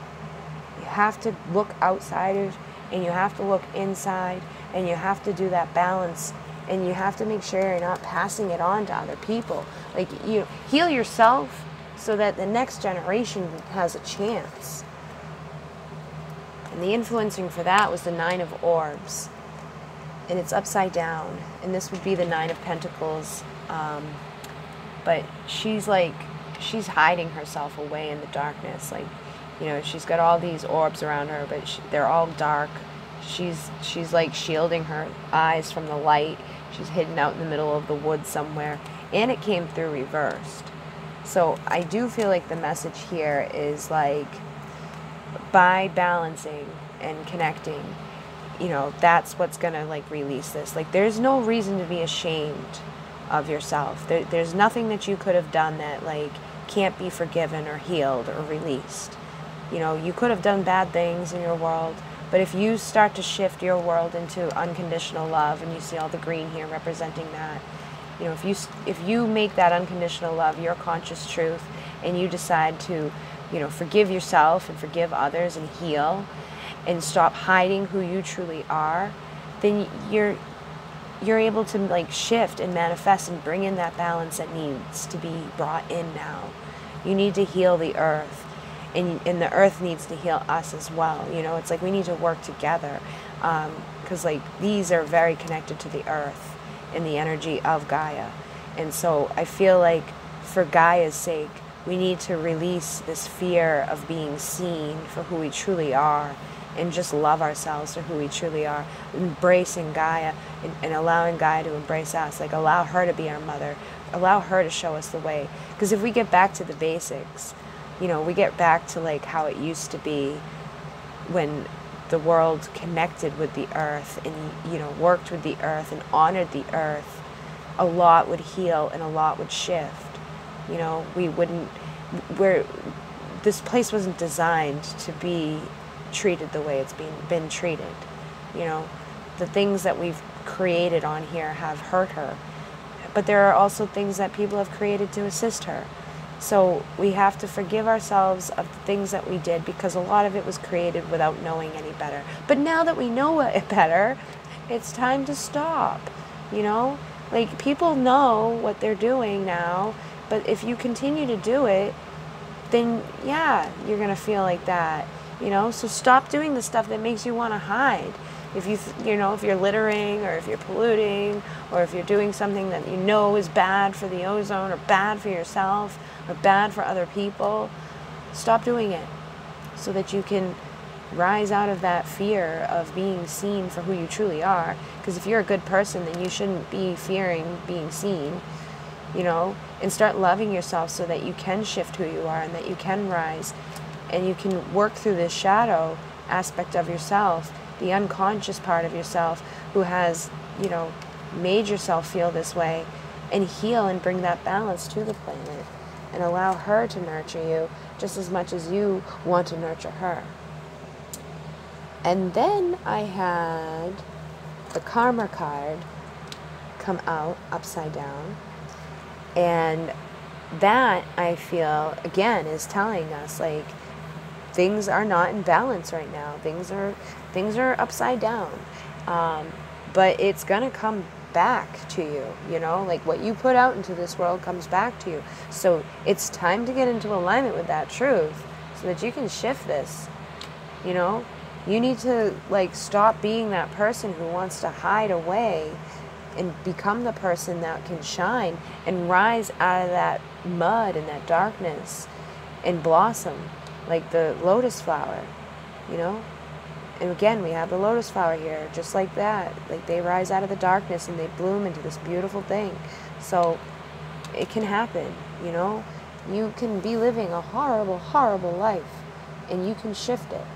You have to look outside and you have to look inside, and you have to do that balance, and you have to make sure you're not passing it on to other people. Like, you heal yourself so that the next generation has a chance. And the influencing for that was the 9 of Orbs. And it's upside down. And this would be the 9 of Pentacles. But she's hiding herself away in the darkness. Like, you know, she's got all these orbs around her, but they're all dark. She's like shielding her eyes from the light. She's hidden out in the middle of the woods somewhere. And it came through reversed. So I do feel like the message here is like, by balancing and connecting, you know, that's what's going to like release this. Like, there's no reason to be ashamed of yourself. There's nothing that you could have done that like can't be forgiven or healed or released. You know, you could have done bad things in your world, but if you start to shift your world into unconditional love, and you see all the green here representing that, you know, if you make that unconditional love your conscious truth, and you decide to, you know, forgive yourself and forgive others and heal and stop hiding who you truly are, then you're able to like shift and manifest and bring in that balance that needs to be brought in now. You need to heal the earth, and the earth needs to heal us as well. You know, it's like we need to work together, because like these are very connected to the earth and the energy of Gaia. And so I feel like for Gaia's sake, we need to release this fear of being seen for who we truly are, and just love ourselves for who we truly are, embracing Gaia and allowing Gaia to embrace us. Like, allow her to be our mother, allow her to show us the way. Because if we get back to the basics, you know, we get back to like how it used to be when the world connected with the earth and, you know, worked with the earth and honored the earth, a lot would heal and a lot would shift. You know, this place wasn't designed to be treated the way it's been treated. You know, the things that we've created on here have hurt her, but there are also things that people have created to assist her. So we have to forgive ourselves of the things that we did, because a lot of it was created without knowing any better. But now that we know it better, it's time to stop. You know, like, people know what they're doing now, but if you continue to do it, then yeah, you're gonna feel like that. You know, so stop doing the stuff that makes you want to hide. If you know, if you're littering, or if you're polluting, or if you're doing something that you know is bad for the ozone, or bad for yourself, or bad for other people, stop doing it, so that you can rise out of that fear of being seen for who you truly are. Because if you're a good person, then you shouldn't be fearing being seen, you know, and start loving yourself so that you can shift who you are, and that you can rise, and you can work through this shadow aspect of yourself, the unconscious part of yourself who has, you know, made yourself feel this way, and heal and bring that balance to the planet, and allow her to nurture you just as much as you want to nurture her. And then I had the Karma card come out upside down, and that, I feel, again, is telling us like things are not in balance right now. Things are upside down, but it's gonna come back to you. You know, like what you put out into this world comes back to you. So it's time to get into alignment with that truth, so that you can shift this. You know, you need to like stop being that person who wants to hide away, and become the person that can shine and rise out of that mud and that darkness and blossom like the lotus flower, you know? And again, we have the lotus flower here, just like that. Like, they rise out of the darkness and they bloom into this beautiful thing. So it can happen, you know? You can be living a horrible, horrible life, and you can shift it.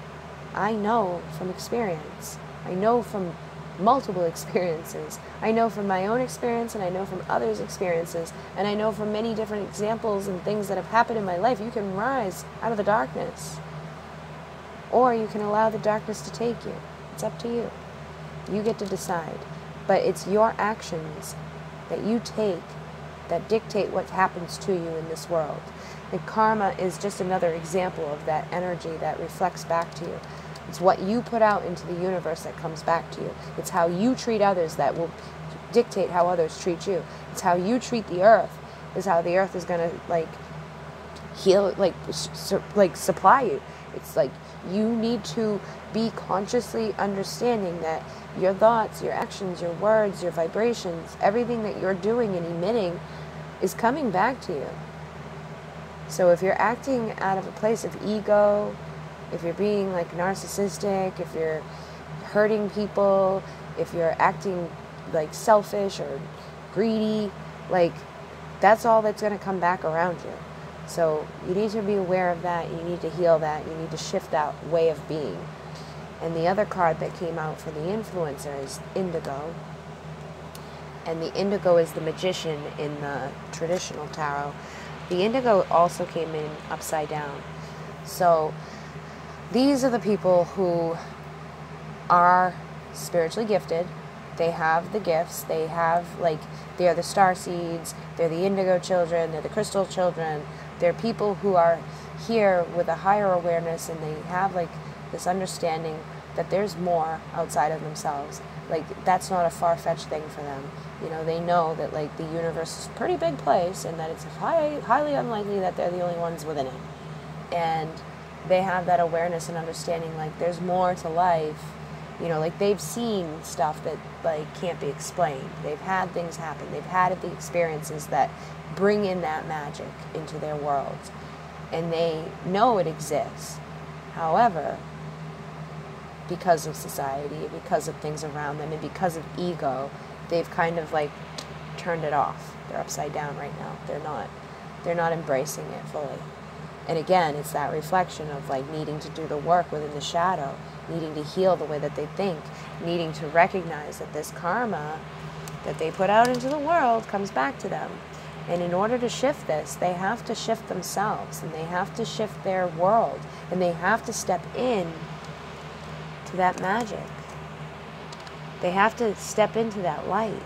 I know from experience. I know from multiple experiences. I know from my own experience, and I know from others' experiences, and I know from many different examples and things that have happened in my life. You can rise out of the darkness, or you can allow the darkness to take you. It's up to you. You get to decide. But it's your actions that you take that dictate what happens to you in this world. And karma is just another example of that energy that reflects back to you. It's what you put out into the universe that comes back to you. It's how you treat others that will dictate how others treat you. It's how you treat the earth is how the earth is going to like heal, like supply you. It's like you need to be consciously understanding that your thoughts, your actions, your words, your vibrations, everything that you're doing and emitting is coming back to you. So if you're acting out of a place of ego, if you're being like narcissistic, if you're hurting people, if you're acting like selfish or greedy, like that's all that's going to come back around you. So you need to be aware of that. You need to heal that. You need to shift that way of being. And the other card that came out for the influencer is indigo. And the indigo is the magician in the traditional tarot. The indigo also came in upside down. So these are the people who are spiritually gifted. They have the gifts. They have, like, they're the starseeds. They're the indigo children. They're the crystal children. They're people who are here with a higher awareness, and they have, like, this understanding that there's more outside of themselves. Like, that's not a far-fetched thing for them. You know, they know that, like, the universe is a pretty big place, and that it's highly unlikely that they're the only ones within it. And they have that awareness and understanding, like, there's more to life. You know, like, they've seen stuff that, like, can't be explained. They've had things happen. They've had the experiences that bring in that magic into their worlds. And they know it exists. However, because of society, because of things around them, and because of ego, they've kind of, like, turned it off. They're upside down right now. They're not embracing it fully. And again, it's that reflection of, like, needing to do the work within the shadow, needing to heal the way that they think, needing to recognize that this karma that they put out into the world comes back to them. And in order to shift this, they have to shift themselves, and they have to shift their world, and they have to step in to that magic. They have to step into that light.